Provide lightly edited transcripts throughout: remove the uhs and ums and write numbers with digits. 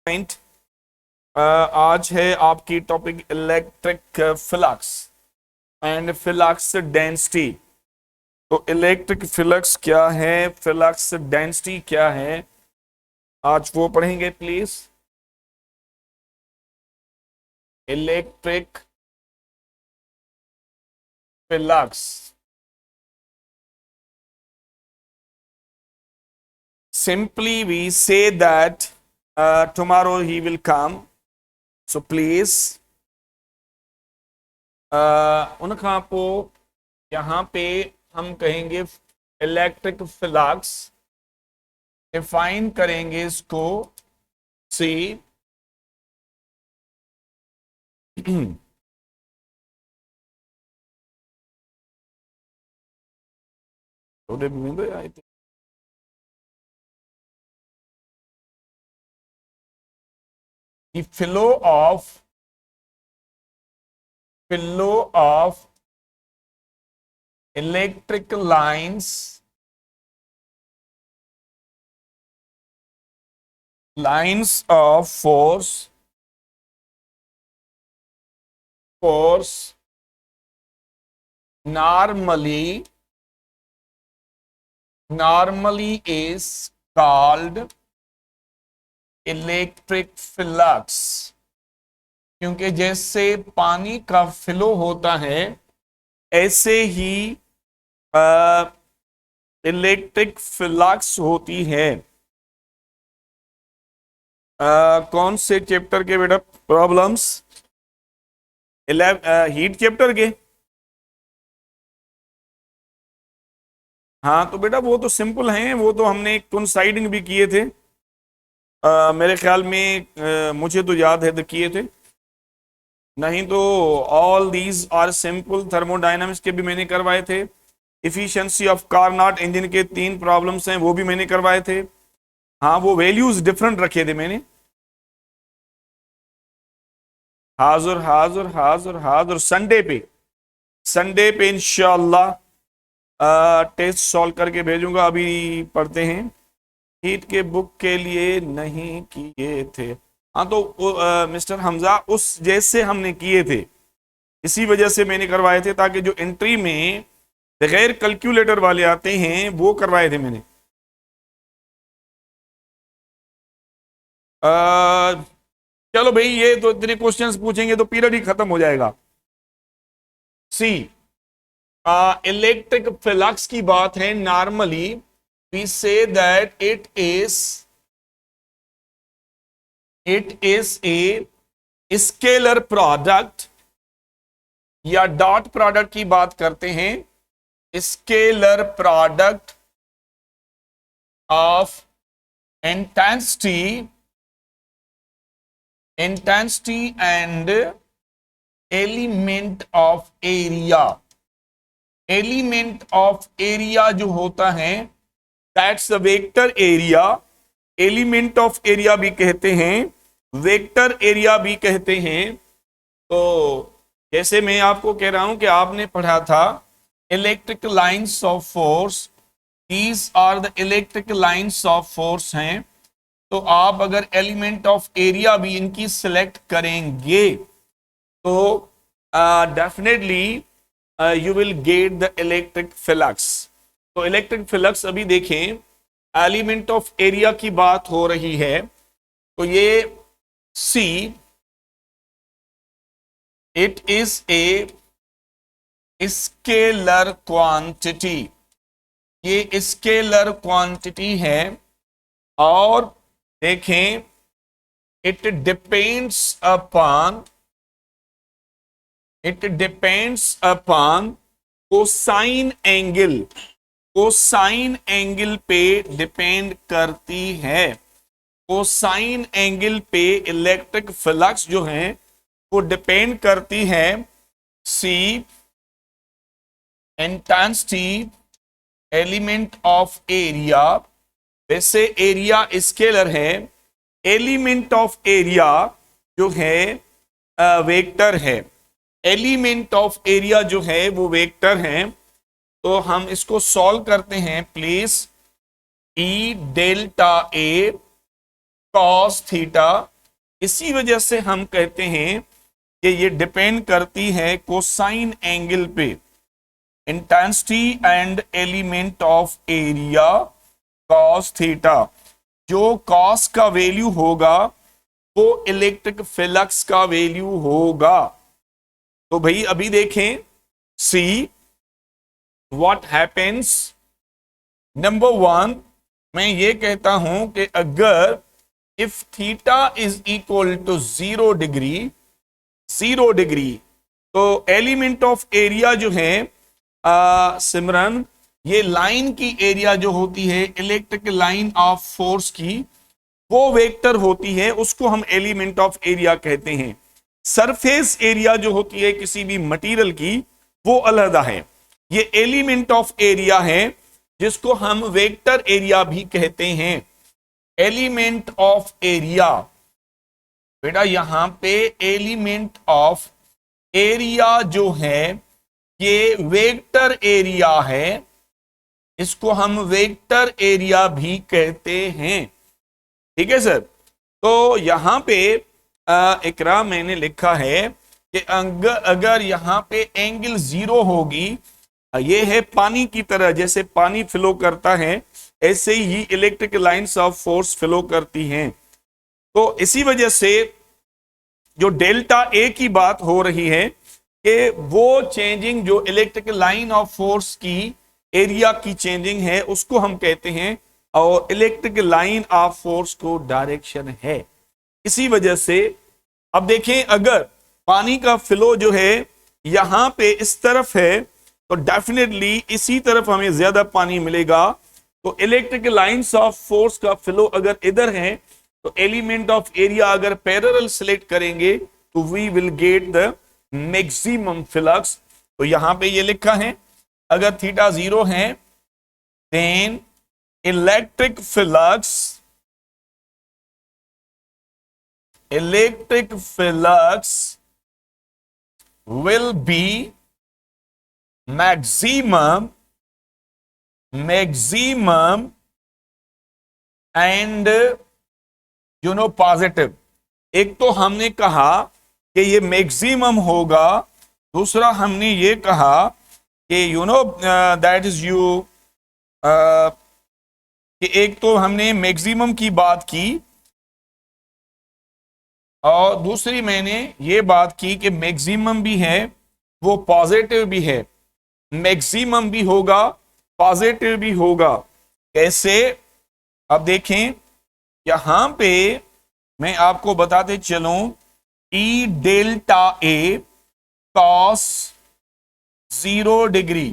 Point आज है आपकी topic electric flux and flux density. तो इलेक्ट्रिक फ्लक्स क्या है, फ्लक्स डेंसिटी क्या है, आज वो पढ़ेंगे please. Electric flux, simply we say that tomorrow he will come, so please उनखां पोइ यहाँ पे हम कहेंगे इलेक्ट्रिक फ्लक्स, डिफाइन करेंगे इसको सी the flow of electric lines of force normally is called electric flux. क्योंकि जैसे पानी का फ्लो होता है ऐसे ही इलेक्ट्रिक फ्लक्स होती है। कौन से चैप्टर के बेटा प्रॉब्लम्स? हीट चैप्टर के। हाँ तो बेटा वो तो सिंपल हैं, वो तो हमने कोइंसाइडिंग भी किए थे। मेरे ख्याल में मुझे तो याद है तो किए थे, नहीं तो all these are simple. Thermodynamics के भी मैंने करवाए थे। इफिशिएंसी ऑफ कार्नोट इंजन के 3 प्रॉब्लम्स हैं, वो भी मैंने करवाए थे। हाँ वो वैल्यूज डिफरेंट रखे थे मैंने। हाजुर हाजुर हाजुर हाजुर संडे पे इंशाल्लाह टेस्ट सॉल्व करके भेजूंगा। अभी पढ़ते हैं, हीट के बुक के लिए नहीं किए थे। हाँ तो मिस्टर हमजा उस जैसे हमने किए थे इसी वजह से मैंने करवाए थे, ताकि जो एंट्री में बगैर कैलकुलेटर वाले आते हैं वो करवाए थे मैंने। चलो भाई, ये तो इतने क्वेश्चंस पूछेंगे तो पीरियड ही खत्म हो जाएगा। सी इलेक्ट्रिक फ्लक्स की बात है। Normally we say that it is a scalar product, या डॉट प्रोडक्ट की बात करते हैं। Scalar product of intensity and element of area. Element of area जो होता है that's the vector area. Element of area भी कहते हैं, वेक्टर एरिया भी कहते हैं। तो जैसे मैं आपको कह रहा हूं कि आपने पढ़ा था electric lines of force, these are the electric lines of force हैं। तो आप अगर एलिमेंट ऑफ एरिया भी इनकी सिलेक्ट करेंगे तो definitely you will get the electric flux. तो इलेक्ट्रिक फ्लक्स अभी देखें, एलिमेंट ऑफ एरिया की बात हो रही है तो ये see it is a scalar quantity. ये स्केलर क्वांटिटी है और देखें it depends upon cosine angle पे डिपेंड करती है। कोसाइन एंगल पे इलेक्ट्रिक फ्लक्स जो है वो डिपेंड करती है सी इंटेंसिटी एलिमेंट ऑफ एरिया। वैसे एरिया स्केलर है, एलिमेंट ऑफ एरिया जो है वेक्टर है। एलिमेंट ऑफ एरिया जो है वो वेक्टर है। तो हम इसको सॉल्व करते हैं please. E delta A cos theta इसी वजह से हम कहते हैं कि ये डिपेंड करती है कोसाइन एंगल पे। Intensity and element of area cos theta, जो कॉस का वैल्यू होगा वो इलेक्ट्रिक फ्लक्स का वैल्यू होगा। तो भाई अभी देखें, see what happens. Number one, मैं ये कहता हूं कि अगर if theta is equal to 0 degree, तो एलिमेंट ऑफ एरिया जो है सिमरन, ये लाइन की एरिया जो होती है इलेक्ट्रिक लाइन ऑफ फोर्स की, वो वेक्टर होती है, उसको हम एलिमेंट ऑफ एरिया कहते हैं। सरफेस एरिया जो होती है किसी भी मटेरियल की, वो अलग है। ये एलिमेंट ऑफ एरिया है जिसको हम वेक्टर एरिया भी कहते हैं। एलिमेंट ऑफ एरिया, बेटा यहां पे एलिमेंट ऑफ एरिया जो है ये वेक्टर एरिया है, इसको हम वेक्टर एरिया भी कहते हैं। ठीक है सर। तो यहां पे इकरा मैंने लिखा है कि अगर यहां पे एंगल 0 होगी, ये है पानी की तरह, जैसे पानी फ्लो करता है ऐसे ही electric lines of force flow करती हैं। तो इसी वजह से जो डेल्टा ए की बात हो रही है कि वो चेंजिंग जो इलेक्ट्रिक लाइन ऑफ फोर्स की एरिया की चेंजिंग है उसको हम कहते हैं, और इलेक्ट्रिक लाइन ऑफ फोर्स को डायरेक्शन है। इसी वजह से अब देखें, अगर पानी का फ्लो जो है यहां पे इस तरफ है तो डेफिनेटली इसी तरफ हमें ज्यादा पानी मिलेगा। तो इलेक्ट्रिक लाइंस ऑफ फोर्स का फ्लो अगर इधर है तो एलिमेंट ऑफ एरिया अगर पैरेलल सिलेक्ट करेंगे तो we will get the maximum flux. तो यहां पे ये लिखा है अगर थीटा 0 है then electric flux will be maximum and positive. एक तो हमने कहा कि ये मैक्सिमम होगा, दूसरा हमने ये कहा कि दैट इज कि एक तो हमने मैक्सिमम की बात की और दूसरी मैंने ये बात की कि मैक्सिमम भी है वो पॉजिटिव भी है, मैक्सिमम भी होगा पॉजिटिव भी होगा। कैसे? अब देखें यहां पे मैं आपको बताते चलूं, ई डेल्टा ए कॉस 0 डिग्री,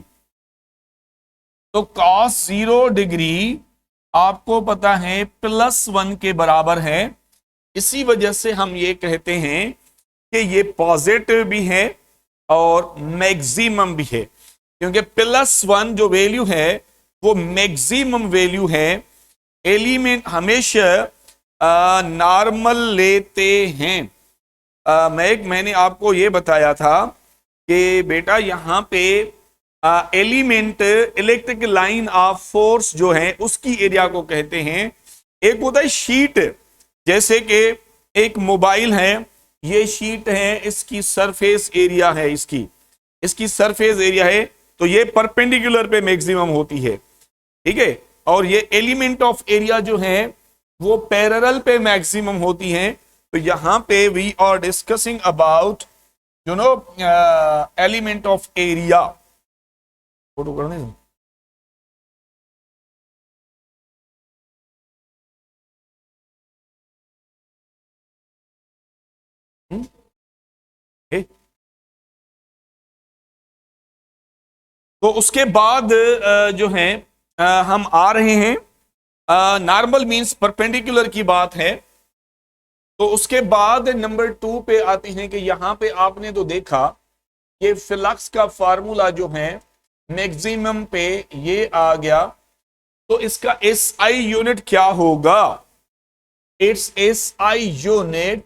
तो कॉस 0 डिग्री आपको पता है +1 के बराबर है। इसी वजह से हम ये कहते हैं कि ये पॉजिटिव भी है और मैक्सिमम भी है, क्योंकि +1 जो वैल्यू है वो मैक्सिमम वैल्यू है। एलिमेंट हमेशा नॉर्मल लेते हैं। मैंने आपको ये बताया था कि बेटा यहां पे element electric line of force जो है उसकी एरिया को कहते हैं। एक होता है शीट, जैसे कि एक मोबाइल है, ये शीट है, इसकी सरफेस एरिया है, इसकी सरफेस एरिया है, तो ये परपेंडिकुलर पे मैक्सिमम होती है। ठीक है। और ये एलिमेंट ऑफ एरिया जो है वो पैरेलल पे मैक्सिमम होती है। तो यहां पे we are discussing about element of area. Photo करने दो। तो उसके बाद जो है हम आ रहे हैं, नॉर्मल मींस परपेंडिकुलर की बात है। तो उसके बाद नंबर 2 पे आती हैं कि यहां पे आपने तो देखा ये फ्लक्स का फार्मूला जो है मैक्सिमम पे ये आ गया, तो इसका SI यूनिट क्या होगा? इट्स SI यूनिट,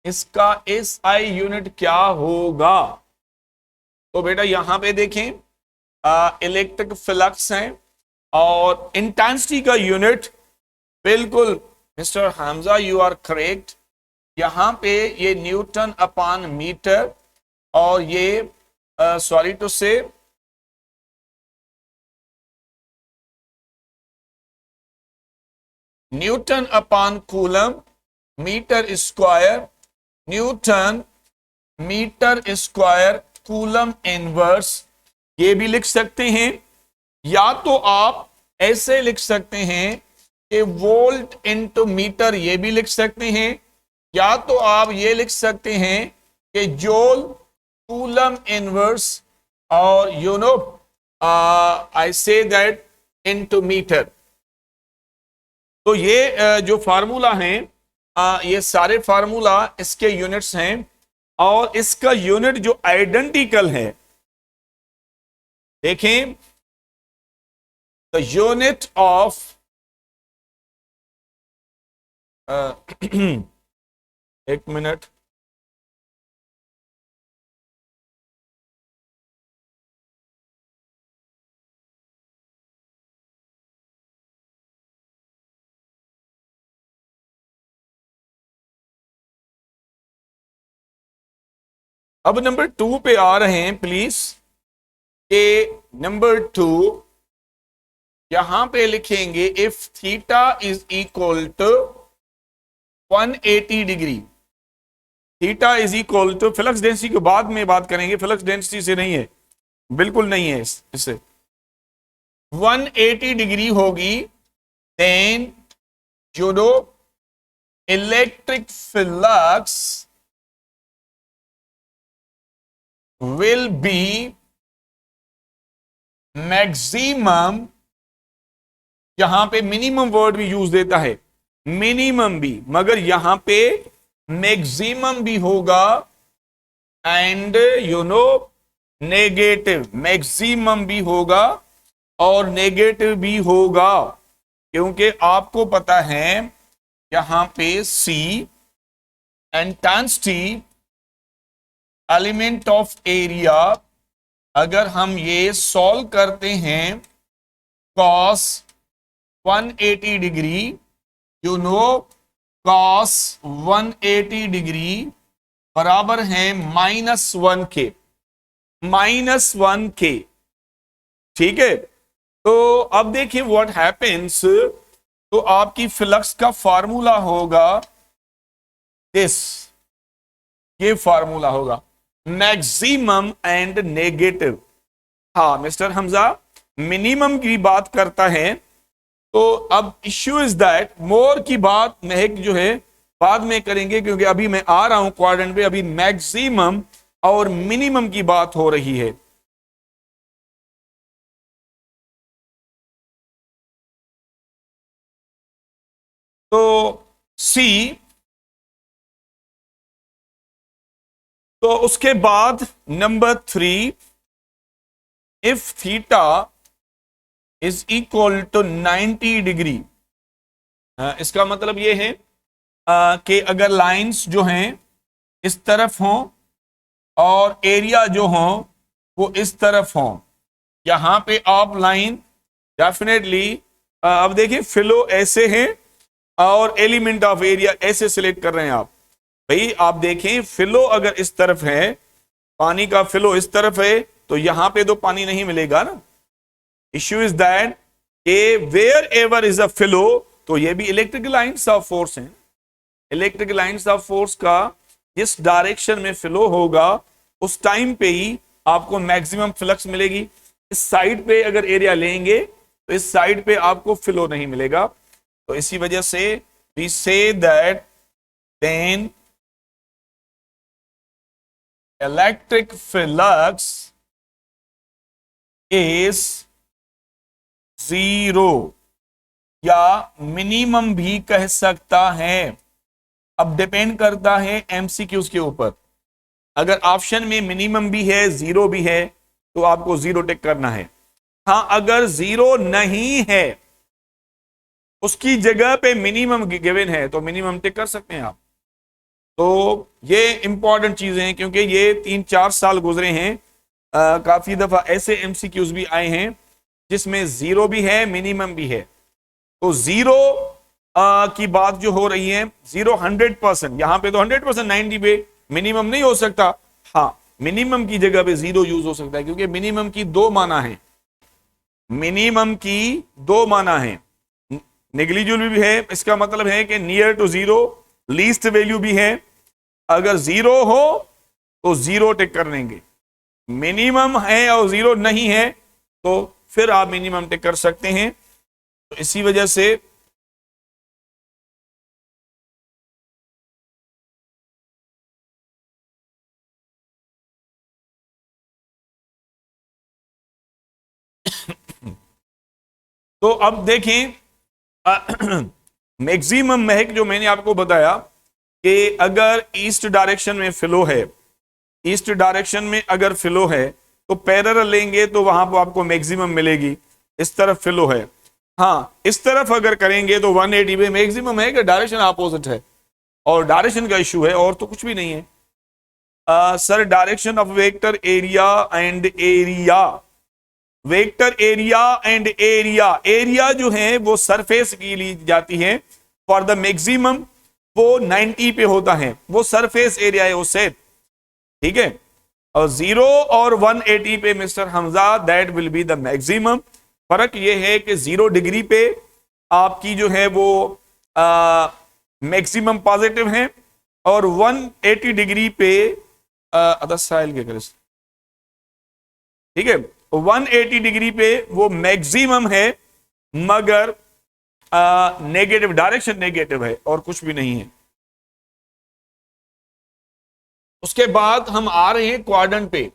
इसका SI यूनिट क्या होगा? तो बेटा यहां पे देखें इलेक्ट्रिक फ्लक्स है और इंटेंसिटी का यूनिट बिल्कुल mister Hamza, you are correct. यहां पे ये न्यूटन अपॉन मीटर और ये sorry to say newton upon coulomb metre square, newton metre square coulomb inverse, ये भी लिख सकते हैं। या तो आप ऐसे लिख सकते हैं कि वोल्ट इनटू मीटर, ये भी लिख सकते हैं। या तो आप ये लिख सकते हैं कि जूल कूलम इनवर्स और you know I say that into metre. तो ये जो फार्मूला है, ये सारे फार्मूला इसके यूनिट्स हैं और इसका यूनिट जो आइडेंटिकल है, देखें, द यूनिट ऑफ एक मिनट, अब नंबर 2 पे आ रहे हैं प्लीज। के नंबर 2 यहां पे लिखेंगे if theta is equal to 180 degree, theta is equal to, flux density के बाद में बात करेंगे, फ्लक्स डेंसिटी से नहीं है, बिल्कुल नहीं है इससे। 180 डिग्री होगी, देन जो electric flux will be maximum, यहां पे मिनिमम वर्ड भी यूज देता है, मिनिमम भी, मगर यहां पे मैक्सिमम भी होगा and you know negative, maximum भी होगा और नेगेटिव भी होगा, क्योंकि आपको पता है यहां पे C and times T element of area, अगर हम ये सॉल्व करते हैं cos 180 degree, you know cos 180 degree बराबर है -1 के, -1 के, ठीक है। तो अब देखिए व्हाट हैपेंस, तो आपकी फ्लक्स का फार्मूला होगा दिस, ये फार्मूला होगा मैक्सिमम एंड नेगेटिव। हाँ मिस्टर हमजा, मिनिमम की बात करता है, तो अब इश्यू इज दैट मोर की बात महक जो है बाद में करेंगे, क्योंकि अभी मैं आ रहा हूं क्वाड्रेंट पे, अभी मैक्सिमम और मिनिमम की बात हो रही है। तो सी, तो उसके बाद नंबर 3, if theta is equal to 90 degree, इसका मतलब यह है कि अगर लाइंस जो हैं इस तरफ हों और एरिया जो हो वो इस तरफ हो, यहां पे आप लाइन डेफिनेटली, अब देखिए फ्लो ऐसे है और एलिमेंट ऑफ एरिया ऐसे सिलेक्ट कर रहे हैं आप। भाई आप देखें फ्लो अगर इस तरफ है, पानी का फ्लो इस तरफ है, तो यहां पे तो पानी नहीं मिलेगा ना। Issue is that a wherever is a flow, तो ये भी इलेक्ट्रिक लाइंस ऑफ फोर्स हैं, इलेक्ट्रिक लाइंस ऑफ फोर्स का जिस डायरेक्शन में फ्लो होगा उस टाइम पे ही आपको मैक्सिमम फ्लक्स मिलेगी। इस साइड पे अगर एरिया लेंगे तो इस साइड पे आपको फ्लो नहीं मिलेगा। तो इसी वजह से we say that then electric flux is zero, या मिनिमम भी कह सकता है। अब डिपेंड करता है एमसीक्यूज के ऊपर। अगर ऑप्शन में मिनिमम भी है जीरो भी है तो आपको जीरो टिक करना है। हाँ, अगर जीरो नहीं है उसकी जगह पे मिनिमम गिवन है तो मिनिमम टिक कर सकते हैं आप। तो ये इंपॉर्टेंट चीजें हैं, क्योंकि ये 3-4 साल गुजरे हैं, काफी दफा ऐसे एमसीक्यूज भी आए हैं जिसमें जीरो भी है मिनिमम भी है। तो जीरो की बात जो हो रही है, 100%, यहां पे तो 100%, 90 पे मिनिमम नहीं हो सकता। हाँ, मिनिमम की जगह पे 0 यूज हो सकता है, क्योंकि मिनिमम की दो माना है, मिनिमम की दो माना है, नेग्लिजिबल भी है, इसका मतलब है कि नियर टू 0, लीस्ट वैल्यू भी है। अगर 0 हो तो 0 टिक कर लेंगे, मिनिमम है और 0 नहीं है तो फिर आप मिनिमम टिक कर सकते हैं। तो इसी वजह से तो अब देखें, मैक्सिमम महक जो मैंने आपको बताया कि अगर ईस्ट डायरेक्शन में फ्लो है, ईस्ट डायरेक्शन में अगर फ्लो है तो पैरेलल लेंगे तो वहां पर आपको मैक्सिमम मिलेगी। इस तरफ फ्लो है, हाँ इस तरफ अगर करेंगे तो 180 पे मैक्सिमम है कि डायरेक्शन अपोजिट है, और डायरेक्शन का इशू है और तो कुछ भी नहीं है। Sir direction of vector area and area, vector area and area, area जो है वो सरफेस की ली जाती है फॉर द मैक्सिमम, वो 90 पे होता है, वो सरफेस एरिया है उससे, ठीक है। और 0 और 180 पे mister Hamza that will be the maximum. फर्क ये है कि 0 डिग्री पे आपकी जो है वो मैक्सिमम पॉजिटिव है, और 180 डिग्री पे अदर साइल के कर, ठीक है, 180 डिग्री पे वो मैक्सिमम है, मगर नेगेटिव डायरेक्शन नेगेटिव है और कुछ भी नहीं है। उसके बाद हम आ रहे हैं क्वाड्रेंट पे,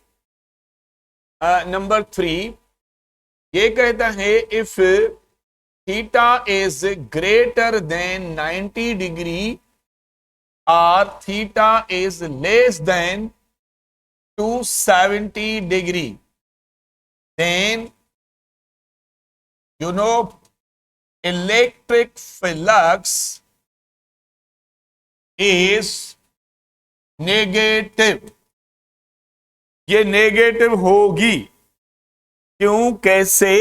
नंबर 3, ये कहता है if theta is greater than 90 degree और theta is less than 270 degree, then you know electric flux is negative. ये नेगेटिव होगी, क्यों कैसे,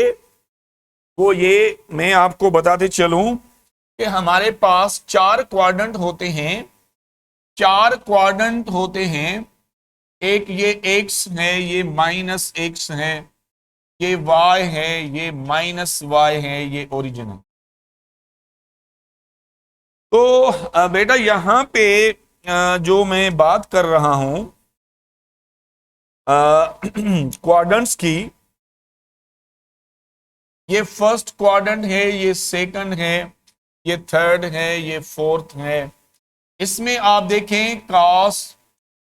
वो ये मैं आपको बताते चलूं कि हमारे पास 4 क्वाड्रेंट होते हैं, 4 क्वाड्रेंट होते हैं, एक ये एक्स है, ये माइनस एक्स है, ये y है, ये माइनस y है, ये ओरिजिन है। तो बेटा यहां पे जो मैं बात कर रहा हूं क्वाड्रेंट्स की, ये फर्स्ट क्वाड्रेंट है, ये सेकंड है, ये थर्ड है, ये फोर्थ है। इसमें आप देखें कॉस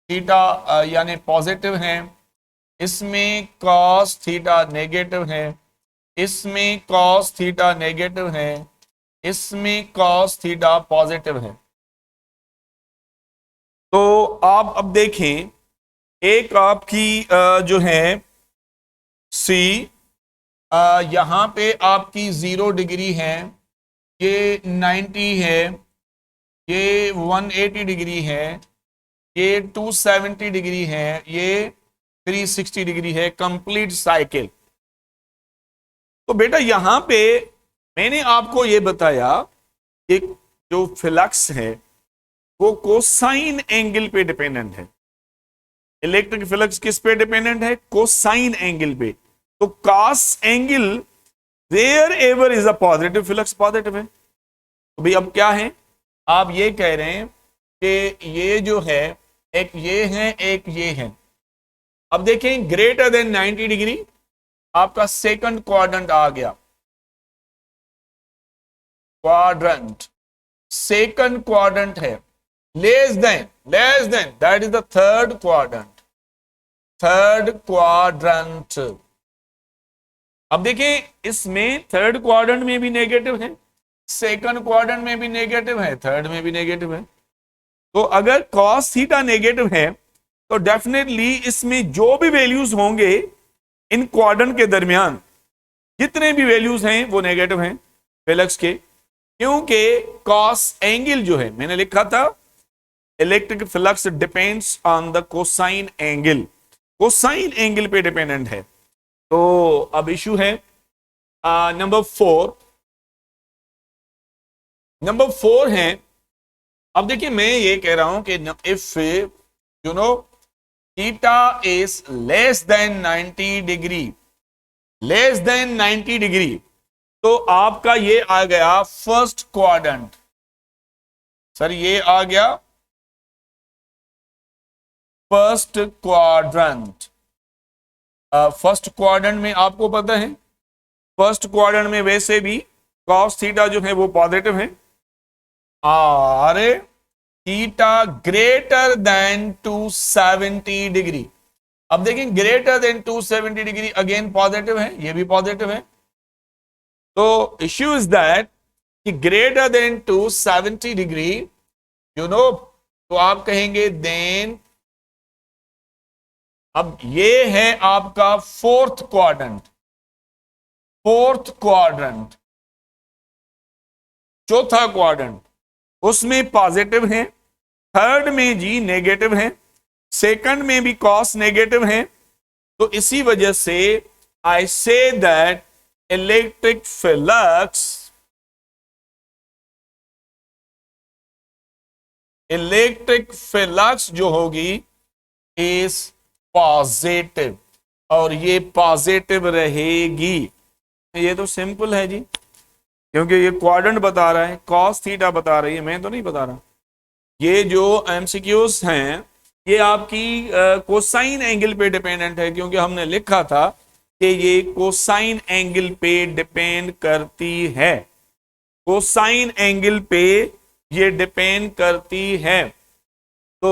थीटा यानी पॉजिटिव है, इसमें कॉस थीटा नेगेटिव है, इसमें कॉस थीटा नेगेटिव है, इसमें कॉस थीटा पॉजिटिव है। तो आप अब देखें, एक आपकी जो है सी, यहां पे आपकी 0 डिग्री है, ये 90 है, ये 180 डिग्री है, ये 270 डिग्री है, ये 360 डिग्री है, कंप्लीट साइकिल। तो बेटा यहां पे मैंने आपको ये बताया कि जो फ्लक्स है वो कोसाइन एंगल पे डिपेंडेंट है। इलेक्ट्रिक फ्लक्स किस पे डिपेंडेंट है? कोसाइन एंगल पे। तो cos angle wherever is a positive, flux positive है। तो भाई अब क्या है, आप ये कह रहे हैं कि ये जो है एक ये है, एक ये है। अब देखें ग्रेटर देन 90 डिग्री आपका सेकंड क्वाड्रेंट आ गया, क्वाड्रेंट सेकंड क्वाड्रेंट है। Less than that is the third quadrant, third quadrant. अब देखें इसमें थर्ड क्वाड्रेंट में भी नेगेटिव है, सेकंड क्वाड्रेंट में भी नेगेटिव है, थर्ड में भी नेगेटिव है। तो अगर कॉस थीटा नेगेटिव है तो डेफिनेटली इसमें जो भी वैल्यूज होंगे इन क्वाड्रेंट के दरमियान, जितने भी वैल्यूज हैं वो नेगेटिव हैं फ्लक्स के, क्योंकि कॉस एंगल जो है, मैंने लिखा था electric flux depends on the cosine angle, cosine angle पे डिपेंडेंट है। तो अब इशू है नंबर 4, नंबर 4 है, अब देखिए मैं ये कह रहा हूं कि if you know theta is less then 90 degree, less than 90 degree, तो आपका ये आ गया फर्स्ट क्वाड्रेंट। सर ये आ गया फर्स्ट क्वाड्रेंट। फर्स्ट क्वाड्रेंट में आपको पता है, फर्स्ट क्वाड्रेंट में वैसे भी कॉस थीटा जो है वो पॉजिटिव है, और थीटा ग्रेटर देन 270 डिग्री। अब देखें greater than 270 degree again positive है, ये भी पॉजिटिव है। तो इश्यू इज दैट कि ग्रेटर देन 270 डिग्री तो आप कहेंगे देन, अब ये है आपका फोर्थ क्वाड्रेंट, फोर्थ क्वाड्रेंट, चौथा क्वाड्रेंट, उसमें पॉजिटिव है, थर्ड में जी नेगेटिव है, सेकंड में भी कॉस नेगेटिव है। तो इसी वजह से I say that electric flux, electric flux जो होगी इज पॉजिटिव, और ये पॉजिटिव रहेगी। ये तो सिंपल है जी, क्योंकि ये क्वाड्रेंट बता रहा है, कॉस थीटा बता रही है, मैं तो नहीं बता रहा। ये जो एमसीक्यूज हैं ये आपकी कोसाइन एंगल पे डिपेंडेंट है, क्योंकि हमने लिखा था कि ये कोसाइन एंगल पे डिपेंड करती है, कोसाइन एंगल पे ये डिपेंड करती है। तो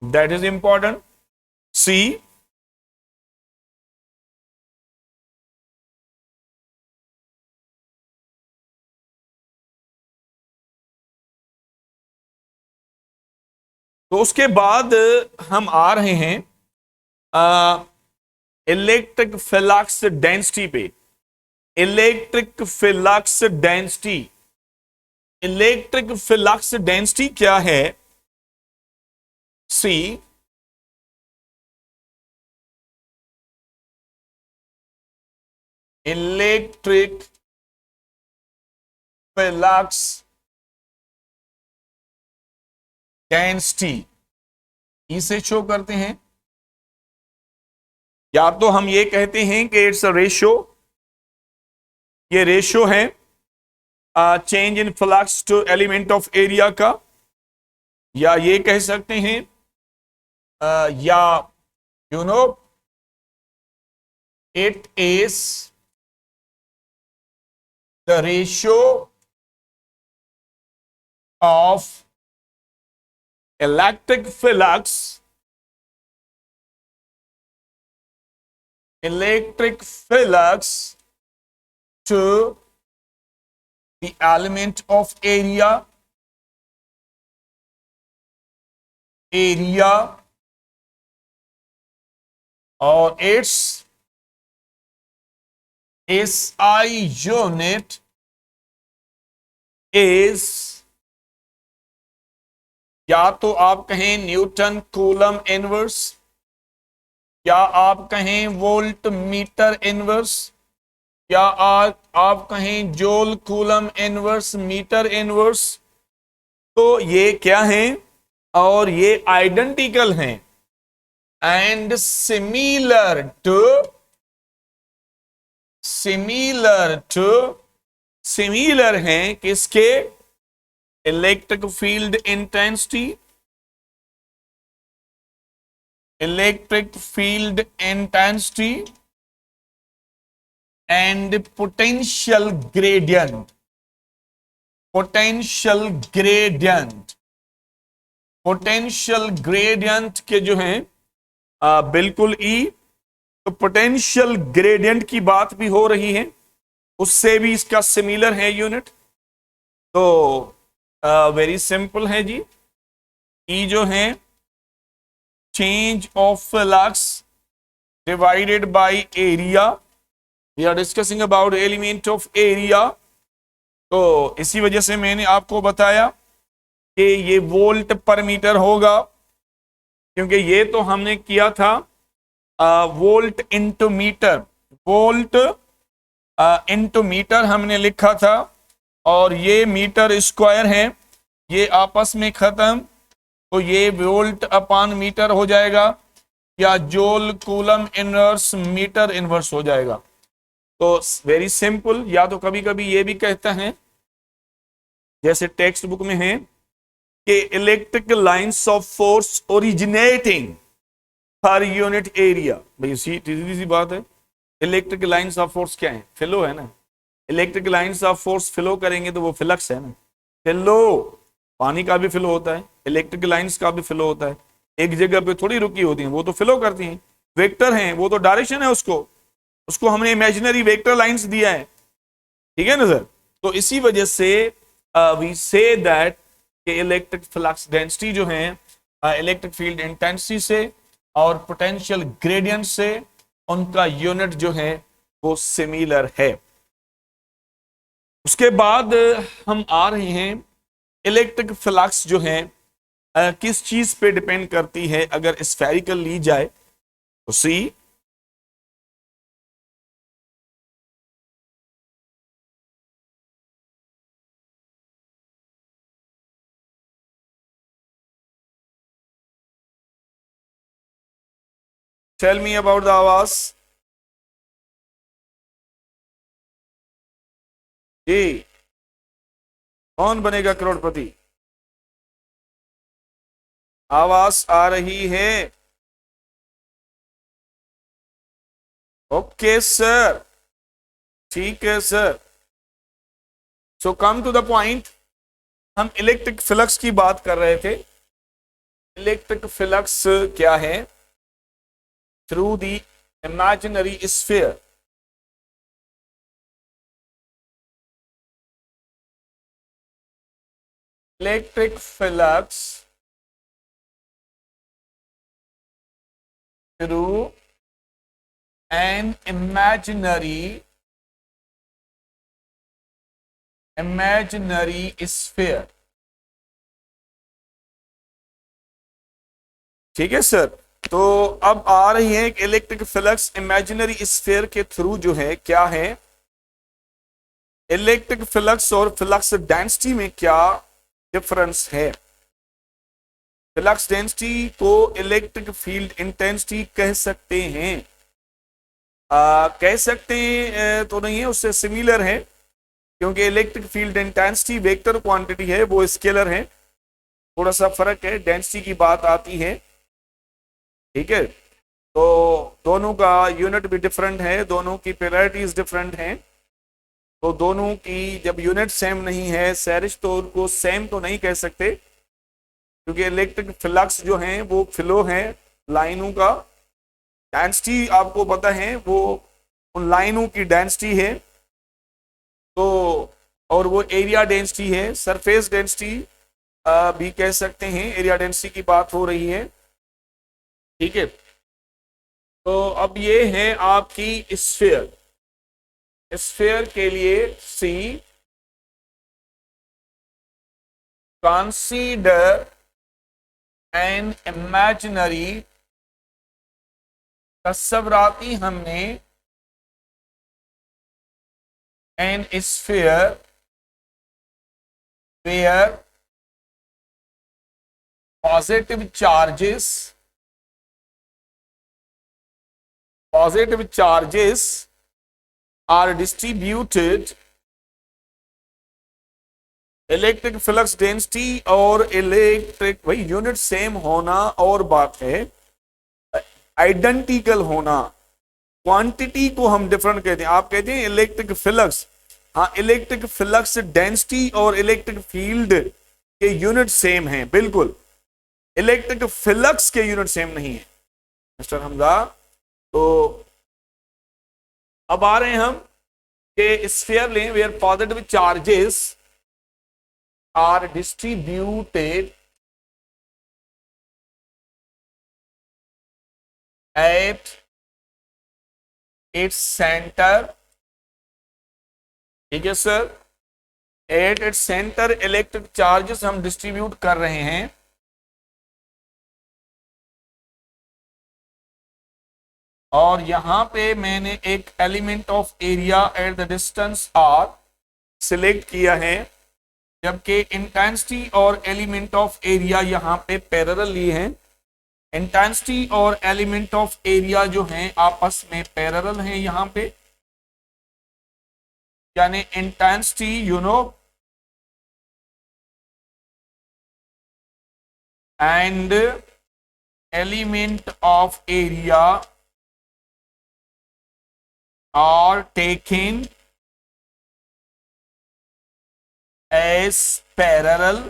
दैट इज इंपॉर्टेंट। सी तो उसके बाद हम आ रहे हैं इलेक्ट्रिक फ्लक्स डेंसिटी पे। Electric flux density, electric flux density क्या है? सी इलेक्ट्रिक फ्लक्स डेंसिटी इसे शो करते हैं, या तो हम ये कहते हैं कि इट्स अ रेशियो, ये रेशियो है change in flux to element of area का, या ये कह सकते हैं या it is the ratio of electric flux, electric flux to the element of area, or its SI unit is, या तो आप कहें न्यूटन कूलम इनवर्स, या आप कहें वोल्ट मीटर इनवर्स, या आप कहें जोल कूलम इनवर्स मीटर इनवर्स। तो ये क्या है? और ये आइडेंटिकल हैं एंड सिमिलर टू, सिमिलर हैं किसके? Electric field intensity, electric field intensity and potential gradient, potential gradient, potential gradient के जो हैं बिल्कुल ई। तो पोटेंशियल ग्रेडियंट की बात भी हो रही है, उससे भी इसका सिमिलर है यूनिट। तो वेरी सिंपल है जी, ई जो है change of flux divided by area, we are discussing about element of area। तो इसी वजह से मैंने आपको बताया कि ये वोल्ट पर मीटर होगा, क्योंकि ये तो हमने किया था volt into metre, volt into metre हमने लिखा था, और ये मीटर स्क्वायर है, ये आपस में खत्म, तो ये वोल्ट अपॉन मीटर हो जाएगा या joule coulomb inverse metre inverse हो जाएगा। तो वेरी सिंपल। या तो कभी कभी ये भी कहता है जैसे टेक्स्ट बुक में है कि electric lines of force originating her unit area. भाई सीधी सी बात है, इलेक्ट्रिक लाइंस ऑफ फोर्स क्या है? फ्लो है ना। Electric lines of force flow करेंगे तो वो फ्लक्स है ना। फ्लो, पानी का भी फ्लो होता है, इलेक्ट्रिक लाइंस का भी फ्लो होता है, एक जगह पे थोड़ी रुकी होती हैं, वो तो फ्लो करती हैं। वेक्टर हैं, वो तो डायरेक्शन है, उसको उसको हमने इमेजिनरी वेक्टर लाइंस दिया है, ठीक है ना सर। तो इसी वजह से we say that electric flux density जो है इलेक्ट्रिक फील्ड इंटेंसिटी से और पोटेंशियल ग्रेडियंट से उनका यूनिट जो है वो सिमिलर है। उसके बाद हम आ रहे हैं इलेक्ट्रिक फ्लक्स जो है किस चीज पे डिपेंड करती है अगर स्फेरिकल ली जाए तो सी टेल मी अबाउट द आवाज जी। कौन बनेगा करोड़पति? आवाज आ रही है? ओके सर, ठीक है सर। So come to the point, हम इलेक्ट्रिक फ्लक्स की बात कर रहे थे। इलेक्ट्रिक फ्लक्स क्या है? Through the imaginary sphere. Electric flux through an imaginary sphere. ठीक है सर। तो अब आ रही है एक इलेक्ट्रिक फ्लक्स इमेजिनरी स्फीयर के थ्रू जो है क्या है। इलेक्ट्रिक फ्लक्स और फ्लक्स डेंसिटी में क्या डिफरेंस है? फ्लक्स डेंसिटी को इलेक्ट्रिक फील्ड इंटेंसिटी कह सकते हैं। कह सकते हैं तो नहीं है, उससे सिमिलर है, क्योंकि electric field intensity vector quantity है, वो स्केलर है। थोड़ा सा फर्क है, डेंसिटी की बात आती है, ठीक है। तो दोनों का यूनिट भी डिफरेंट है, दोनों की पोलैरिटीज डिफरेंट हैं। तो दोनों की जब यूनिट सेम नहीं है, सैरिश तो उनको सेम तो नहीं कह सकते, क्योंकि इलेक्ट्रिक फ्लक्स जो है वो फ्लो है लाइनों का। डेंसिटी आपको पता है वो उन लाइनों की डेंसिटी है, तो और वो एरिया डेंसिटी है। सरफेस डेंसिटी भी कह सकते हैं, एरिया डेंसिटी की बात हो रही है, ठीक है। तो अब ये है आपकी स्फीयर। स्फीयर के लिए सी कंसीडर एन इमेजिनरी, तस्वराती हमने an sphere where positive charges are distributed. Electric flux density और इलेक्ट्रिक, भाई यूनिट सेम होना और बात है, आइडेंटिकल होना। क्वांटिटी को हम डिफरेंट कहते हैं। आप कहते हैं इलेक्ट्रिक फ्लक्स, हाँ इलेक्ट्रिक फ्लक्स डेंसिटी और इलेक्ट्रिक फील्ड के यूनिट सेम हैं, बिल्कुल। इलेक्ट्रिक फ्लक्स के यूनिट सेम नहीं है मिस्टर हमजा। तो अब आ रहे हैं हम कि स्फीयर लें where positive charges are distributed at its centre, ठीक है sir. At its centre electric charges हम डिस्ट्रीब्यूट कर रहे हैं, और यहां पे मैंने एक element of area at the distance R select किया है, जबकि इंटेंसिटी और एलिमेंट ऑफ एरिया यहाँ पे पैरेलल लिए हैं। इंटेंसिटी और एलिमेंट ऑफ एरिया जो हैं आपस में पैरेलल हैं यहाँ पे, यानी intensity and element of area are taken as parallel.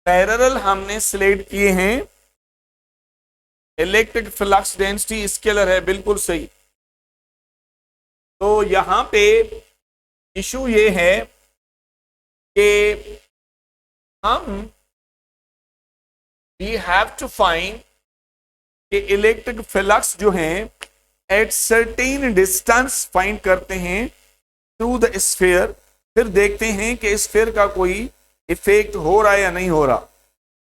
Parallel हमने सिलेक्ट किए हैं। इलेक्ट्रिक फ्लक्स डेंसिटी स्केलर है, बिल्कुल सही। तो यहां पे इशू ये है कि हम वी हैव टू फाइंड कि इलेक्ट्रिक फ्लक्स जो है एट सर्टेन डिस्टेंस फाइंड करते हैं थ्रू द स्फीयर, फिर देखते हैं कि स्फीयर का कोई इफेक्ट हो रहा है या नहीं हो रहा।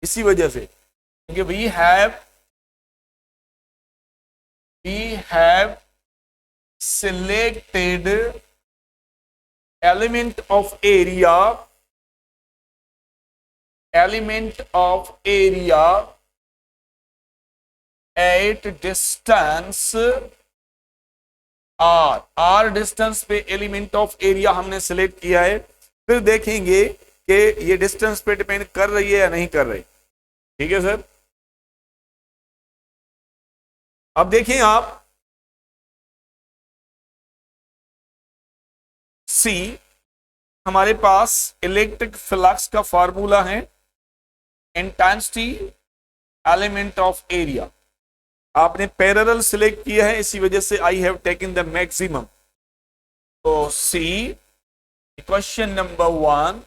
इसी वजह से क्योंकि we have selected element of area at distance r distance पे एलिमेंट ऑफ एरिया हमने सिलेक्ट किया है। फिर देखेंगे कि ये डिस्टेंस पे डिपेंड कर रही है या नहीं कर रही। ठीक है सर। अब देखिए आप सी, हमारे पास इलेक्ट्रिक फ्लक्स का फॉर्मूला है इंटेंसिटी एलिमेंट ऑफ एरिया। आपने पैरेलल सिलेक्ट किया है, इसी वजह से I have taken the maximum. तो सी क्वेश्चन नंबर 1।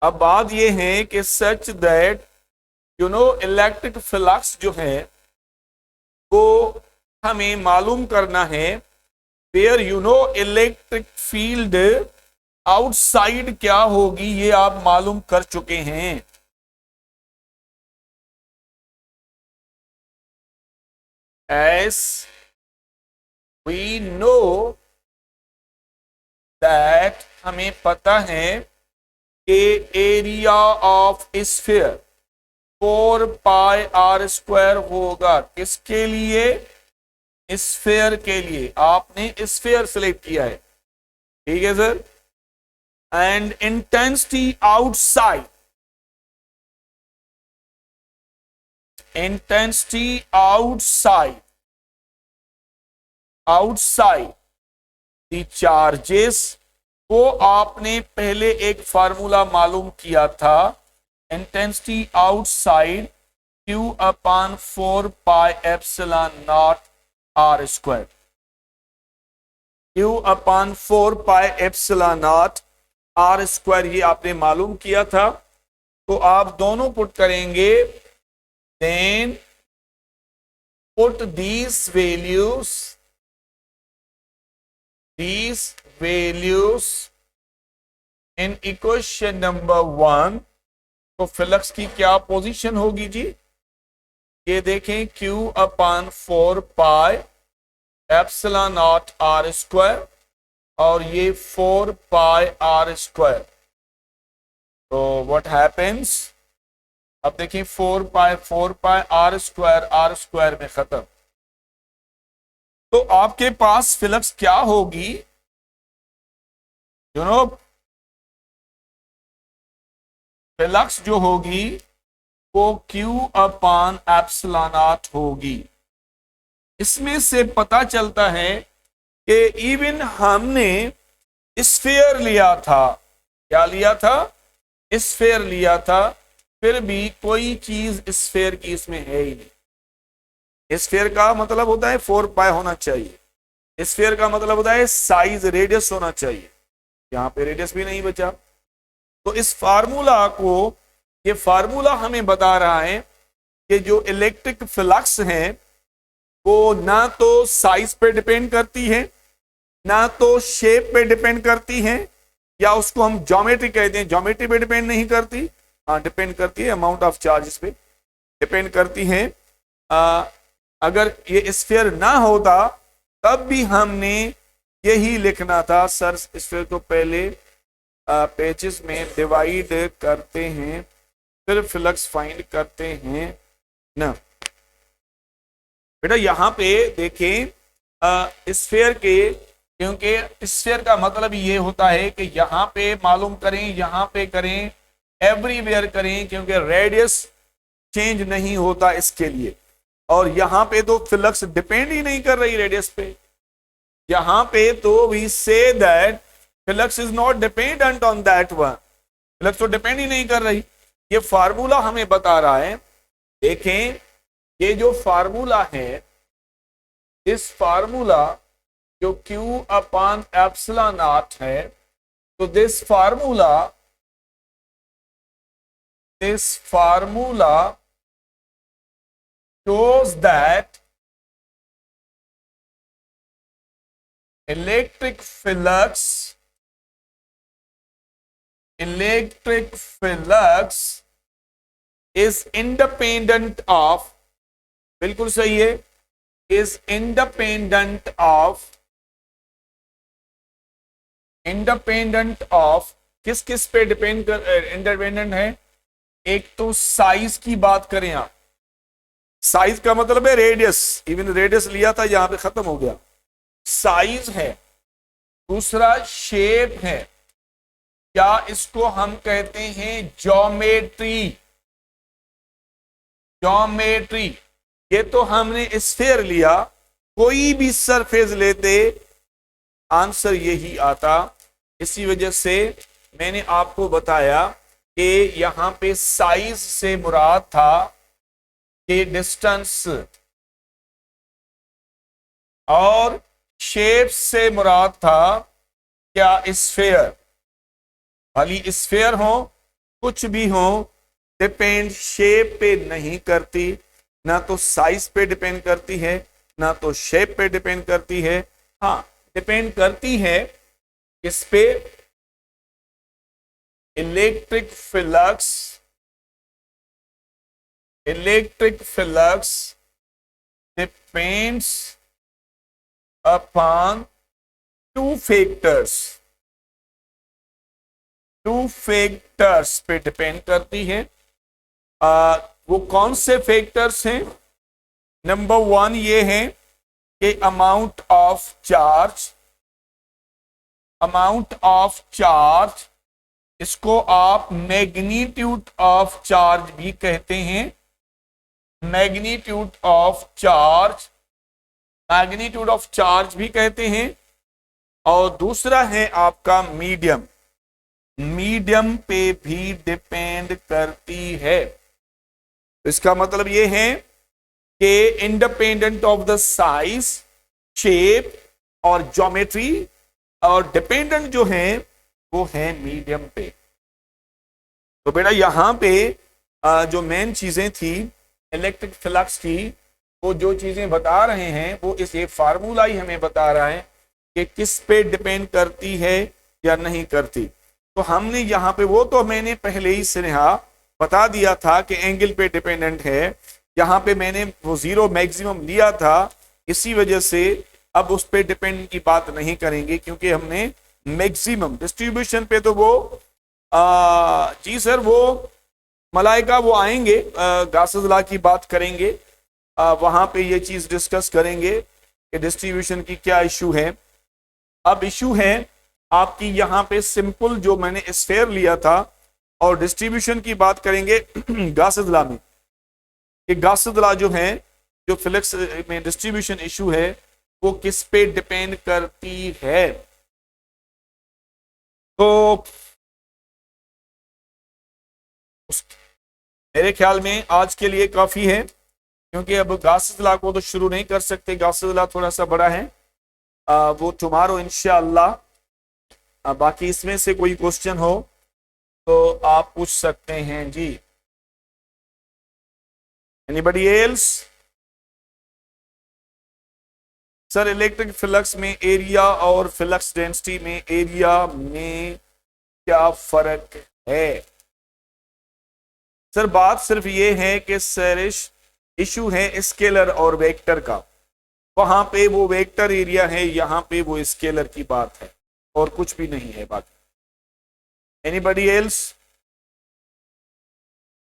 अब बात यह है कि सच दैट इलेक्ट्रिक फ्लक्स जो है वो हमें मालूम करना है वेयर इलेक्ट्रिक फील्ड आउटसाइड क्या होगी, ये आप मालूम कर चुके हैं। As we know that हमें पता है कि area of sphere 4 pi R square होगा। किसके लिए? स्फीयर के लिए। आपने स्फीयर सिलेक्ट किया है, ठीक है sir. And intensity outside, intensity outside the charges, वो आपने पहले एक फार्मूला मालूम किया था, intensity outside Q upon 4 pi epsilon not R square. Q upon 4 pi epsilon not R square, ये आपने मालूम किया था। तो आप दोनों पुट करेंगे, then put these values in equation number 1। तो फ्लक्स की क्या पोजीशन होगी जी? ये देखें, Q upon 4 pi epsilon not R square और ये 4 पाई आर स्क्वायर। तो व्हाट हैपेंस, अब देखिए 4 पाई आर स्क्वायर में खत्म। तो आपके पास फ्लक्स क्या होगी? फ्लक्स जो होगी वो Q अपॉन एप्सिलॉन नॉट होगी। इसमें से पता चलता है कि इवन हमने स्फीयर लिया था, क्या लिया था? स्फीयर लिया था, फिर भी कोई चीज स्फीयर की इसमें है ही नहीं। स्फीयर का मतलब होता है 4 पाई होना चाहिए। स्फीयर का मतलब होता है साइज, रेडियस होना चाहिए। यहां पे रेडियस भी नहीं बचा। तो इस फार्मूला को, ये फार्मूला हमें बता रहा है कि जो इलेक्ट्रिक फ्लक्स है वो ना तो साइज पे डिपेंड करती है, ना तो शेप पे डिपेंड करती है, या उसको हम ज्योमेट्री कहते हैं, ज्योमेट्री पे डिपेंड नहीं करती। हाँ, डिपेंड करती है अमाउंट ऑफ चार्जेस पे डिपेंड करती है। अगर ये स्फीयर ना होता तब भी हमने यही लिखना था सर। स्फीयर को पहले पेजेस में डिवाइड करते हैं, फिर फ्लक्स फाइंड करते हैं ना। बेटा यहाँ पे देखें स्फीयर के, क्योंकि स्फीयर का मतलब ये होता है कि यहाँ पे मालूम करें, यहाँ पे करें, एवरीवेयर करें, क्योंकि रेडियस चेंज नहीं होता इसके लिए। और यहाँ पे तो फ्लक्स डिपेंड ही नहीं कर रही रेडियस पे। यहाँ पे तो we say that flux is not dependent on that one, flux तो डिपेंड ही नहीं कर रही। ये फार्मूला हमें बता रहा है। देखें ये जो फार्मूला है, इस फार्मूला जो Q अपॉन एप्सिलॉन नॉट है, तो this formula shows that electric flux is independent of, बिल्कुल सही है, is independent of किस किस पे इंडिपेंडेंट है। एक तो साइज की बात करें आप, साइज का मतलब है रेडियस, इवन रेडियस लिया था यहां पे खत्म हो गया, साइज है। दूसरा शेप है, क्या इसको हम कहते हैं ज्योमेट्री। ये तो हमने स्फीयर लिया, कोई भी सरफेस लेते आंसर यही आता। इसी वजह से मैंने आपको बताया कि यहां पे साइज से मुराद था कि डिस्टेंस, और शेप से मुराद था क्या स्फीयर। खाली स्फीयर हो, कुछ भी हो, डिपेंड शेप पे नहीं करती, ना तो साइज पे डिपेंड करती है, ना तो शेप पे डिपेंड करती है। हाँ, डिपेंड करती है किस पे, electric flux depends upon two factors पे डिपेंड करती है। वो कौन से फैक्टर्स हैं? नंबर 1 ये है कि अमाउंट ऑफ चार्ज, इसको आप मैग्नीट्यूड ऑफ चार्ज भी कहते हैं। मैग्नीट्यूड ऑफ चार्ज भी कहते हैं। और दूसरा है आपका मीडियम पे भी डिपेंड करती है। इसका मतलब ये है कि independent of the size, shape और ज्योमेट्री, और डिपेंडेंट जो है वो है मीडियम पे। तो बेटा यहां पे जो मेन चीजें थी इलेक्ट्रिक फ्लक्स की, वो जो चीजें बता रहे हैं वो इस ये फार्मूला ही हमें बता रहा है कि किस पे डिपेंड करती है या नहीं करती। तो हमने यहाँ पे, वो तो मैंने पहले ही स्नेहा बता दिया था कि एंगल पे डिपेंडेंट है। यहाँ पे मैंने वो 0 मैक्सिमम लिया था, इसी वजह से अब उस पे डिपेंड की बात नहीं करेंगे, क्योंकि हमने मैक्सिमम डिस्ट्रीब्यूशन पे तो वो जी सर वो मलाइका वो आएंगे, गासेस लॉ की बात करेंगे, वहां पे ये चीज डिस्कस करेंगे कि डिस्ट्रीब्यूशन की क्या इशू है। अब इशू है आपकी यहाँ पे सिंपल जो मैंने स्फीयर लिया था, और डिस्ट्रीब्यूशन की बात करेंगे गासेस लॉ में। कि गासेस लॉ जो है, जो फ्लक्स में डिस्ट्रीब्यूशन इशू है, वो किस पे डिपेंड करती है। तो मेरे ख्याल में आज के लिए काफी है, क्योंकि अब गासेस लॉ को तो शुरू नहीं कर सकते, गासेस लॉ थोड़ा सा बड़ा है, वो टुमारो इंशाअल्लाह। बाकी इसमें से कोई क्वेश्चन हो तो आप पूछ सकते हैं जी। Anybody else? Sir electric flux में एरिया और फ्लक्स डेंसिटी में एरिया में क्या फर्क है? सर बात सिर्फ ये है कि सर इशू है स्केलर और वेक्टर का। वहां पे वो वेक्टर एरिया है, यहां पे वो स्केलर की बात है और कुछ भी नहीं है बाकी। Anybody else?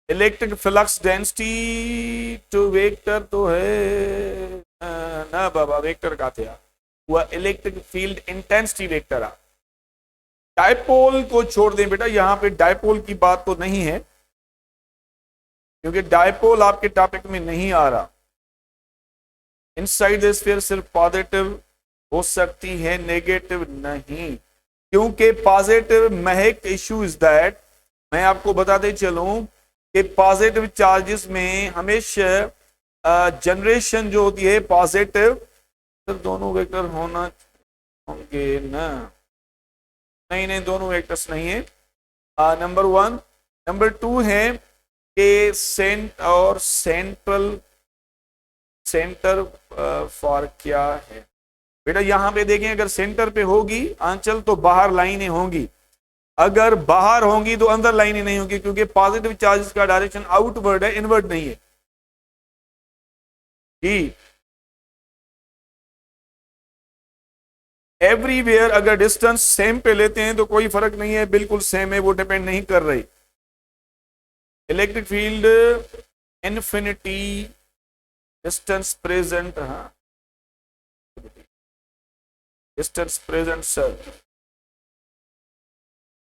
Electric flux density to vector तो है ना बाबा, वेक्टर का थे वह इलेक्ट्रिक फील्ड इंटेंसिटी वेक्टर आ। डायपोल को छोड़ दें बेटा, यहां पे डायपोल की बात तो नहीं है क्योंकि डायपोल आपके टॉपिक में नहीं आ रहा। इनसाइड द स्फीयर सिर्फ पॉजिटिव हो सकती है, नेगेटिव नहीं, क्योंकि positive Mahak issue is that, मैं आपको बताते चलूं कि पॉजिटिव चार्जेस में हमेशा जनरेशन जो होती है पॉजिटिव, तो दोनों वेक्टर होना होंगे ना? नहीं, दोनों वेक्टर्स नहीं है, नंबर 1। नंबर 2 है कि सेंटर फॉर क्या है बेटा, यहां पे देखें, अगर सेंटर पे होगी आंचल तो बाहर लाइनें होंगी, अगर बाहर होंगी तो अंदर लाइनें नहीं होंगी, क्योंकि पॉजिटिव चार्जेस का डायरेक्शन आउटवर्ड है, इनवर्ड नहीं है। एवरीवेयर अगर डिस्टेंस सेम पे लेते हैं तो कोई फर्क नहीं है, बिल्कुल सेम है, वो डिपेंड नहीं कर रही। Electric field infinity distance present, हाँ डिस्टेंस प्रेजेंट सर,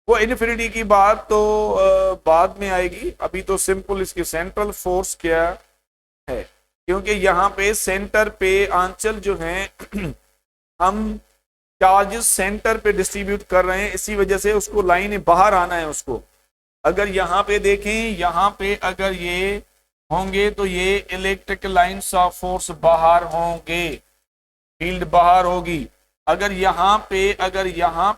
वो इन्फिनिटी की बात तो बाद में आएगी, अभी तो सिंपल इसकी सेंट्रल फोर्स क्या है, क्योंकि यहाँ पे सेंटर पे आंचल जो है हम चार्जेस सेंटर पे डिस्ट्रीब्यूट कर रहे हैं, इसी वजह से उसको लाइन बाहर आना है उसको। अगर यहाँ पे देखें, यहाँ पे अगर ये होंगे तो ये इलेक्ट्रिक लाइंस ऑफ फोर्स बाहर होंगे, फील्ड बाहर होगी। अगर यहाँ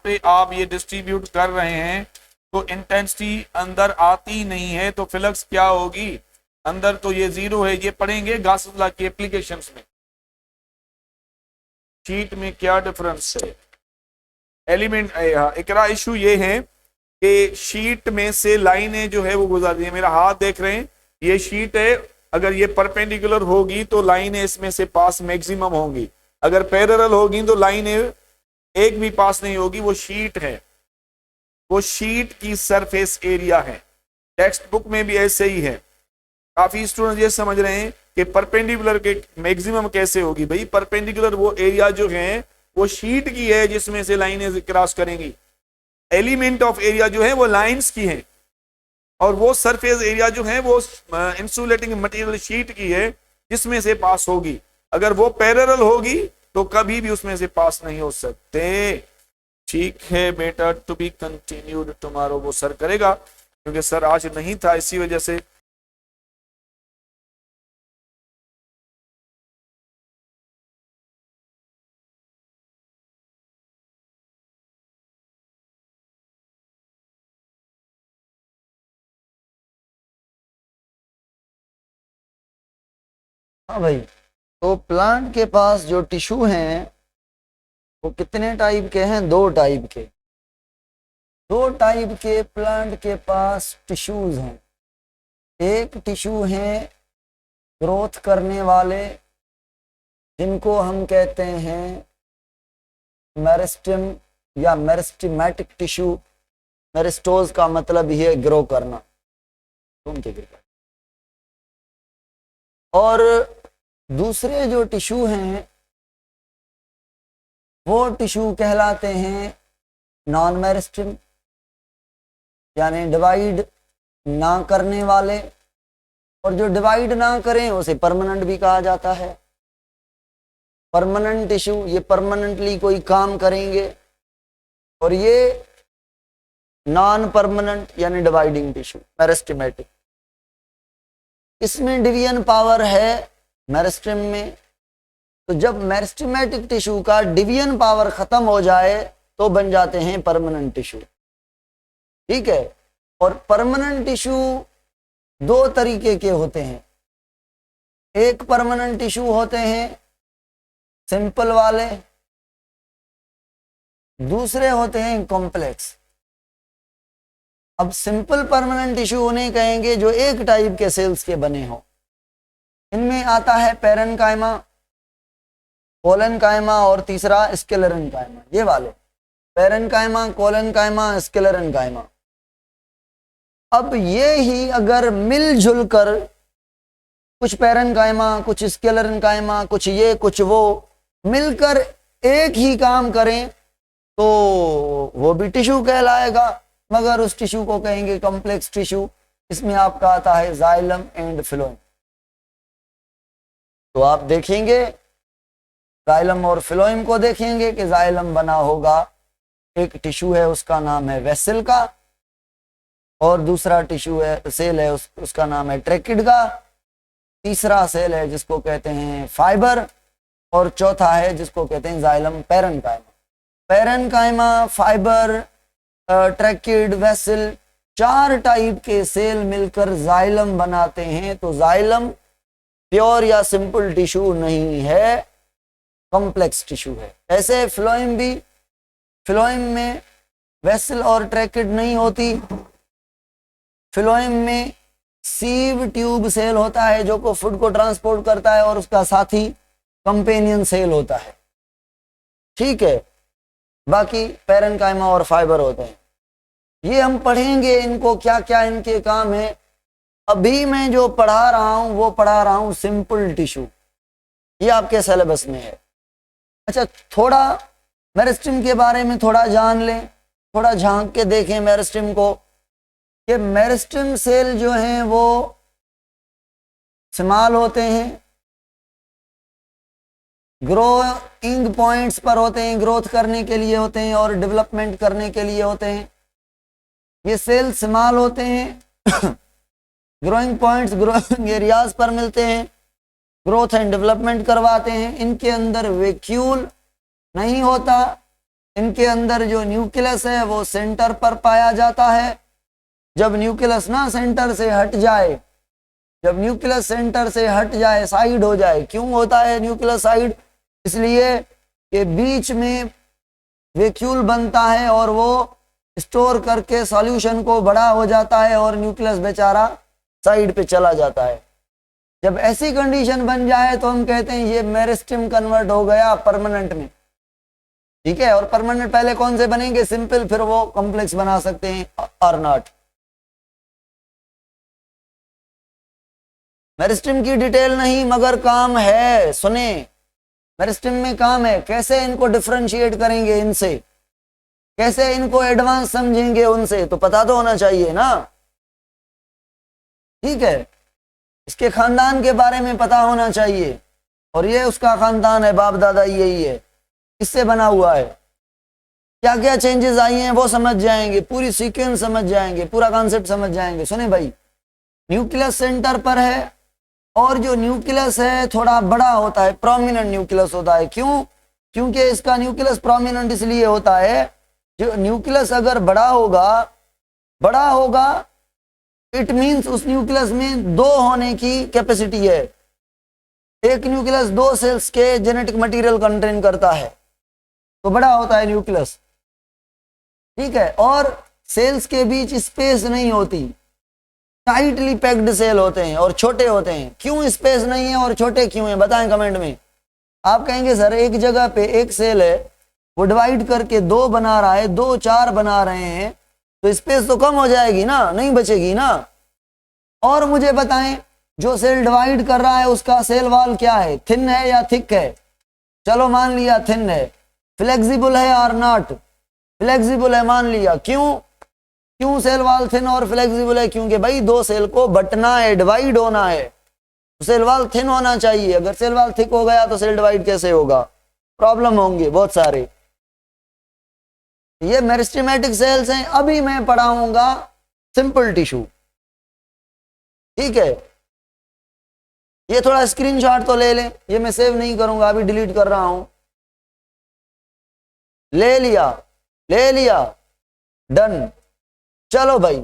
पे आप ये डिस्ट्रीब्यूट कर रहे हैं तो इंटेंसिटी अंदर आती नहीं है, तो फ्लक्स क्या होगी अंदर, तो ये जीरो है। ये पढ़ेंगे गॉस लॉ की एप्लीकेशंस में, शीट में क्या डिफरेंस है एलिमेंट। इकरा इशू ये है कि शीट में से लाइनें जो है वो गुजरती है, मेरा हाथ देख रहे हैं, ये शीट है, अगर ये परपेंडिकुलर होगी तो लाइनें इसमें से पास मैक्सिमम होंगी, अगर पैरेलल होगी तो लाइनें एक भी पास नहीं होगी। वो शीट है, वो शीट की सरफेस एरिया है, टेक्स्ट बुक में भी ऐसे ही है। काफी स्टूडेंट ये समझ रहे हैं कि परपेंडिकुलर के मैक्सिमम कैसे होगी, भाई परपेंडिकुलर वो एरिया जो है वो शीट की है जिसमें से लाइनें क्रॉस करेंगी, एलिमेंट ऑफ एरिया जो है वो लाइंस की है, और वो सरफेस एरिया जो है वो इंसुलेटिंग मटेरियल शीट की है जिसमें से पास होगी। अगर वो पैरेलल होगी तो कभी भी उसमें से पास नहीं हो सकते। ठीक है बेटा, टू बी कंटिन्यूड, टुमारो वो सर करेगा, क्योंकि सर आज नहीं था इसी वजह से। हाँ भाई, तो प्लांट के पास जो टिश्यू हैं वो कितने टाइप के हैं? दो टाइप के प्लांट के पास टिश्यूज हैं। एक टिश्यू हैं ग्रोथ करने वाले, जिनको हम कहते हैं मेरिस्टेम या मेरिस्टेमेटिक टिश्यू। मेरिस्टोज का मतलब ही है ग्रो करना, और दूसरे जो टिश्यू हैं वो टिश्यू कहलाते हैं नॉन मेरिस्टेम, यानी डिवाइड ना करने वाले, और जो डिवाइड ना करें उसे परमानेंट भी कहा जाता है। परमानेंट टिश्यू, ये परमानेंटली कोई काम करेंगे, और ये नॉन परमानेंट यानी डिवाइडिंग टिश्यू मेरिस्टेमेटिक। इसमें डिवीजन पावर है मेरिस्टेम में, तो जब मेरिस्टेमेटिक टिश्यू का डिवीजन पावर खत्म हो जाए तो बन जाते हैं परमानेंट टिश्यू। ठीक है, और परमानेंट टिश्यू दो तरीके के होते हैं। एक परमानेंट टिश्यू होते हैं सिंपल वाले, दूसरे होते हैं कॉम्प्लेक्स। अब सिंपल परमानेंट टिश्यू उन्हें कहेंगे जो एक टाइप के सेल्स के बने हो। इनमें आता है पैरेन्काइमा कोलेनकाइमा और तीसरा स्क्लेरेनकाइमा, ये वाले पेरेनकाइमा, कोलेनकाइमा, स्क्लेरेनकाइमा। अब ये ही अगर मिलजुल कर कुछ पेरेनकाइमा, कुछ स्क्लेरेनकाइमा, कुछ ये कुछ वो मिलकर एक ही काम करें तो वो भी टिश्यू कहलाएगा, मगर उस टिश्यू को कहेंगे कॉम्प्लेक्स टिश्यू। इसमें आपका आता है जाइलम एंड फिलोएम। तो आप देखेंगे जाइलम और फिलोएम को देखेंगे कि जाइलम बना होगा, एक टिश्यू है उसका नाम है वेसल का, और दूसरा टिश्यू है सेल है उसका नाम है ट्रैकिड का, तीसरा सेल है जिसको कहते हैं फाइबर, और चौथा है जिसको कहते हैं xylem parenchyma. Parenchyma, fibre, tracheid, vessel, 4 type के सेल मिलकर जाइलम बनाते हैं। तो जाइलम प्योर या सिंपल टिश्यू नहीं है, कॉम्प्लेक्स टिश्यू है। ऐसे फ्लोएम भी, फ्लोएम में वेसल और ट्रैकिड नहीं होती, फ्लोएम में सीव ट्यूब सेल होता है जो को फूड को ट्रांसपोर्ट करता है, और उसका साथी कंपेनियन सेल होता है, ठीक है। बाकी पेरेनकाइमा और फाइबर होते हैं। ये हम पढ़ेंगे इनको, क्या क्या इनके काम है। अभी मैं जो पढ़ा रहा हूं वो पढ़ा रहा हूं सिंपल टिश्यू, ये आपके सिलेबस में है। अच्छा, थोड़ा मेरिस्टेम के बारे में थोड़ा जान लें, थोड़ा झांक के देखें मेरिस्टेम को। ये मेरिस्टेम सेल जो हैं वो स्मॉल होते हैं, ग्रोइंग पॉइंट्स पर होते हैं, ग्रोथ करने के लिए होते हैं और डेवलपमेंट करने के लिए होते हैं। ये सेल स्मॉल होते हैं ग्रोइंग पॉइंट्स, ग्रोइंग एरियाज पर मिलते हैं, ग्रोथ एंड डेवलपमेंट करवाते हैं। इनके अंदर वैक्यूल नहीं होता, इनके अंदर जो न्यूक्लियस है वो सेंटर पर पाया जाता है। जब न्यूक्लियस ना सेंटर से हट जाए, जब न्यूक्लियस सेंटर से हट जाए, साइड हो जाए, क्यों होता है न्यूक्लियस साइड? इसलिए कि बीच में वैक्यूल बनता है और वो स्टोर करके सॉल्यूशन को बड़ा हो जाता है और न्यूक्लियस बेचारा साइड पे चला जाता है। जब ऐसी कंडीशन बन जाए तो हम कहते हैं ये मेरिस्टेम कन्वर्ट हो गया परमानेंट में, ठीक है। और परमानेंट पहले कौन से बनेंगे? सिंपल, फिर वो कॉम्प्लेक्स बना सकते हैं और नॉट। मेरिस्टेम की डिटेल नहीं मगर काम है, सुने, मेरिस्टेम में काम है। कैसे इनको डिफरेंशिएट करेंगे इनसे, कैसे इनको एडवांस समझेंगे उनसे, तो पता तो होना चाहिए ना, ठीक है। इसके खानदान के बारे में पता होना चाहिए, और ये उसका खानदान है, बाप दादा यही है, इससे बना हुआ है। क्या क्या चेंजेस आई हैं वो समझ जाएंगे, पूरी सीक्वेंस समझ जाएंगे, पूरा कॉन्सेप्ट समझ जाएंगे। सुने भाई, न्यूक्लियस सेंटर पर है और जो न्यूक्लियस है थोड़ा बड़ा होता है, प्रोमिनेंट न्यूक्लियस होता है। क्यों? क्योंकि इसका न्यूक्लियस प्रोमिनेंट इसलिए होता है, जो न्यूक्लियस अगर बड़ा होगा इट मींस उस न्यूक्लियस में 2 होने की कैपेसिटी है। एक न्यूक्लियस 2 सेल्स के जेनेटिक मटेरियल कंटेन करता है, तो बड़ा होता है न्यूक्लियस, ठीक है। और सेल्स के बीच स्पेस नहीं होती, टाइटली पैक्ड सेल होते हैं और छोटे होते हैं। क्यों स्पेस नहीं है और छोटे क्यों हैं, बताएं कमेंट में। आप कहेंगे सर एक जगह पे एक सेल है, वो डिवाइड करके 2 बना रहा है, 2 4 बना रहे हैं, तो स्पेस तो कम हो जाएगी ना, नहीं बचेगी ना। और मुझे बताएं, जो सेल डिवाइड कर रहा है उसका सेल वॉल क्या है, थिन है या थिक है? चलो मान लिया थिन है। फ्लेक्सिबल है और नॉट? फ्लेक्सिबल है मान लिया। क्यों सेल वॉल थिन और फ्लेक्सिबल है? क्योंकि भाई 2 सेल को बटना है, डिवाइड होना है, तो सेल वॉल थिन होना चाहिए। अगर सेल वॉल थिक हो गया तो सेल डिवाइड कैसे होगा? प्रॉब्लम होंगे बहुत सारे। ये मेरिस्टेमेटिक सेल्स हैं। अभी मैं पढ़ाऊंगा सिंपल टिश्यू, ठीक है। ये थोड़ा स्क्रीनशॉट तो ले लें, ये मैं सेव नहीं करूंगा, अभी डिलीट कर रहा हूं। ले लिया, डन। चलो भाई,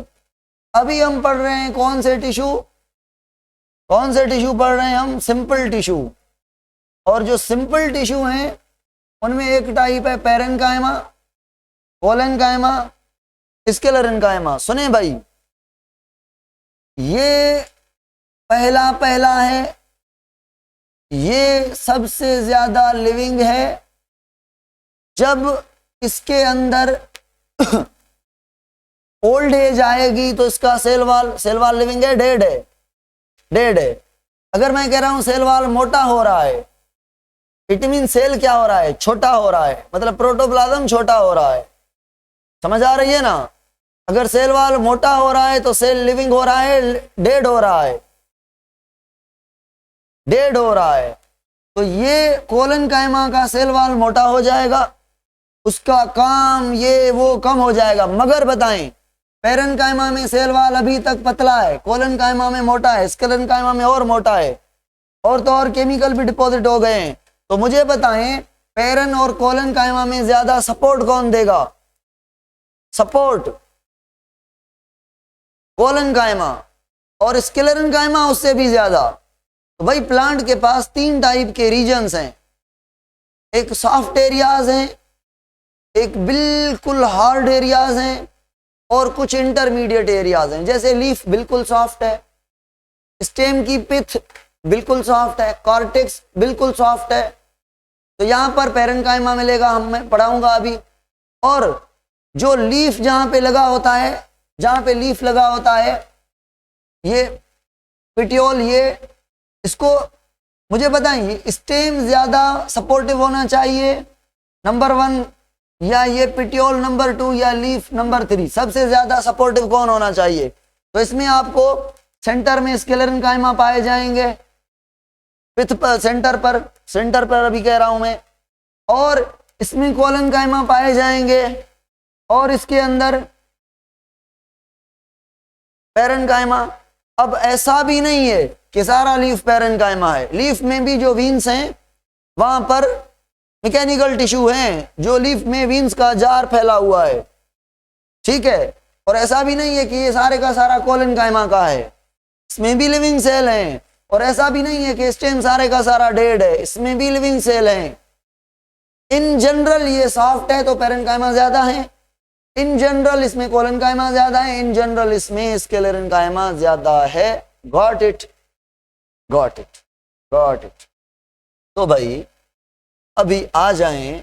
अभी हम पढ़ रहे हैं कौन से टिश्यू पढ़ रहे हैं हम? Simple tissue. और जो सिंपल टिश्यू हैं उनमें एक टाइप है पेरेनकाइमा, कोलेनकाइमा, स्क्लेरेनकाइमा। सुने भाई, ये पहला है ये सबसे ज्यादा लिविंग है। जब इसके अंदर ओल्ड एज आएगी तो इसका सेल वाल लिविंग है, डेड है? डेड है। अगर मैं कह रहा हूं सेल वाल मोटा हो रहा है, इट मीन सेल क्या हो रहा है? छोटा हो रहा है, मतलब प्रोटोप्लाज्म छोटा हो रहा है। समझ आ रही है ना? अगर सेल वाल मोटा हो रहा है तो सेल लिविंग हो रहा है, डेड हो रहा है? डेड हो रहा है। तो ये कोलन कायमा का सेल वाल मोटा हो जाएगा, उसका काम ये वो कम हो जाएगा। मगर बताएं, पेरन कायमा में सेल वाल अभी तक पतला है, कोलन कायमा में मोटा है, स्केलन कायमा में और मोटा है, और तो और केमिकल भी डिपॉजिट हो गए हैं। तो मुझे बताएं, पेरन और कोलन कायमा में ज्यादा सपोर्ट कौन देगा? सपोर्ट कोलन कायमा, और स्केलेरन कायमा उससे भी ज्यादा। तो भाई प्लांट के पास 3 टाइप के रीजन्स हैं, एक सॉफ्ट एरियाज हैं, एक बिल्कुल हार्ड एरियाज हैं, और कुछ इंटरमीडिएट एरियाज हैं। जैसे लीफ बिल्कुल सॉफ्ट है, स्टेम की पिथ बिल्कुल सॉफ्ट है, कॉर्टेक्स बिल्कुल सॉफ्ट है। तो यहां पर पेरेन्काइमा मिलेगा, मैं पढ़ाऊंगा अभी। और जो लीफ जहां पे लगा होता है, जहां पे लीफ लगा होता है, ये पिटियोल, ये इसको मुझे बताएं, स्टेम ज्यादा सपोर्टिव होना चाहिए नंबर 1, या ये पिटियोल नंबर 2, या लीफ नंबर 3? सबसे ज्यादा सपोर्टिव कौन होना चाहिए? तो इसमें आपको सेंटर में स्केलेरन कायमा पाए जाएंगे, पिथ पर, सेंटर पर अभी कह रहा हूं मैं, और इसमें कोलन कायमा पाए जाएंगे, और इसके अंदर पेरन कायमा। अब ऐसा भी नहीं है कि सारा लीफ पेरन कायमा है, लीफ में भी जो वीन्स हैं वहां पर मैकेनिकल टिश्यू हैं, जो लीफ में वीन्स का जार फैला हुआ है, ठीक है। और ऐसा भी नहीं है कि ये सारे का सारा कोलन कायमा का है, इसमें भी लिविंग सेल हैं। और ऐसा भी नहीं है कि स्टेम सारे का सारा डेड है, इसमें भी लिविंग सेल हैं। इन जनरल ये सॉफ्ट है तो पेरन कायमा ज्यादा है, इन जनरल इसमें कोलन कायमा ज्यादा है, इन जनरल इसमें स्केलेरन कायमा ज्यादा है। Got it, got it, got it. तो भाई अभी आ जाएं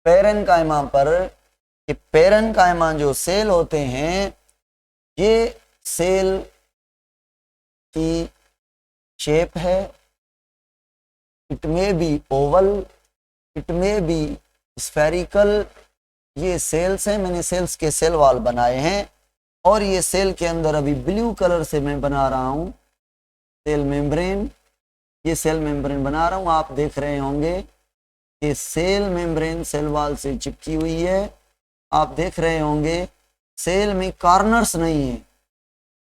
पेरन कायमा पर, कि पेरन कायमा जो सेल होते हैं, ये सेल की शेप है, इट में बी ओवल, इट में बी स्फेरिकल। ये सेल्स हैं, मैंने सेल्स के सेल वाल बनाए हैं, और ये सेल के अंदर अभी ब्लू कलर से मैं बना रहा हूं सेल मेम्ब्रेन। ये सेल मेम्ब्रेन बना रहा हूं, आप देख रहे होंगे कि सेल मेम्ब्रेन सेल वाल से चिपकी हुई है। आप देख रहे होंगे सेल में कॉर्नर्स नहीं है,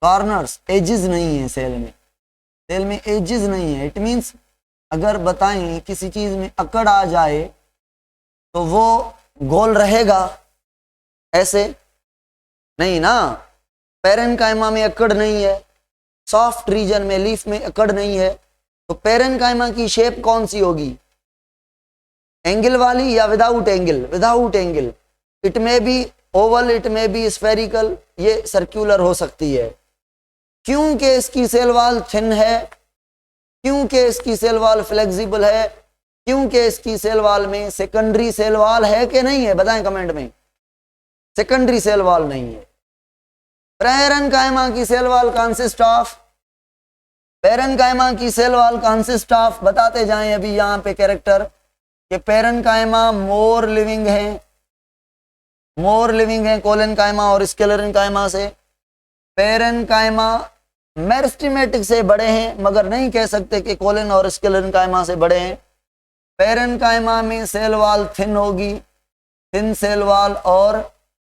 कॉर्नर्स, एजेस नहीं है सेल में एजेस नहीं है। इट मीन्स अगर बताएं किसी चीज में अकड़ आ जाए तो वो गोल रहेगा, ऐसे नहीं ना। पेरन कायमा में अकड़ नहीं है, सॉफ्ट रीजन में लीफ में अकड़ नहीं है, तो पेरन कायमा की शेप कौन सी होगी? एंगल वाली या without angle? Without angle. It में बी ओवल, इट में बी स्फेरिकल, ये सर्कुलर हो सकती है। क्योंकि इसकी सेल वाल थिन है, क्योंकि इसकी सेल वाल फ्लेक्सिबल है, क्योंकि इसकी सेल वाल में सेकेंडरी सेल वाल है कि नहीं है? बताएं कमेंट में। सेकेंडरी सेल वाल नहीं है। पेरन कायमा की सेल वाल कंसिस्ट ऑफ, पेरन कायमा की सेल वाल कंसिस्ट ऑफ, बताते जाएं अभी यहां पे कैरेक्टर, कि पेरन कायमा मोर लिविंग है कोलन कायमा और स्केलेरन कायमा से। पेरन कायमा मेरिस्टेमेटिक से बड़े हैं, मगर नहीं कह सकते कि कोलन और स्केलेरन कायमा से बड़े हैं। पेरन कायमा में सेल वाल थिन होगी, थिन सेल वाल और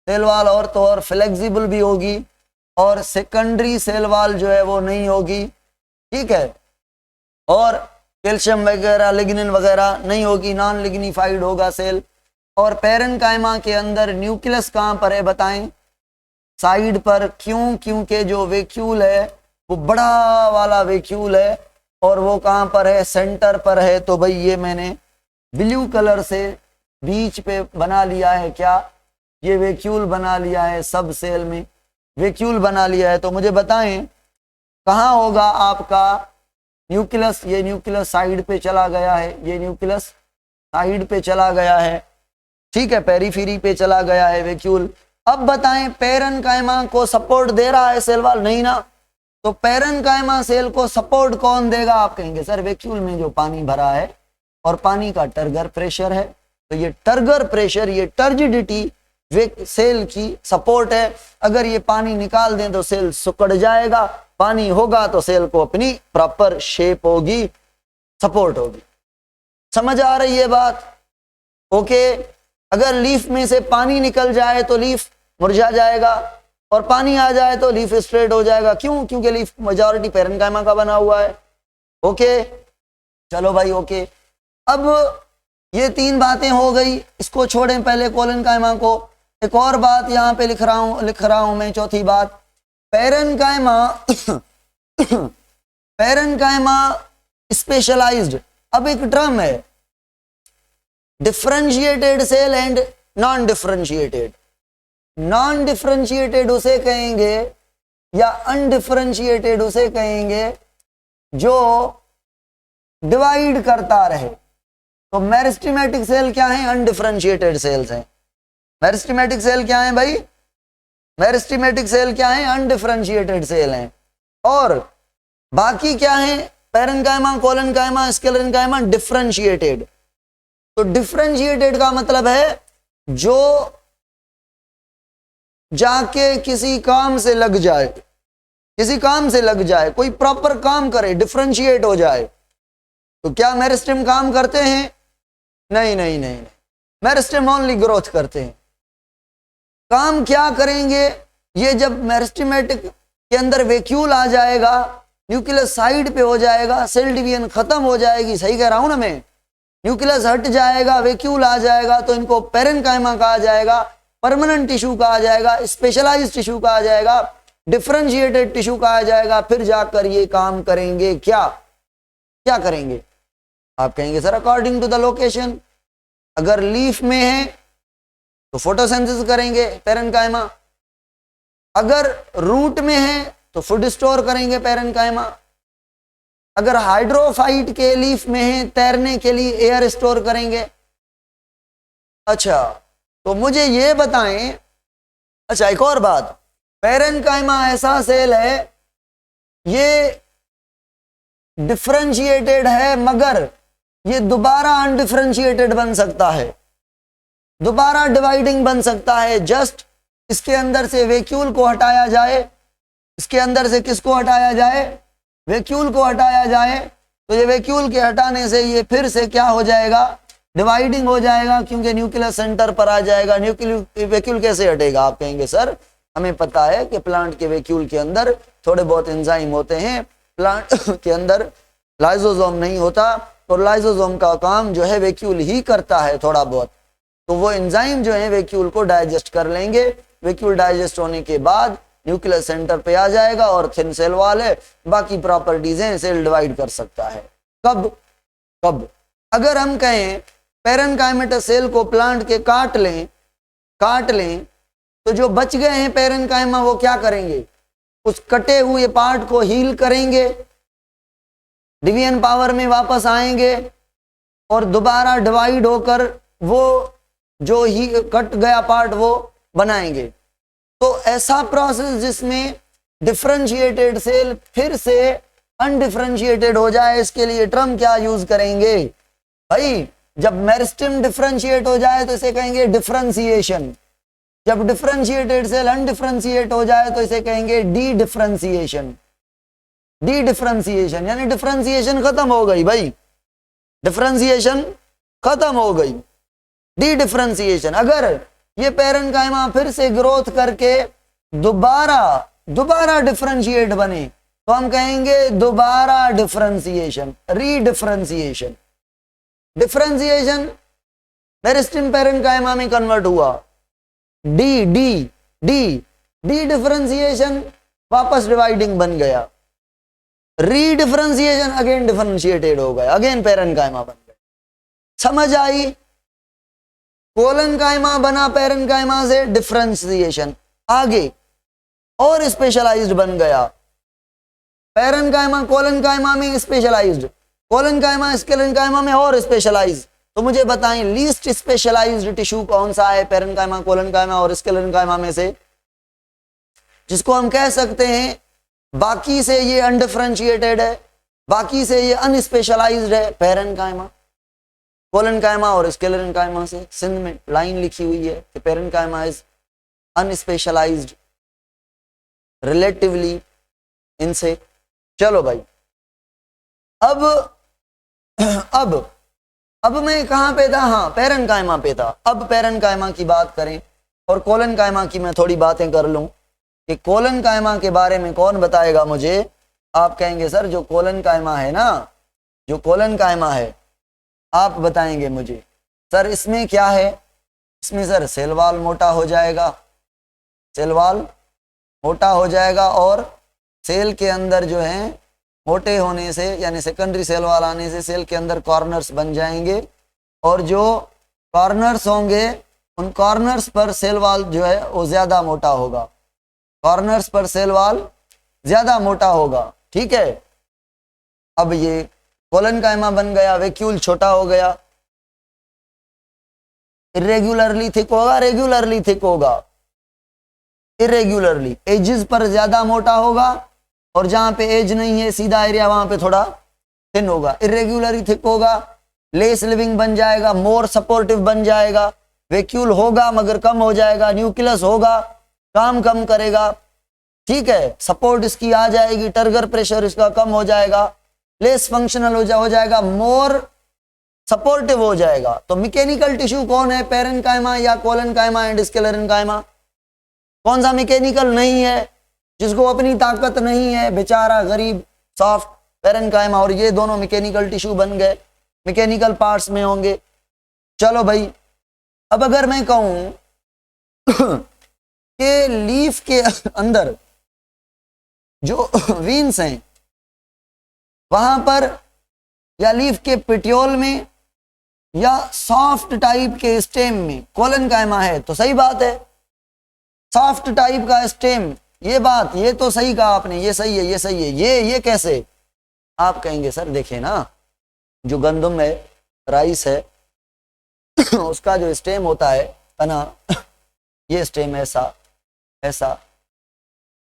तो और फ्लेक्सिबल भी होगी, और सेकेंडरी सेल वाल जो है वो नहीं होगी, ठीक है। और कैल्शियम वगैरह, लिग्निन वगैरह नहीं होगी, नॉन लिग्निफाइड होगा सेल। और पेरन कायमा के अंदर न्यूक्लियस कहाँ पर है? बताएं, साइड पर। क्यों? क्योंकि जो वेक्यूल है वो बड़ा वाला वेक्यूल है, और वो कहाँ पर है? सेंटर पर है। तो भाई ये मैंने ब्लू कलर से बीच पे बना लिया है, क्या ये वेक्यूल बना लिया है, सब सेल में वेक्यूल बना लिया है। तो मुझे बताएं कहाँ होगा आपका न्यूक्लियस, ये न्यूक्लियस साइड पे चला गया है, ये न्यूक्लियस साइड पे चला गया है, ठीक है, पेरीफेरी पे चला गया है वैक्यूल। अब बताएं पेरेन्काइमा को सपोर्ट दे रहा है सेल वॉल? नहीं ना। तो पेरेन्काइमा सेल को सपोर्ट कौन देगा? आप कहेंगे सर वैक्यूल में जो पानी भरा है और पानी का टर्गर प्रेशर है, तो ये टर्गर प्रेशर, ये टर्जिडिटी सेल की सपोर्ट है। अगर ये पानी निकाल दें तो सेल सिकुड़ जाएगा, पानी होगा तो सेल को अपनी प्रॉपर शेप होगी, सपोर्ट होगी। समझ आ रही है बात? ओके। अगर लीफ में से पानी निकल जाए तो लीफ मुरझा जाएगा, और पानी आ जाए तो लीफ स्ट्रेट हो जाएगा। क्यों? क्योंकि लीफ मेजॉरिटी पेरेन्काइमा का बना हुआ है। ओके, चलो भाई ओके। अब ये तीन बातें हो गई, इसको छोड़ें पहले कोलेनकाइमा को। एक और बात यहाँ पे लिख रहा हूं मैं, चौथी बात, पेरेन्काइमा पेरेन्काइमा स्पेशलाइज्ड। अब एक टर्म है differentiated cell and non differentiated. Non differentiated उसे कहेंगे या अनडिफरेंशिएटेड उसे कहेंगे जो डिवाइड करता रहे। तो मेरिस्टेमेटिक सेल क्या है? अनडिफरेंशिएटेड सेल्स हैं। मेरिस्टेमेटिक सेल क्या है भाई? मेरिस्टेमेटिक सेल क्या है? अनडिफरेंशिएटेड सेल हैं। और बाकी क्या है? Parenchyma, collenchyma, sclerenchyma differentiated. तो डिफरेंशिएटेड का मतलब है जो जाके किसी काम से लग जाए, किसी काम से लग जाए, कोई प्रॉपर काम करे, डिफरेंशिएट हो जाए। तो क्या मेरिस्टेम काम करते हैं? नहीं नहीं नहीं, मेरिस्टेम ओनली ग्रोथ करते हैं। काम क्या करेंगे? ये जब मेरिस्टेमेटिक के अंदर वैक्यूल आ जाएगा, न्यूक्लियस साइड पे हो जाएगा, सेल डिवीजन खत्म हो जाएगी। सही कह रहा हूं ना मैं? न्यूक्लियस हट जाएगा, वैक्यूल आ जाएगा, तो इनको पेरेन्काइमा कहा जाएगा, परमानेंट टिश्यू कहा जाएगा, स्पेशलाइज्ड टिश्यू कहा जाएगा, डिफरेंशिएटेड टिश्यू कहा जाएगा। फिर जाकर ये काम करेंगे क्या? क्या करेंगे? आप कहेंगे sir according to the location. अगर लीफ में है तो फोटोसिंथेसिस करेंगे पेरेन्काइमा, अगर रूट में है तो फूड स्टोर करेंगे पेरेन्काइमा, अगर हाइड्रोफाइट के लीफ में है तैरने के लिए एयर स्टोर करेंगे। अच्छा, तो मुझे ये बताएं, अच्छा एक और बात, पेरेन्काइमा ऐसा सेल है ये डिफरेंशिएटेड है, मगर ये दोबारा अनडिफरेंशिएटेड बन सकता है, दोबारा डिवाइडिंग बन सकता है। जस्ट इसके अंदर से वैक्यूल को हटाया जाए, इसके अंदर से किसको हटाया जाए? वैक्यूल को हटाया जाए, तो ये वैक्यूल के हटाने से ये फिर से क्या हो जाएगा? डिवाइडिंग हो जाएगा, क्योंकि न्यूक्लियस सेंटर पर आ जाएगा। वैक्यूल कैसे हटेगा? आप कहेंगे सर हमें पता है कि प्लांट के वैक्यूल के अंदर थोड़े बहुत एंजाइम होते हैं, प्लांट के अंदर लाइसोसोम नहीं होता, और लाइसोसोम का काम जो है वैक्यूल ही करता है थोड़ा बहुत। तो वो एंजाइम जो है वैक्यूल को डाइजेस्ट कर लेंगे। वैक्यूल डाइजेस्ट होने के बाद न्यूक्लियस सेंटर पे आ जाएगा, और थिन सेल वॉल है, बाकी प्रॉपर्टीज हैं, सेल डिवाइड कर सकता है। कब? कब? अगर हम कहें पेरेन्काइमेटस सेल को प्लांट के काट लें, तो जो बच गए हैं पेरेन्काइमा वो क्या करेंगे? उस कटे हुए पार्ट को हील करेंगे, डिवीजन पावर में वापस आएंगे, और दोबारा डिवाइड होकर वो जो ही कट गया पार्ट वो बनाएंगे। तो ऐसा प्रोसेस जिसमें डिफरेंशिएटेड सेल फिर से अनडिफरेंशिएटेड हो जाए, इसके लिए टर्म क्या यूज करेंगे भाई? जब मेरिस्टेम डिफरेंशिएट हो जाए तो इसे कहेंगे डिफरेंशिएशन। जब डिफरेंशिएटेड सेल अनडिफरेंशिएट हो जाए तो इसे कहेंगे डी डिफरेंशिएशन। डी डिफरेंशिएशन यानी डिफरेंशिएशन खत्म हो गई भाई, डिफरेंशिएशन खत्म हो गई। डी डिफरेंशिएशन, अगर ये पेरेन्काइमा फिर से ग्रोथ करके दोबारा डिफरेंशिएट बने तो हम कहेंगे दोबारा डिफरेंशिएशन, रीडिफरेंशिएशन। डिफरेंशिएशन मेरिस्टेम पेरेन्काइमा में कन्वर्ट हुआ, D D D D differentiation वापस डिवाइडिंग बन गया, रीडिफरेंशिएशन अगेन डिफरेंशिएटेड हो गया, अगेन पेरेन्काइमा बन गया। समझ आई? कोलेनकाइमा बना पेरेन्काइमा से, डिफरेंशिएशन आगे और स्पेशलाइज्ड बन गया। पैरेन्काइमा कोलेनकाइमा में स्पेशलाइज्ड, कोलेनकाइमा स्क्लेरेन्काइमा में और स्पेशलाइज्ड। तो मुझे बताएं लीस्ट स्पेशलाइज्ड टिश्यू कौन सा है पैरेन्काइमा कोलेनकाइमा और स्क्लेरेन्काइमा में से, जिसको हम कह सकते हैं बाकी से ये अनडिफरेंशिएटेड है, बाकी से ये अनस्पेशलाइज्ड है। पैरेन्काइमा कोलेनकाइमा और स्क्लेरेन्काइमा से सिंध में लाइन लिखी हुई है कि पैरेन्काइमा इज अनस्पेशलाइज्ड रिलेटिवली इनसे। चलो भाई, अब मैं कहां पे था? हाँ, पैरेन्काइमा पे था। अब पैरेन्काइमा की बात करें और कोलेनकाइमा की मैं थोड़ी बातें कर लूं कि कोलेनकाइमा के बारे में कौन बताएगा मुझे। आप कहेंगे सर जो कोलेनकाइमा है ना, जो कोलेनकाइमा है, आप बताएंगे मुझे सर इसमें क्या है। इसमें सर सेल वॉल मोटा हो जाएगा, सेल वॉल मोटा हो जाएगा और सेल के अंदर जो है मोटे होने से यानी सेकेंडरी सेल वॉल आने से सेल के अंदर कॉर्नर्स बन जाएंगे और जो कॉर्नर्स होंगे उन कॉर्नर्स पर सेल वॉल जो है वो ज्यादा मोटा होगा, कॉर्नर्स पर सेल वॉल ज्यादा मोटा होगा। ठीक है, अब ये कोलेनकाइमा बन गया, वैक्यूल छोटा हो गया, इरेगुलरली थिक होगा, रेगुलरली थिक होगा, इरेगुलरली एजेस पर ज्यादा मोटा होगा और जहां पे एज नहीं है सीधा एरिया वहां पे थोड़ा थिन होगा, इरेगुलरली थिक होगा, लेस लिविंग बन जाएगा, मोर सपोर्टिव बन जाएगा, वैक्यूल होगा मगर कम हो जाएगा, न्यूक्लियस होगा काम कम करेगा। ठीक है, सपोर्ट इसकी आ जाएगी, टर्गर प्रेशर इसका कम हो जाएगा, लेस फंक्शनल हो जाएगा, मोर सपोर्टिव हो जाएगा। तो मैकेनिकल टिश्यू कौन है, पैरेन्काइमा या कोलेनकाइमा एंड स्क्लेरेन्काइमा? कौन सा मैकेनिकल नहीं है, जिसको अपनी ताकत नहीं है, बेचारा गरीब सॉफ्ट पैरेन्काइमा, और ये दोनों मैकेनिकल टिश्यू बन गए, मैकेनिकल पार्ट्स में होंगे। चलो भाई, अब अगर मैं कहूं कि लीफ के अंदर जो वीन्स हैं वहां पर या लीफ के पेटियोल में या सॉफ्ट टाइप के स्टेम में कोलेनकाइमा है तो सही बात है, सॉफ्ट टाइप का स्टेम, ये बात ये तो सही कहा आपने, ये सही है, ये सही है। ये कैसे? आप कहेंगे सर देखें ना, जो गंदम है, राइस है, उसका जो स्टेम होता है तना, ये स्टेम ऐसा ऐसा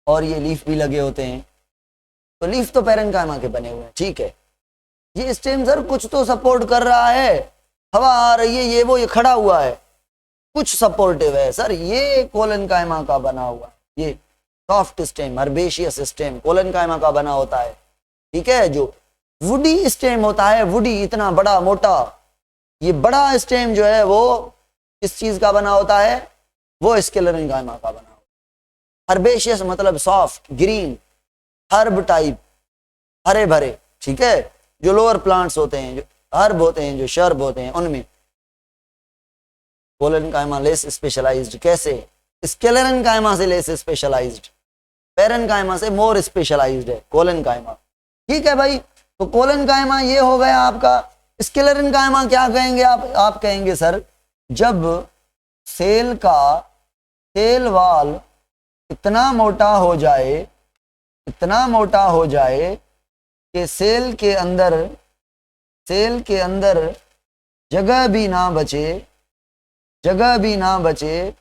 और ये लीफ भी लगे होते हैं, तो लीफ तो पैरेन्काइमा के बने हुए हैं। ठीक है, ये स्टेम सर कुछ तो सपोर्ट कर रहा है, हवा आ रही है, ये वो, ये खड़ा हुआ है, कुछ सपोर्टिव है सर, ये कोलेनकाइमा का बना हुआ, ये soft stem herbaceous stem collenchyma का बना होता है। ठीक है, जो वुडी स्टेम होता है, वुडी इतना बड़ा मोटा, ये बड़ा स्टेम जो है वो किस चीज का बना होता है, वो स्क्लेरेन्काइमा का बना होता है। हर्बेशियस मतलब सॉफ्ट ग्रीन, हर्ब टाइप, हरे भरे। ठीक है, जो लोअर प्लांट्स होते हैं, जो हर्ब होते हैं, जो शर्ब होते हैं, उनमें कोलेनकाइमा लेस स्पेशलाइज्ड। कैसे? स्क्लेरेन्काइमा से लेस स्पेशलाइज्ड, पैरेन्काइमा से मोर स्पेशलाइज्ड है कोलेनकाइमा। ठीक है भाई, तो कोलेनकाइमा ये हो गया आपका। स्क्लेरेन्काइमा क्या कहेंगे आप कहेंगे सर जब सेल का सेल वॉल इतना मोटा हो जाए, इतना मोटा हो जाए कि सेल के अंदर जगह भी ना बचे, जगह भी ना बचे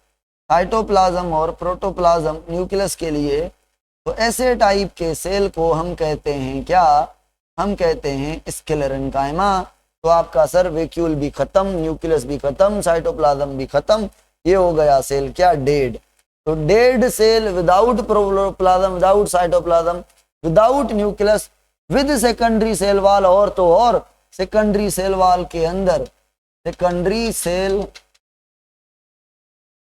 साइटोप्लाज्म और प्रोटोप्लाज्म न्यूक्लियस के लिए, तो ऐसे टाइप के सेल को हम कहते हैं क्या? हम कहते हैं स्क्लेरेन्काइमा। तो आपका सर वैक्यूल भी खत्म, न्यूक्लियस भी खत्म, साइटोप्लाज्म भी खत्म, ये हो गया सेल क्या? डेड। तो dead cell without protoplasm, without cytoplasm, without nucleus, with secondary cell wall, और तो और सेकेंडरी सेल वॉल के अंदर सेकेंडरी सेल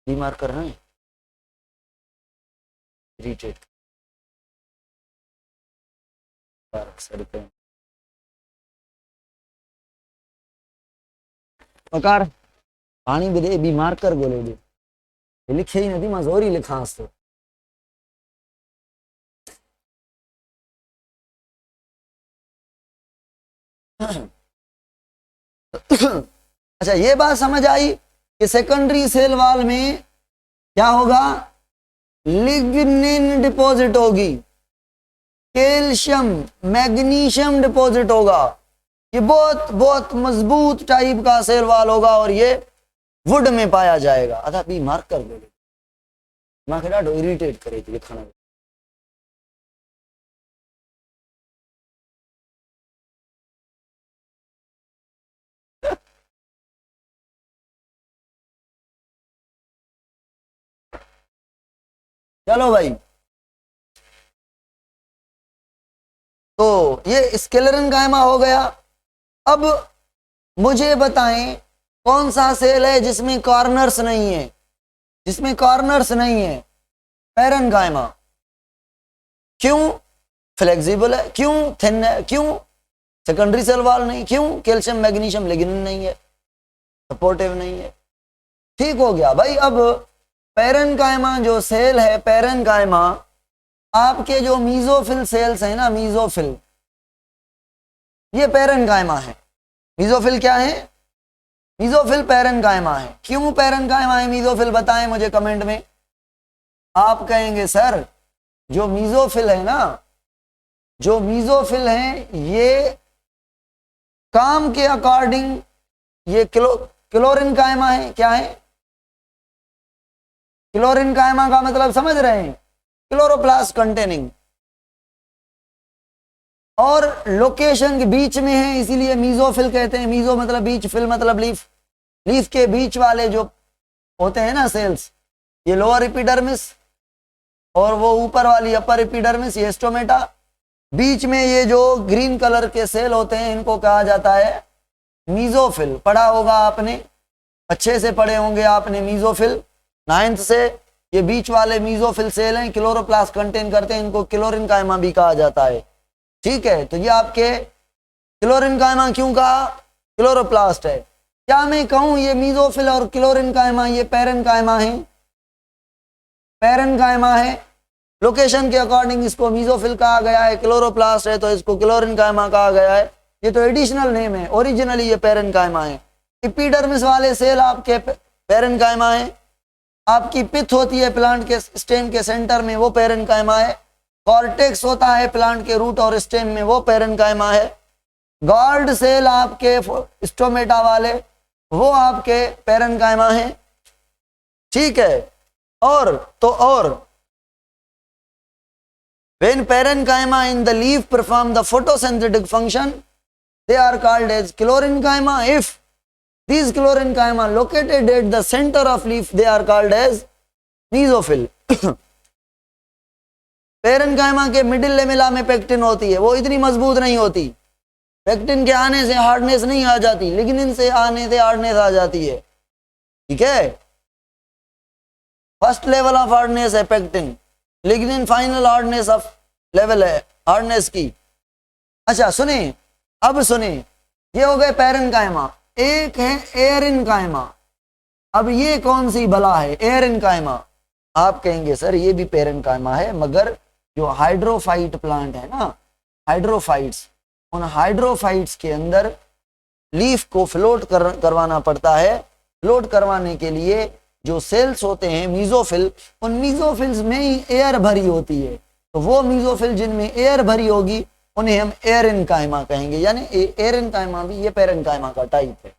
बीमार कर रहे हैं, इरिटेट पकार पानी भी दे, बीमार कर गोले दे, लिखे ही नहीं मजोरी लिखा तो। अच्छा, ये बात समझ आई कि सेकेंडरी सेल वॉल में क्या होगा? लिग्निन डिपॉजिट होगी, कैल्शियम मैग्नीशियम डिपॉजिट होगा। ये बहुत बहुत मजबूत टाइप का सेल वाल होगा और ये वुड में पाया जाएगा। अदा भी मार्क कर दो, मां ॾाढो इरिटेट करे थी लिखण में। चलो भाई, तो ये स्क्लेरेनकाइमा हो गया। अब मुझे बताएं कौन सा सेल है जिसमें कॉर्नर्स नहीं है, जिसमें कॉर्नर्स नहीं है? पैरेन्काइमा। क्यों? फ्लेक्सिबल है। क्यों? थिन है। क्यों? सेकेंडरी सेल वॉल नहीं। क्यों? कैल्शियम मैग्नीशियम लिग्निन नहीं है, सपोर्टिव नहीं है। ठीक हो गया भाई। अब पैरेन्काइमा जो सेल है, पैरेन्काइमा आपके जो मीजोफिल सेल्स हैं ना, मीजोफिल, ये पैरेन्काइमा है। मीजोफिल क्या है? मीजोफिल पैरेन्काइमा है। क्यों पैरेन्काइमा है मीजोफिल? बताएं मुझे कमेंट में। आप कहेंगे सर जो मीजोफिल है ना, जो मीजोफिल है ये काम के अकॉर्डिंग ये क्लोरेन्काइमा है। क्या है? क्लोरेन्काइमा का मतलब समझ रहे हैं? क्लोरोप्लास्ट कंटेनिंग, और लोकेशन के बीच में है, इसीलिए मीजोफिल कहते हैं। मीजो मतलब बीच, फिल मतलब लीफ। लीफ के बीच वाले जो होते हैं ना सेल्स, ये लोअर एपिडर्मिस, और वो ऊपर वाली अपर एपिडर्मिस, ये स्टोमेटा। बीच में ये जो ग्रीन कलर के सेल होते हैं इनको कहा जाता है मीजोफिल। पढ़ा होगा आपने, अच्छे से पढ़े होंगे आपने मीजोफिल 9th से। ये बीच वाले मीजोफिल सेल हैं, क्लोरोप्लास्ट कंटेन करते हैं, इनको क्लोरेन्काइमा भी कहा जाता है। ठीक है, तो ये आपके क्लोरेन्काइमा क्यों कहा? क्लोरोप्लास्ट है। क्या मैं कहूं ये मीजोफिल और क्लोरेन्काइमा ये पैरेन्काइमा है? पैरेन्काइमा है। लोकेशन के अकॉर्डिंग इसको मीजोफिल कहा गया है, क्लोरोप्लास्ट है तो इसको क्लोरेन्काइमा कहा गया है। ये तो एडिशनल नेम है, ओरिजिनली ये पैरेन्काइमा है। एपिडर्मिस वाले सेल आपके पैरेन्काइमा है। आपकी पिथ होती है प्लांट के स्टेम के सेंटर में, वो पैरेन्काइमा है। कॉर्टेक्स होता है प्लांट के रूट और स्टेम में, वो पैरेन्काइमा है। गार्ड सेल आपके स्टोमेटा वाले, वो आपके पैरेन्काइमा है। ठीक है, और तो और when parenchyma in the leaf perform the photosynthetic function, they are called as chlorinchyma. If these chlorinchyma located at the center of leaf, they are called as mesophil. Parenchyma के मिडिल लेमेला में pectin होती है, वो इतनी मजबूत नहीं होती। Pectin के आने से हार्डनेस नहीं आ जाती, लिग्निन से आने से हार्डनेस आ जाती है। ठीक है, फर्स्ट लेवल ऑफ हार्डनेस है pectin, lignin final hardness of level है हार्डनेस की। अच्छा सुने, अब सुने, ये हो गए पैरेन्काइमा। एक है एरिन्काइमा। अब ये कौन सी भला है? एरिन्काइमा। आप कहेंगे सर ये भी पैरेन्काइमा है, मगर जो हाइड्रोफाइट प्लांट है ना, हाइड्रोफाइट्स, उन हाइड्रोफाइट्स के अंदर लीफ को फ्लोट करवाना पड़ता है। फ्लोट करवाने के लिए जो सेल्स होते हैं मीजोफिल, उन मीजोफिल्स में ही एयर भरी होती है। तो वो मीजोफिल जिनमें एयर भरी होगी उन्हें हम एरिन्काइमा कहेंगे। यानी एरिन्काइमा भी ये पैरेन्काइमा का टाइप है।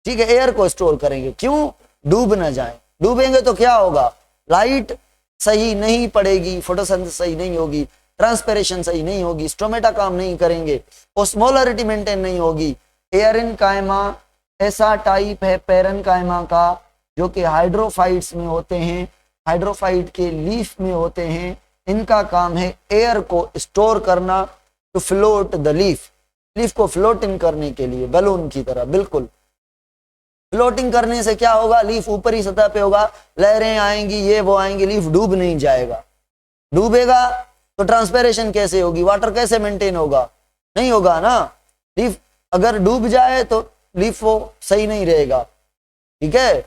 ठीक है, एयर को स्टोर करेंगे। क्यों? डूब ना जाए। डूबेंगे तो क्या होगा? लाइट सही नहीं पड़ेगी, फोटोसिंथेसिस सही नहीं होगी, ट्रांसपिरेशन सही नहीं होगी, स्टोमेटा काम नहीं करेंगे, ओस्मोलरिटी मेंटेन नहीं होगी। एरिन्काइमा ऐसा टाइप है पैरेन्काइमा का जो कि हाइड्रोफाइट्स में होते हैं, हाइड्रोफाइट के लीफ में होते हैं। इनका काम है एयर को स्टोर करना, to float the leaf, leaf को फ्लोटिंग करने के लिए, बैलून की तरह। बिल्कुल, फ्लोटिंग करने से क्या होगा? लीफ ऊपरी सतह पे होगा, लहरें आएंगी, ये वो आएंगी, लीफ डूब नहीं जाएगा। डूबेगा तो ट्रांसपिरेशन कैसे होगी? वाटर कैसे मेंटेन होगा? नहीं होगा ना। लीफ अगर डूब जाए तो लीफ वो सही नहीं रहेगा। ठीक है,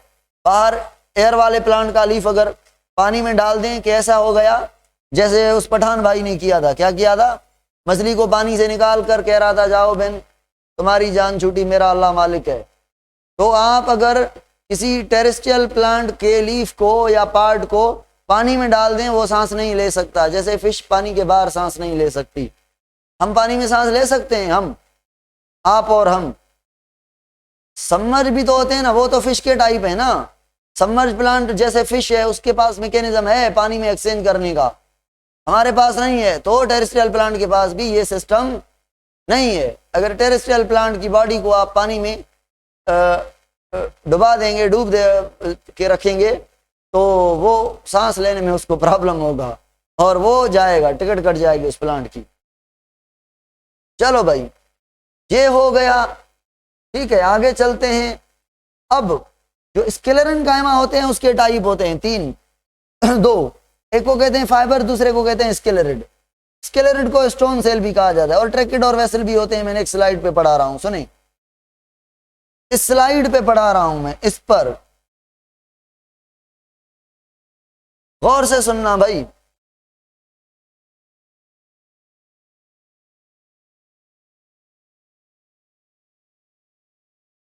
बाहर एयर वाले प्लांट का लीफ अगर पानी में डाल दें, कैसा हो गया? जैसे उस पठान भाई ने किया था। क्या किया था? मछली को पानी से निकाल कर कह रहा था, जाओ बहन तुम्हारी जान छूटी, मेरा अल्लाह मालिक है। तो आप अगर किसी टेरेस्ट्रियल प्लांट के लीफ को या पार्ट को पानी में डाल दें वो सांस नहीं ले सकता, जैसे फिश पानी के बाहर सांस नहीं ले सकती। हम पानी में सांस ले सकते हैं, हम, आप और हम। सबमर्ज भी तो होते हैं ना, वो तो फिश के टाइप है ना। सबमर्ज प्लांट जैसे फिश है, उसके पास मैकेनिज्म है पानी में एक्सचेंज करने का, हमारे पास नहीं है। तो टेरेस्ट्रियल प्लांट के पास भी ये सिस्टम नहीं है। अगर टेरेस्ट्रियल प्लांट की बॉडी को आप पानी में डुबा देंगे, डूब दे के रखेंगे, तो वो सांस लेने में उसको प्रॉब्लम होगा और वो जाएगा, टिकट कट जाएगी उस प्लांट की। चलो भाई, ये हो गया, ठीक है। आगे चलते हैं। अब जो स्केलेरन कायमा होते हैं उसके टाइप होते हैं 3 2, एक को कहते हैं फाइबर, दूसरे को कहते हैं स्केलेरिड। स्केलेरिड को स्टोन सेल भी कहा जाता है, और ट्रैकिड और वेसल भी होते हैं। मैंने एक स्लाइड पे पढ़ा रहा हूं, सुने, इस स्लाइड पे पढ़ा रहा हूं मैं, इस पर गौर से सुनना भाई।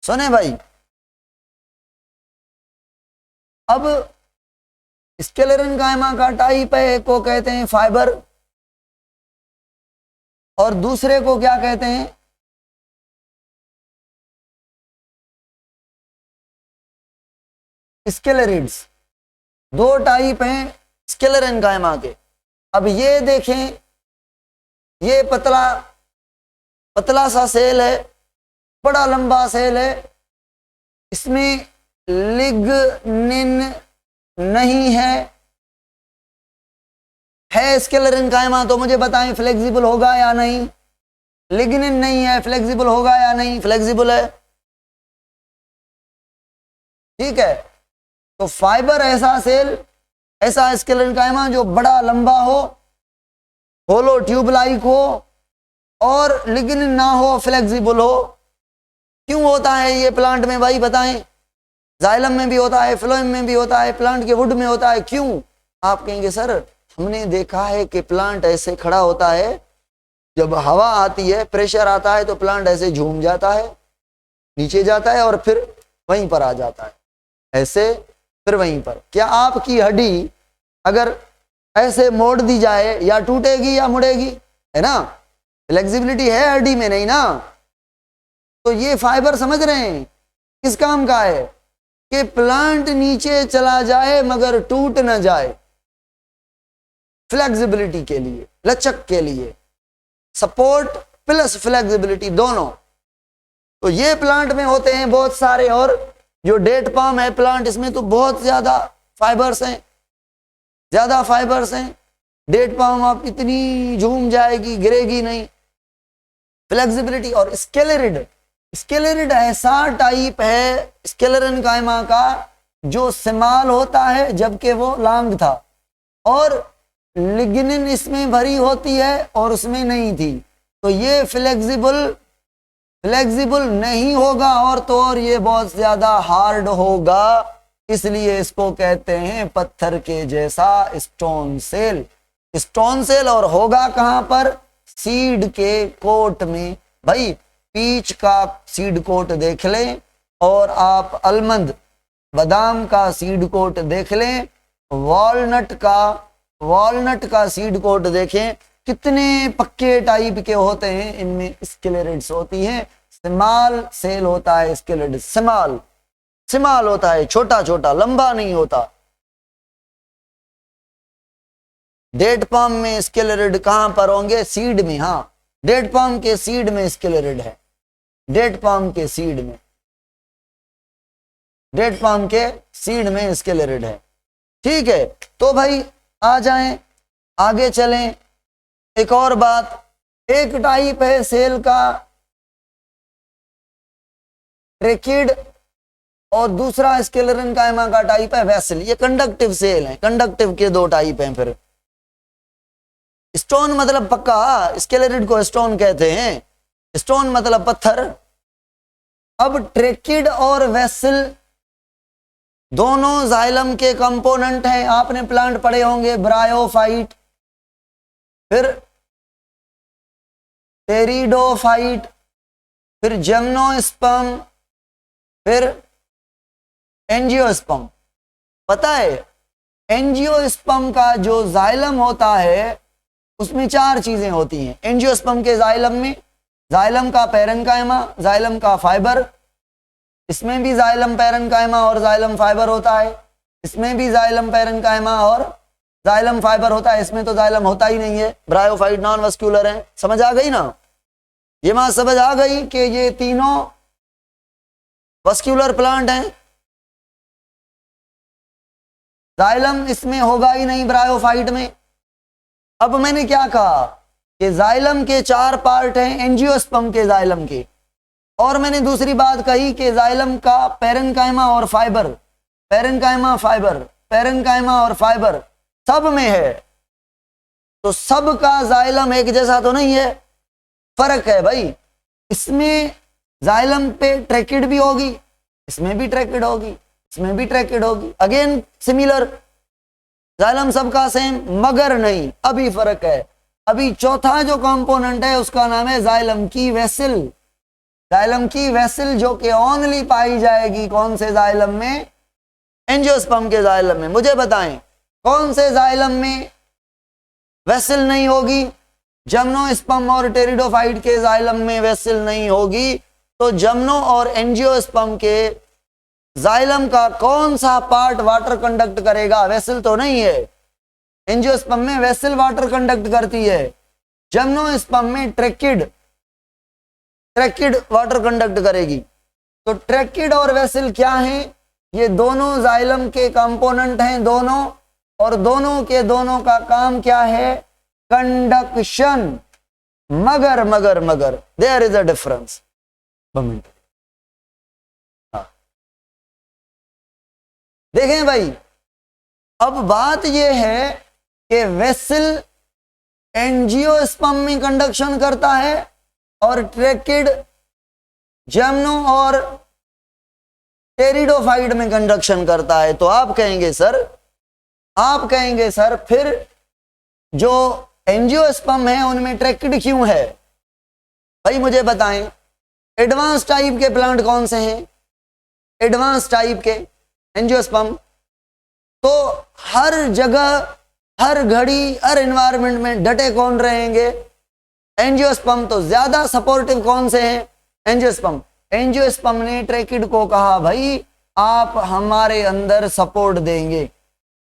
सुने भाई, अब स्केलेरन कायमा का टाइप है, एक को कहते हैं फाइबर और दूसरे को क्या कहते हैं, स्केलेरिड्स। 2 टाइप हैं स्केलेरन कायमा के। अब ये देखें, ये पतला पतला सा सेल है, बड़ा लंबा सेल है, इसमें लिग्निन नहीं है स्केलेरन कायमा, तो मुझे बताएं फ्लेक्सिबल होगा या नहीं। लिग्निन नहीं है, फ्लेक्सिबल होगा या नहीं, फ्लेक्सिबल है, ठीक है। तो फाइबर ऐसा सेल, ऐसा स्केलेरन कायमा जो बड़ा लंबा हो, होलो ट्यूब लाइक हो, और लिग्निन ना हो, फ्लेक्सिबल हो। क्यों होता है ये प्लांट में भाई, बताएं। जाइलम में भी होता है, फ्लोएम में भी होता है, प्लांट के वुड में होता है, क्यों? आप कहेंगे सर हमने देखा है कि प्लांट ऐसे खड़ा होता है, जब हवा आती है, प्रेशर आता है, तो प्लांट ऐसे झूम जाता है, नीचे जाता है और फिर वहीं पर आ जाता है, ऐसे फिर वहीं पर। क्या आपकी हड्डी अगर ऐसे मोड़ दी जाए, या टूटेगी या मुड़ेगी, है ना? फ्लेक्सिबिलिटी है हड्डी में, नहीं ना? तो ये फाइबर समझ रहे हैं किस काम का है, कि प्लांट नीचे चला जाए मगर टूट ना जाए, फ्लेक्सिबिलिटी के लिए, लचक के लिए, सपोर्ट प्लस फ्लेक्सिबिलिटी दोनों। तो ये प्लांट में होते हैं बहुत सारे। और जो डेट पाम है प्लांट, इसमें तो बहुत ज्यादा फाइबर्स हैं, ज्यादा फाइबर्स हैं। डेट पाम आप इतनी झूम जाएगी, गिरेगी नहीं, फ्लेक्सिबिलिटी। और स्केलेरिड, स्केलेरिड ऐसा टाइप है स्केलेरन कायमा का जो स्मॉल होता है जबकि वो लॉन्ग था, और लिग्निन इसमें भरी होती है और उसमें नहीं थी। तो ये फ्लेक्सिबल नहीं होगा, और तो और ये बहुत ज्यादा हार्ड होगा, इसलिए इसको कहते हैं पत्थर के जैसा स्टोन सेल। स्टोन सेल और होगा कहां पर? सीड के कोट में। भाई पीच का सीड कोट देख लें, और आप अलमंड बादाम का सीड कोट देख लें, वॉलनट का सीड कोट देखें, कितने पक्के टाइप के होते हैं। इनमें स्केलेरिड्स होती हैं, स्मॉल सेल होता है स्केलेरिड, स्मॉल होता है, छोटा छोटा, लंबा नहीं होता। डेट पाम में स्केलेरिड कहां पर होंगे? सीड में। हाँ, डेट पाम के सीड में स्केलेरिड है, डेट पाम के सीड में, डेट पाम के सीड में स्केलेरिड है, ठीक है। तो भाई आ जाएं, आगे चलें। एक और बात, एक टाइप है सेल का ट्रेकिड, और दूसरा स्केलेरन कायमा का टाइप है वेसल। ये कंडक्टिव सेल है, कंडक्टिव के 2 टाइप हैं। फिर स्टोन मतलब पक्का, स्केलेरिड को स्टोन कहते हैं, स्टोन मतलब पत्थर। अब ट्रेकिड और वेसल दोनों जाइलम के कंपोनेंट हैं। आपने प्लांट पढ़े होंगे, ब्रायोफाइट, फिर टेरिडोफाइट, फिर जिम्नोस्पर्म, फिर एंजियोस्पर्म। पता है एंजियोस्पर्म का जो जाइलम होता है उसमें 4 चीजें होती हैं। एंजियोस्पर्म के जाइलम में जाइलम का पैरेन्काइमा, जाइलम का फाइबर, इसमें भी जाइलम पैरेन्काइमा और जाइलम फाइबर होता है, इसमें भी जाइलम पैरेन्काइमा और जाइलम फाइबर होता है, इसमें तो जाइलम होता ही नहीं है, ब्रायोफाइट नॉन वस्कुलर है। समझ आ गई ना? ये बात समझ आ गई कि ये तीनों वस्कुलर प्लांट हैं। जाइलम इसमें होगा ही नहीं ब्रायोफाइट में। अब मैंने क्या कहा कि जाइलम के 4 पार्ट हैं एंजियोस्पर्म के जाइलम के, और मैंने दूसरी बात कही कि जाइलम का पैरेन्काइमा और फाइबर, पैरेन्काइमा फाइबर, पैरेन्काइमा और फाइबर सब में है। तो सब का जाइलम एक जैसा तो नहीं है, फर्क है भाई। इसमें जाइलम पे ट्रैकिड भी होगी, इसमें भी ट्रैकिड होगी, इसमें भी ट्रैकिड होगी, अगेन सिमिलर। जाइलम सबका सेम, मगर नहीं, अभी फर्क है। अभी चौथा जो कंपोनेंट है उसका नाम है जाइलम की वेसल। जाइलम की वेसल जो कि ओनली पाई जाएगी कौन से जाइलम में? एंजियोस्पर्म के जाइलम में। मुझे बताएं कौन से जाइलम में वेसल नहीं होगी? जमनोस्पर्म और टेरिडोफाइट के जाइलम में वेसल नहीं होगी, तो जमनो और एंजियोस्पर्म के जाइलम का कौन सा पार्ट वाटर कंडक्ट करेगा? वेसल तो नहीं है। एंजियोस्पर्म में वेसल वाटर कंडक्ट करती है, जमनोस्पर्म में ट्रैकिड वाटर कंडक्ट करेगी। तो ट्रैकिड और वेसल क्या है? ये दोनों जाइलम के कंपोनेंट हैं दोनों, और दोनों के दोनों का काम क्या है? कंडक्शन। मगर देयर इज अ डिफरेंस। देखें भाई, अब बात यह है कि वेसल एंजियोस्पर्म में कंडक्शन करता है और ट्रैकिड जमनो और टेरिडोफाइट में कंडक्शन करता है। तो आप कहेंगे सर फिर जो एंजियोस्पर्म है उनमें ट्रैकिड क्यों है? भाई मुझे बताएं, एडवांस टाइप के प्लांट कौन से हैं? एडवांस टाइप के एंजियोस्पर्म तो हर जगह, हर घड़ी, हर एनवायरनमेंट में डटे कौन रहेंगे? एंजियोस्पर्म। तो ज्यादा सपोर्टिव कौन से हैं? एंजियोस्पर्म। एंजियोस्पर्म ने ट्रैकिड को कहा भाई आप हमारे अंदर सपोर्ट देंगे,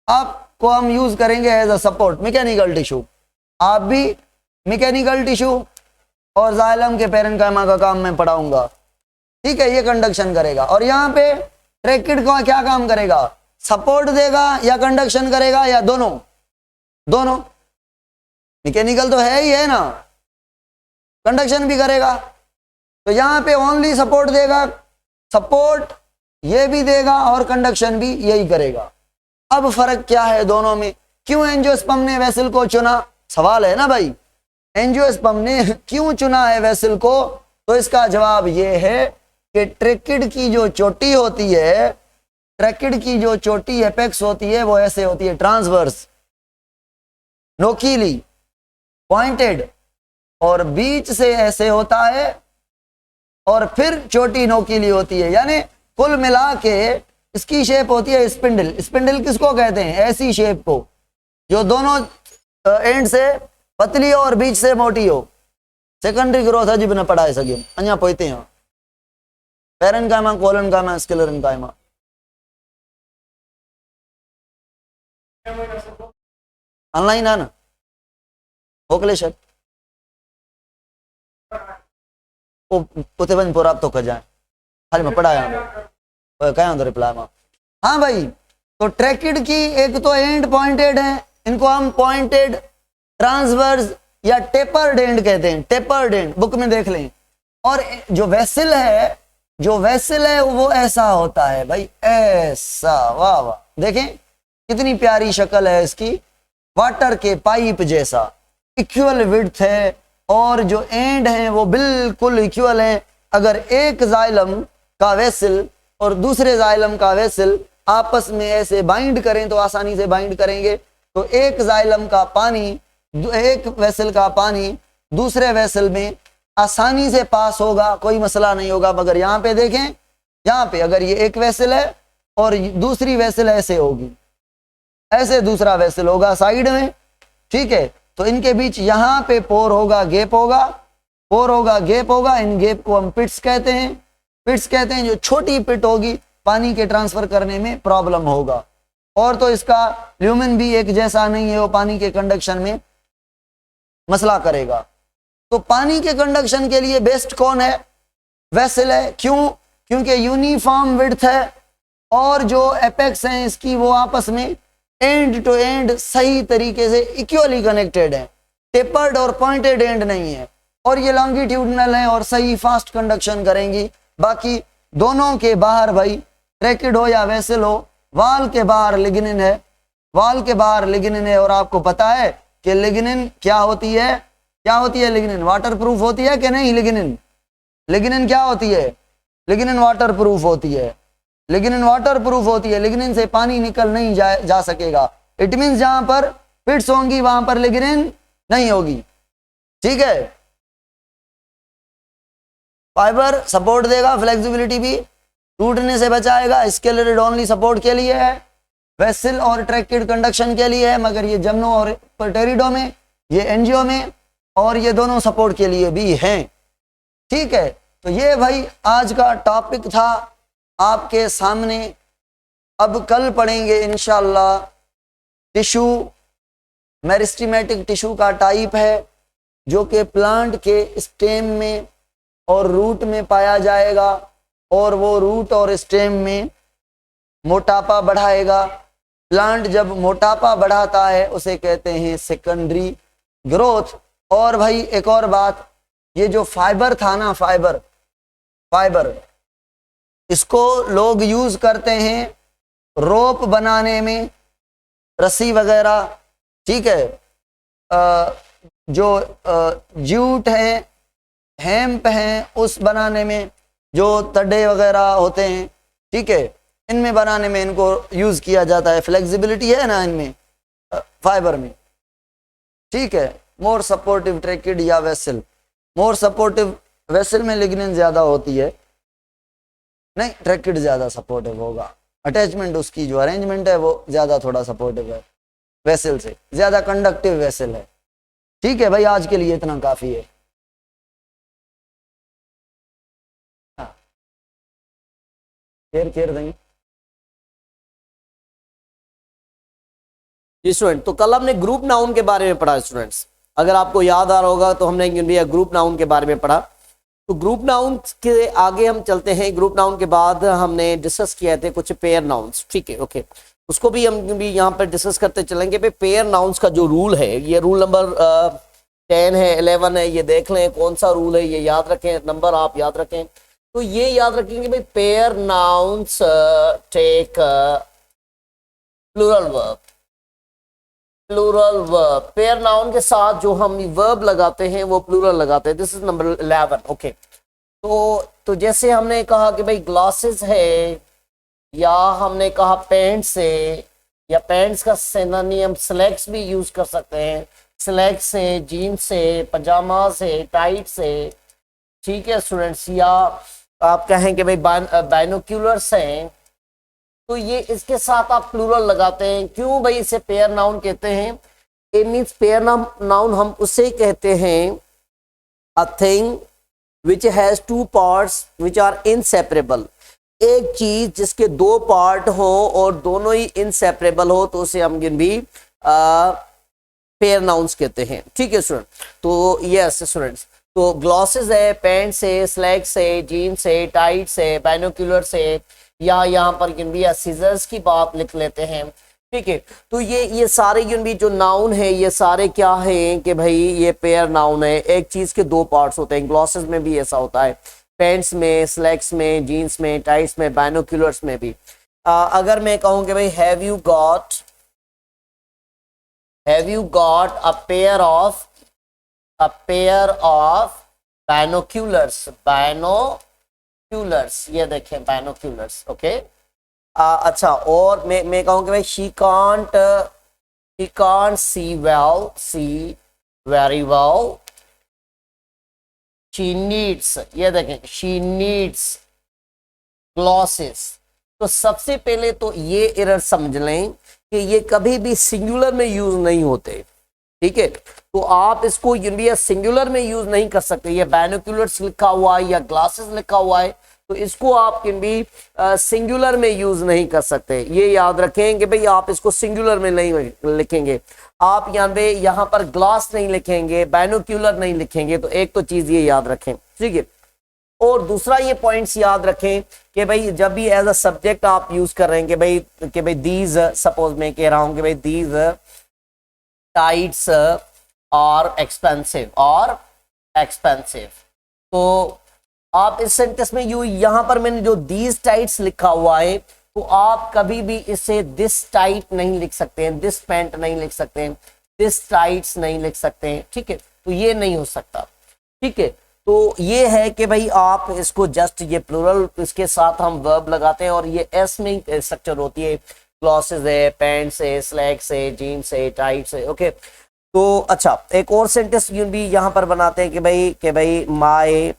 आपको हम यूज करेंगे as a support, mechanical tissue. आप भी मैकेनिकल टिश्यू और जाइलम के पैरेन्काइमा का काम मैं पढ़ाऊंगा, ठीक है? ये कंडक्शन करेगा। और यहाँ पे ट्रैकिड का क्या काम करेगा? सपोर्ट देगा या कंडक्शन करेगा, या दोनों? मैकेनिकल तो है ही है ना, कंडक्शन भी करेगा। तो यहाँ पे ओनली सपोर्ट देगा, सपोर्ट ये भी देगा और कंडक्शन भी यही करेगा। अब फर्क क्या है दोनों में? क्यों एंजियोस्पर्म ने वेसल को चुना? सवाल है ना भाई, एंजियोस्पर्म ने क्यों चुना है वेसल को? तो इसका जवाब ये है कि ट्रैकिड की जो चोटी होती है, ट्रैकिड की जो चोटी एपेक्स होती है वो ऐसे होती है, ट्रांसवर्स, नोकीली, पॉइंटेड, और बीच से ऐसे होता है और फिर चोटी नोकीली होती है। यानी कुल मिला के इसकी शेप होती है स्पिंडल। स्पिंडल किसको कहते हैं? ऐसी शेप को जो दोनों एंड से पतली और बीच से मोटी हो। सेकेंडरी ग्रोथ अजीब ने पढ़ा है सभी अं पोते हैं। Parenchyma, collenchyma, sclerenchyma. ऑनलाइन है ना मोकले सर, उते बन पूरा तो कर जाए खाली मैं पढ़ाया क्या रिप्लाई में। हाँ भाई, तो ट्रैकिड की एक तो एंड पॉइंटेड है, इनको हम पॉइंटेड, ट्रांसवर्स या टेपर्ड एंड कहते हैं। टेपर्ड एंड बुक में देख लें। और जो वेसल है वो ऐसा होता है भाई, ऐसा। वाह वाह, देखें कितनी प्यारी शक्ल है इसकी, वाटर के पाइप जैसा, इक्वल विड्थ है और जो एंड हैं वो बिल्कुल इक्वल हैं। अगर एक जाइलम का वेसल और दूसरे जाइलम का वेसल आपस में ऐसे बाइंड करें तो आसानी से बाइंड करेंगे, तो एक जाइलम का पानी, एक वेसल का पानी दूसरे वेसल में आसानी से पास होगा, कोई मसला नहीं होगा। मगर यहाँ पे देखें, यहाँ पे अगर ये एक वेसल है और दूसरी वेसल ऐसे होगी, ऐसे दूसरा वेसल होगा साइड में, ठीक है। तो इनके बीच यहाँ पे पोर होगा, गैप होगा, पोर होगा, गैप होगा। इन गैप को हम पिट्स कहते हैं। पिट्स कहते हैं जो छोटी पिट होगी पानी के ट्रांसफर करने में प्रॉब्लम होगा। और तो इसका ल्यूमेन भी एक जैसा नहीं है, वो पानी के कंडक्शन में मसला करेगा। तो पानी के कंडक्शन के लिए बेस्ट कौन है? वेसल है। क्यों? क्योंकि यूनिफॉर्म विड्थ है और जो एपेक्स हैं इसकी वो आपस में एंड टू एंड सही तरीके से इक्वली कनेक्टेड है, टेपर्ड और पॉइंटेड एंड नहीं है। और ये लॉन्गिट्यूडनल है और सही फास्ट कंडक्शन करेंगी। बाकी दोनों के बाहर भाई ट्रैकिड हो या वेसल हो, वाल के बाहर लिग्निन है, वाल के बाहर लिग्निन है। और आपको पता है कि लिग्निन क्या होती है? क्या होती है लिग्निन? वाटर प्रूफ होती है कि नहीं? लिग्निन, लिग्निन क्या होती है? लिग्निन वाटर प्रूफ होती है। लिग्निन वाटर प्रूफ होती है। लिग्निन से पानी निकल नहीं जा सकेगा। इट मीन्स जहां पर पिट्स होंगी वहां पर लिग्निन नहीं होगी, ठीक है। फाइबर सपोर्ट देगा, फ्लेक्सिबिलिटी भी, टूटने से बचाएगा। स्केलेटेड ओनली सपोर्ट के लिए है, वेसल और ट्रैक्टेड कंडक्शन के लिए है। मगर ये जमनो और पटेरिडो में, ये एनजीओ में, और ये दोनों सपोर्ट के लिए भी हैं, ठीक है। तो ये भाई आज का टॉपिक था आपके सामने। अब कल पढ़ेंगे इंशाल्लाह टिश्यू, मेरिस्टेमेटिक टिश्यू का टाइप है जो कि प्लांट के स्टेम में और रूट में पाया जाएगा, और वो रूट और स्टेम में मोटापा बढ़ाएगा। प्लांट जब मोटापा बढ़ाता है उसे कहते हैं सेकेंडरी ग्रोथ। और भाई एक और बात, ये जो फाइबर था ना, फाइबर इसको लोग यूज करते हैं रोप बनाने में, रस्सी वगैरह, ठीक है। जो जूट है, हेम्प है, उस बनाने में, जो तड्डे वगैरह होते हैं, ठीक है, इनमें बनाने में इनको यूज किया जाता है। फ्लेक्सिबिलिटी है ना इनमें, फाइबर में, ठीक है। मोर सपोर्टिव ट्रैकिड या वेसल, मोर सपोर्टिव वेसल में लिग्निन ज्यादा होती है, नहीं ट्रैकिड ज्यादा सपोर्टिव होगा। अटैचमेंट उसकी जो अरेंजमेंट है वो ज्यादा थोड़ा सपोर्टिव है, वेसल से ज्यादा कंडक्टिव वेसल है, ठीक है भाई। आज के लिए इतना काफी है। केयर देंगे स्टूडेंट। तो कल हमने ग्रुप नाउन के बारे में पढ़ा स्टूडेंट्स, अगर आपको याद आ रहा होगा तो हमने ग्रुप नाउन के बारे में पढ़ा। तो ग्रुप नाउन के आगे हम चलते हैं। ग्रुप नाउन के बाद हमने डिस्कस किए थे कुछ पेयर नाउन्स, ठीक है, ओके। उसको भी हम भी यहाँ पर डिस्कस करते चलेंगे। पे पेयर नाउन्स का जो रूल है, ये रूल नंबर 10 है, 11 है, ये देख लें कौन सा रूल है, ये याद रखें, नंबर आप याद रखें। तो ये याद रखेंगे भाई, pair nouns take plural verb. Plural verb, pair noun के साथ जो हम वर्ब लगाते हैं वो प्लूरल लगाते हैं। This is number 11, okay. तो जैसे हमने कहा कि भाई ग्लासेस है, या हमने कहा पैंट्स है, या पैंट्स का सिनोनिम स्लैक्स भी यूज कर सकते हैं। स्लैक्स है, जीन्स है, पजामास है, टाइट्स है, ठीक है स्टूडेंट्स। या आप कहें कि भाई बाइनोक्यूलर्स हैं, तो ये इसके साथ आप प्लूरल लगाते हैं। क्यों भाई इसे पेयर नाउन कहते हैं? इट मींस पेयर नाउन हम उसे कहते हैं a thing which has two parts which are inseparable. एक चीज जिसके दो पार्ट हो और दोनों ही इनसेपरेबल हो, तो उसे हम भी पेयर नाउन्स कहते हैं, ठीक है स्टूडेंट। तो यस स्टूडेंट्स, तो ग्लासेस है, पैंट्स है, स्लैक्स है, जीन्स है, टाइट्स है, बाइनोक्यूलर्स है, या यहाँ पर भी सीजर्स की बात लिख लेते हैं, ठीक है। तो ये सारे भी जो नाउन है, ये सारे क्या हैं कि भाई ये पेयर नाउन है। एक चीज के दो पार्ट्स होते हैं। ग्लासेस में भी ऐसा होता है, पैंट्स में, स्लैक्स में, जीन्स में, टाइट्स में, बाइनोक्यूलर्स में भी। अगर मैं कहूँ कि भाई have you got a pair of binoculars, ये देखें बाइनोक्यूलर्स, ओके। अच्छा, और मैं कहूँ कि भाई she can't see very well, she needs, ये देखें she needs glasses, तो सबसे पहले तो ये एरर समझ लें कि ये कभी भी सिंगुलर में यूज नहीं होते, ठीक है। तो आप इसको इंडिया सिंगुलर में यूज नहीं कर सकते, ये बाइनोक्यूलर्स लिखा हुआ है या ग्लासेस लिखा हुआ है, तो इसको आप कैन भी सिंगुलर में यूज नहीं कर सकते। ये याद रखें कि भाई आप इसको सिंगुलर में नहीं लिखेंगे, आप यहाँ पर ग्लास नहीं लिखेंगे, बाइनोक्यूलर नहीं लिखेंगे। तो एक तो चीज ये याद रखें, ठीक है। और दूसरा ये पॉइंट्स याद रखें कि भाई जब भी एज अ सब्जेक्ट आप यूज कर रहे हैं कि भाई दीज, सपोज मैं कह रहा हूं कि भाई दीज टाइट्स आर एक्सपेंसिव तो आप इस सेंटेंस में यहां पर मैंने जो दीज टाइट्स लिखा हुआ है, तो आप कभी भी इसे दिस टाइट नहीं लिख सकते हैं, दिस पैंट नहीं लिख सकते हैं, दिस टाइट्स नहीं लिख सकते हैं, ठीक है। तो ये नहीं हो सकता, ठीक है। तो ये है कि भाई आप इसको जस्ट ये प्लूरल इसके साथ हम वर्ब लगाते हैं और ये एस में स्ट्रक्चर होती है, क्लॉसेस है, पैंट्स है, स्लैक्स है, जीन्स है, टाइट्स है, ओके। तो अच्छा, एक और सेंटेंस भी यहां पर बनाते हैं कि भाई माय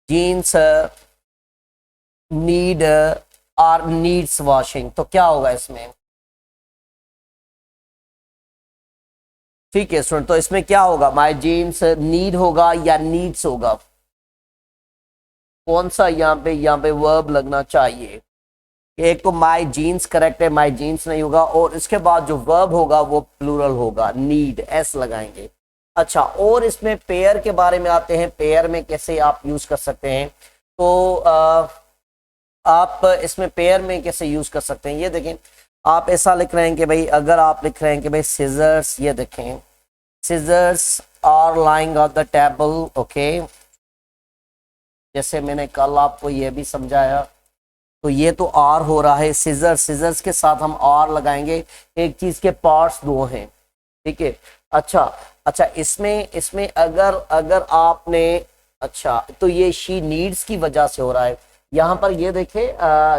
जीन्स नीड्स वॉशिंग। तो क्या होगा इसमें, ठीक है स्टूडेंट। तो इसमें क्या होगा, माय जीन्स नीड होगा या नीड्स होगा, कौन सा यहाँ पे वर्ब लगना चाहिए। एक तो माय जीन्स करेक्ट है, माय जीन्स नहीं होगा, और इसके बाद जो वर्ब होगा वो प्लूरल होगा, नीड, एस लगाएंगे। अच्छा, और इसमें पेयर के बारे में आते हैं, पेयर में कैसे आप यूज कर सकते हैं। तो आप इसमें पेयर में कैसे यूज कर सकते हैं, ये देखें। आप ऐसा लिख रहे हैं कि भाई, अगर आप लिख रहे हैं कि भाई सिजर्स, ये देखें, scissors are lying on the table, okay. जैसे मैंने कल आपको ये भी समझाया, तो ये तो आर हो रहा है, सिजर्स के साथ हम आर लगाएंगे, एक चीज के पार्ट्स दो हैं, ठीक है। अच्छा, इसमें अगर आपने, अच्छा, तो ये शी नीड्स की वजह से हो रहा है। यहाँ पर ये देखें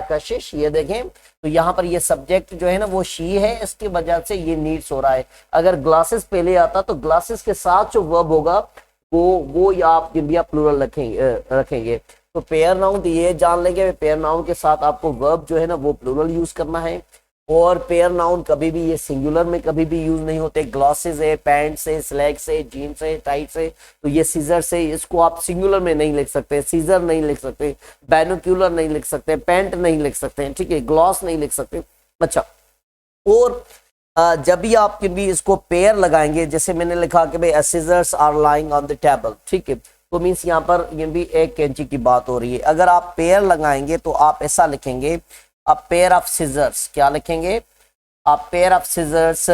कशिश, ये देखें, तो यहाँ पर ये सब्जेक्ट जो है ना वो शी है, इसकी वजह से ये नीड्स हो रहा है। अगर ग्लासेस पहले आता तो ग्लासेस के साथ जो वर्ब होगा वो या आप इंडिया प्लूरल रखेंगे। तो पेयर नाउन, तो ये जान लेंगे पेयर नाउन के साथ आपको वर्ब जो है ना वो प्लूरल यूज करना है। और पेयर नाउन कभी भी ये सिंगुलर में कभी भी यूज नहीं होते। ग्लासेस है, पैंट्स है, स्लैक्स है, जीन्स है, टाइट्स है, तो ये सीजर्स है, इसको आप सिंगुलर में नहीं लिख सकते, सीजर नहीं लिख सकते, बाइनोक्यूलर नहीं लिख सकते, पैंट नहीं लिख सकते, ठीक है, ग्लास नहीं लिख सकते। अच्छा, और जब भी आप भी इसको पेयर लगाएंगे, जैसे मैंने लिखा कि भाई scissors are lying on the table, ठीक है, तो मीन्स यहाँ पर ये भी एक कैंची की बात हो रही है। अगर आप पेयर लगाएंगे तो आप ऐसा लिखेंगे, a pair of scissors, क्या लिखेंगे, a pair of scissors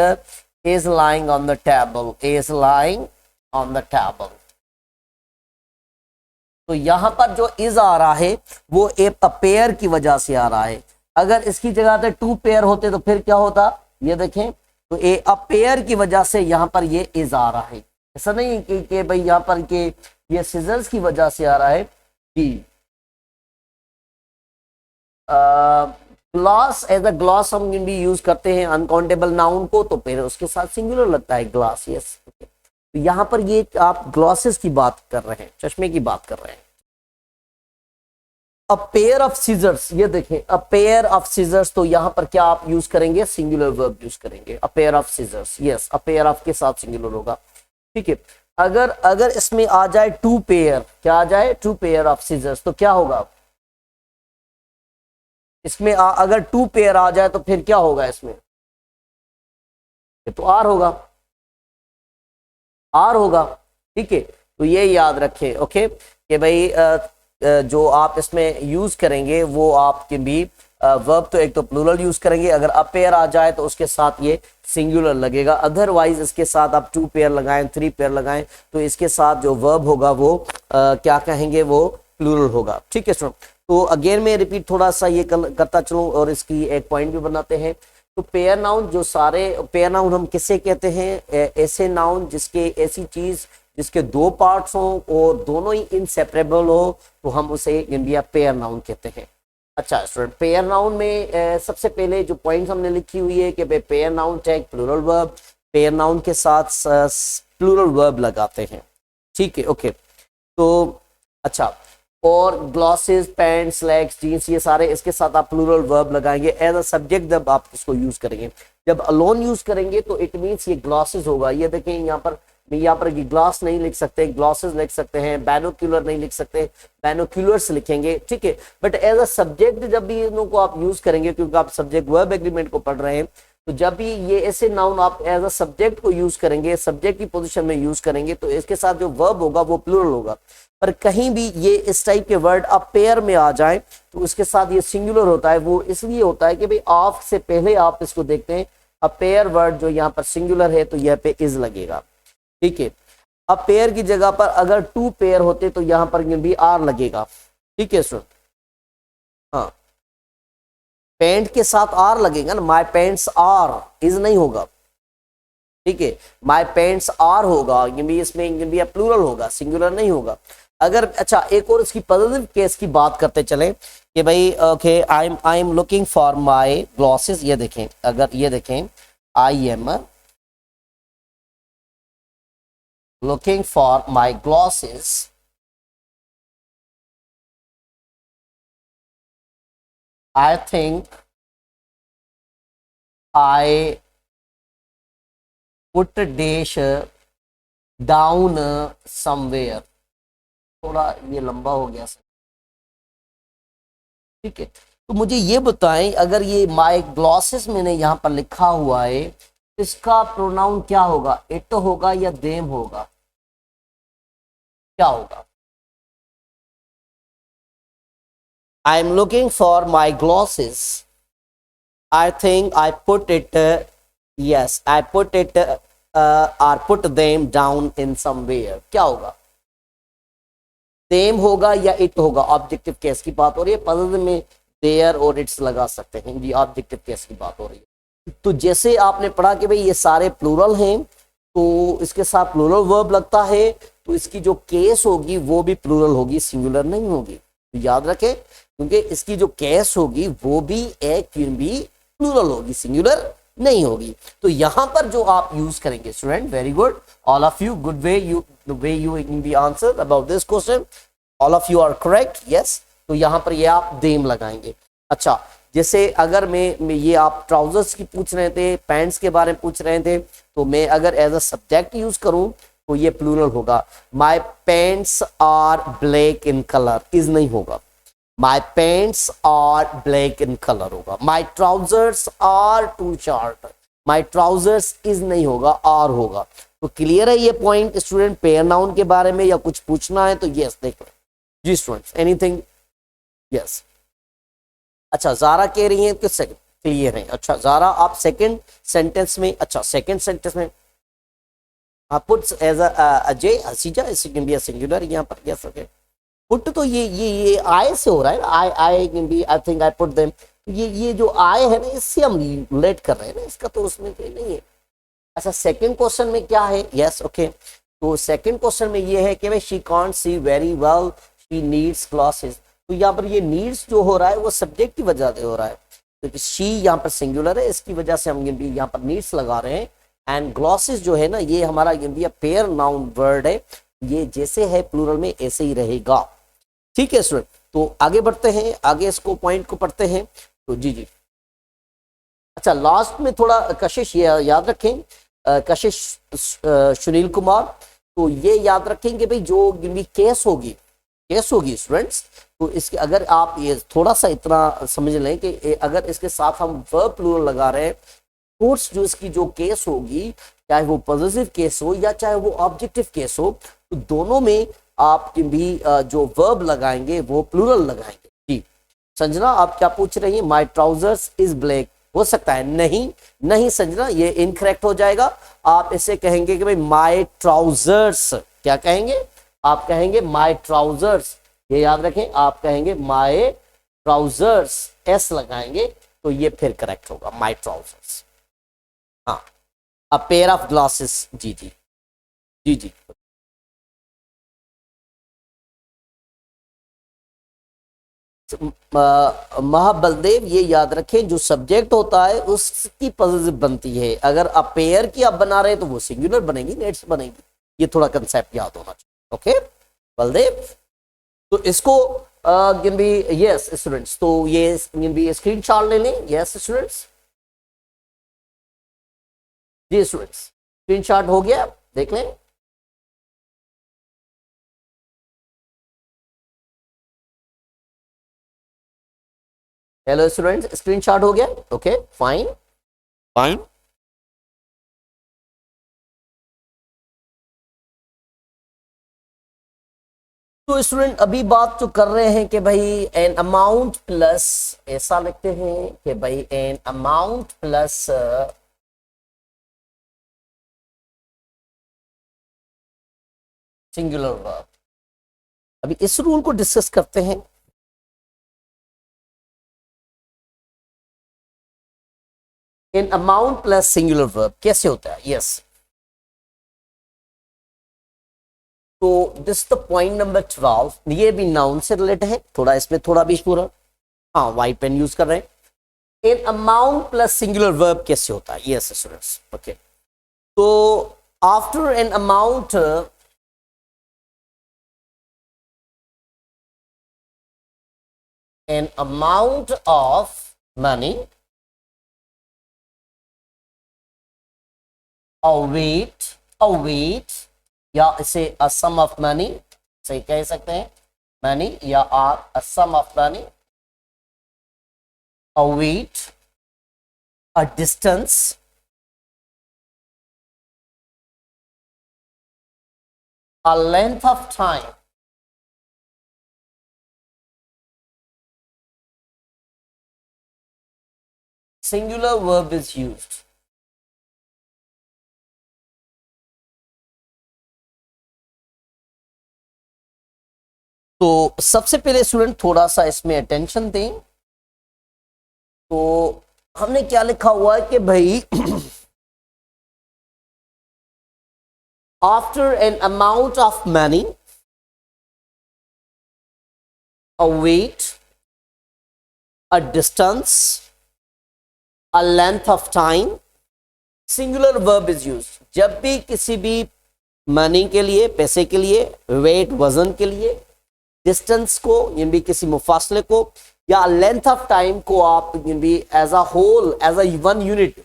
is lying on the table, is lying on the table। तो यहां पर जो is आ रहा है वो एक पेयर की वजह से आ रहा है। अगर इसकी जगह पे टू पेयर होते तो फिर क्या होता, ये देखें, तो a पेयर की वजह से यहां पर ये is आ रहा है। ऐसा नहीं कि भाई यहां पर के ये scissors की वजह से आ रहा है कि ग्लास, एज अ ग्लास हम भी यूज करते हैं अनकाउंटेबल नाउन को, तो फिर उसके साथ सिंगुलर लगता है ग्लास, यस। तो यहां पर ये आप ग्लासेस की बात कर रहे हैं, चश्मे की बात कर रहे हैं। अ पेयर ऑफ सीजर्स, ये देखें, अ पेयर ऑफ सीजर्स, तो यहां पर क्या आप यूज करेंगे, सिंगुलर वर्ब यूज करेंगे, a pair of scissors, yes, a pair of के साथ सिंगुलर होगा, ठीक है। अगर इसमें आ जाए टू पेयर, क्या आ जाए, टू पेयर ऑफ सीजर्स, तो क्या होगा इसमें, अगर टू पेयर आ जाए तो फिर क्या होगा इसमें, ये तो आर होगा, ठीक है। तो ये याद रखें, ओके, कि भाई जो आप इसमें यूज करेंगे वो आपके भी वर्ब तो एक तो प्लूरल यूज करेंगे, अगर अ पेयर आ जाए तो उसके साथ ये सिंगुलर लगेगा, अदरवाइज इसके साथ आप टू पेयर लगाएं, थ्री पेयर लगाएं, तो इसके साथ जो वर्ब होगा वो क्या कहेंगे, वो प्लूरल होगा, ठीक है स्टूडेंट। तो अगेन मैं रिपीट थोड़ा सा ये करता चलूं और इसकी एक पॉइंट भी बनाते हैं। तो पेयर नाउन, जो सारे पेयर नाउन हम किसे कहते हैं, ऐसे नाउन जिसके, ऐसी चीज जिसके दो पार्ट्स हों और दोनों ही इनसेपरेबल हो, तो हम उसे इंडिया पेयर नाउन कहते हैं। अच्छा स्टूडेंट, पेयर नाउन में सबसे पहले जो पॉइंट्स हमने लिखी हुई है कि pair noun take plural verb, pair noun के साथ प्लूरल वर्ब लगाते हैं, ठीक है, ओके। तो अच्छा, और ग्लासेस, पैंट, स्लैक्स, जीन्स, ये सारे इसके साथ आप प्लूरल वर्ब लगाएंगे एज अ सब्जेक्ट जब आप इसको यूज करेंगे। जब अलोन यूज करेंगे तो इट मीन्स ये ग्लासेस होगा। ये देखें यहाँ पर ये ग्लास नहीं लिख सकते, ग्लासेस लिख सकते हैं, बैनोक्यूलर नहीं लिख सकते, बैनोक्यूलर्स लिखेंगे, ठीक है। बट एज अ सब्जेक्ट जब भी इनको आप यूज करेंगे, क्योंकि आप सब्जेक्ट वर्ब एग्रीमेंट को पढ़ रहे हैं, तो जब भी ये ऐसे नाउन आप एज अ सब्जेक्ट को यूज करेंगे, सब्जेक्ट की पोजीशन में यूज करेंगे, तो इसके साथ जो वर्ब होगा वो प्लूरल होगा। पर कहीं भी ये इस टाइप के वर्ड आप पेयर में आ जाए तो उसके साथ ये सिंगुलर होता है। वो इसलिए होता है कि भाई ऑफ से पहले आप इसको देखते हैं, अ पेयर वर्ड जो यहाँ पर सिंगुलर है तो यह पे इज लगेगा, ठीक है। अब पेयर की जगह पर अगर टू पेयर होते तो यहाँ पर भी आर लगेगा, ठीक है सर। हाँ, पैंट के साथ आर लगेगा ना, माई पैंट्स आर, इज नहीं होगा, ठीक है। माई पैंट्स आर होगा, ये भी इसमें भी प्लूरल होगा, सिंगुलर नहीं होगा। अगर अच्छा एक और इसकी पॉजिटिव केस की बात करते चले कि भाई okay I am looking for my glasses, ये देखें, अगर ये देखें I am looking for my glasses, I think I put a dash down somewhere। थोड़ा ये लंबा हो गया सर, ठीक है। तो मुझे ये बताएं, अगर ये माय ग्लासेस मैंने यहाँ पर लिखा हुआ है, इसका प्रोनाउन क्या होगा? इट होगा या देम होगा? क्या होगा? I am looking for my glasses. I think I put it, yes, I put it or put them down in somewhere। क्या होगा? them होगा या it होगा? ऑब्जेक्टिव केस की बात हो रही है, पॉजिटिव में there और it's लगा सकते हैं, ये ऑब्जेक्टिव केस की बात हो रही है। तो जैसे आपने पढ़ा कि भाई ये सारे प्लूरल हैं, तो इसके साथ प्लूरल वर्ब लगता है, तो इसकी जो केस होगी वो भी प्लूरल होगी, सिंगुलर नहीं होगी। तो याद रखें, क्योंकि इसकी जो केस होगी वो भी एक भी प्लूरल होगी, सिंगुलर नहीं होगी। तो यहां पर जो आप यूज करेंगे student, very good, all of you, good way you, the way you in be answer about this question, all of you are correct, yes. तो यहां पर ये आप देम लगाएंगे। अच्छा, जैसे अगर मैं ये आप ट्राउजर्स की पूछ रहे थे, पैंट्स के बारे में पूछ रहे थे, तो मैं अगर एज अ सब्जेक्ट यूज करूं तो ये प्लूरल होगा। My pants are black in colour, is नहीं होगा। My pants are black in color होगा। My trousers are too short, my trousers is नहीं होगा, are होगा। तो क्लियर है ये पॉइंट स्टूडेंट पेयर नाउन के बारे में, या कुछ पूछना है तो यस देख लो जी स्टूडेंट्स, एनीथिंग? यस। अच्छा, जारा कह रही है कि सेकंड क्लियर है। अच्छा जारा, आप सेकंड सेंटेंस में, अच्छा सेकंड सेंटेंस में आप पुट्स एज अजय हसीजा, इस कैन बी अ सिंगुलर यहाँ पर, यस ओके। पुट तो ये आई से हो रहा है ना, I can be, I think I put them, ये जो आई है ना, इससे हम रिलेट कर रहे हैं ना, इसका तो उसमें कोई नहीं है। अच्छा, सेकंड क्वेश्चन में क्या है? Yes okay. तो सेकंड क्वेश्चन में ये है कि भाई she can't see very well, she needs glasses. तो यहाँ पर ये नीड्स जो हो रहा है वो सब्जेक्ट की वजह से हो रहा है, क्योंकि शी यहाँ पर सिंगुलर है, इसकी वजह से हम यहाँ पर नीड्स लगा रहे हैं। एंड ग्लासेस जो है ना, ये हमारा ये पेयर नाउन वर्ड है, ये जैसे है प्लूरल में ऐसे ही रहेगा, ठीक है स्टूडेंट। तो आगे बढ़ते हैं, आगे इसको पॉइंट को पढ़ते हैं। तो जी जी, अच्छा लास्ट में थोड़ा कशिश ये याद रखें, कशिश सुनील कुमार, तो ये याद रखें कि भाई जो केस होगी स्टूडेंट्स, तो इसके अगर आप ये थोड़ा सा इतना समझ लें कि अगर इसके साथ हम वर्ब प्लूरल लगा रहे हैं, कोर्स जो इसकी जो केस होगी, चाहे वो पॉजिटिव केस हो या चाहे वो ऑब्जेक्टिव केस हो, तो दोनों में आप भी जो वर्ब लगाएंगे वो प्लूरल लगाएंगे। जी संजना, आप क्या पूछ रही हैं? माय ट्राउजर्स इज ब्लैक, हो सकता है नहीं संजना, ये इनकरेक्ट हो जाएगा। आप इसे कहेंगे कि भाई माय ट्राउजर्स, क्या कहेंगे? आप कहेंगे माय ट्राउजर्स, ये याद रखें, आप कहेंगे माय ट्राउजर्स, एस लगाएंगे तो ये फिर करेक्ट होगा, माय ट्राउजर्स। हाँ, अ पेयर ऑफ ग्लासेस, जी जी जी जी। महाबलदेव, ये याद रखें, जो सब्जेक्ट होता है उसकी पॉजिटिव बनती है। अगर आप पेयर की आप बना रहे हैं तो वो सिंगुलर बनेगी, नेट्स बनेगी। ये थोड़ा कंसेप्ट याद होना चाहिए, ओके बलदेव। तो इसको कैन बी यस स्टूडेंट्स, तो ये कैन बी स्क्रीनशॉट ले लें। यस स्टूडेंट्स, जी स्टूडेंट्स, स्क्रीनशॉट हो गया, देख लें। हेलो स्टूडेंट्स, स्क्रीनशॉट हो गया, ओके फाइन फाइन। तो स्टूडेंट अभी बात जो कर रहे हैं कि भाई एन अमाउंट प्लस, ऐसा लिखते हैं कि भाई an amount plus singular verb. अभी इस रूल को डिस्कस करते हैं। An amount plus singular verb कैसे होता है? यस, तो दिस द पॉइंट नंबर 12। ये भी नाउन से रिलेटेड है, थोड़ा इसमें थोड़ा भी पूरा, हाँ वाइट पेन यूज कर रहे हैं। An amount plus singular verb कैसे होता है? Yes students, okay. तो after an amount, an amount of money, a weight या इसे a sum of money से कह सकते हैं, money या a sum of money, a weight, a distance, a length of time, singular verb is used. तो सबसे पहले स्टूडेंट थोड़ा सा इसमें अटेंशन दें। तो हमने क्या लिखा हुआ है कि भाई after an amount of money, a weight, a distance, a length of time, singular verb is used. जब भी किसी भी मनी के लिए, पैसे के लिए, वेट वजन के लिए, डिस्टेंस को यानी भी किसी मुफासले को, या लेंथ ऑफ टाइम को आप यानी भी as a whole, as a one unit,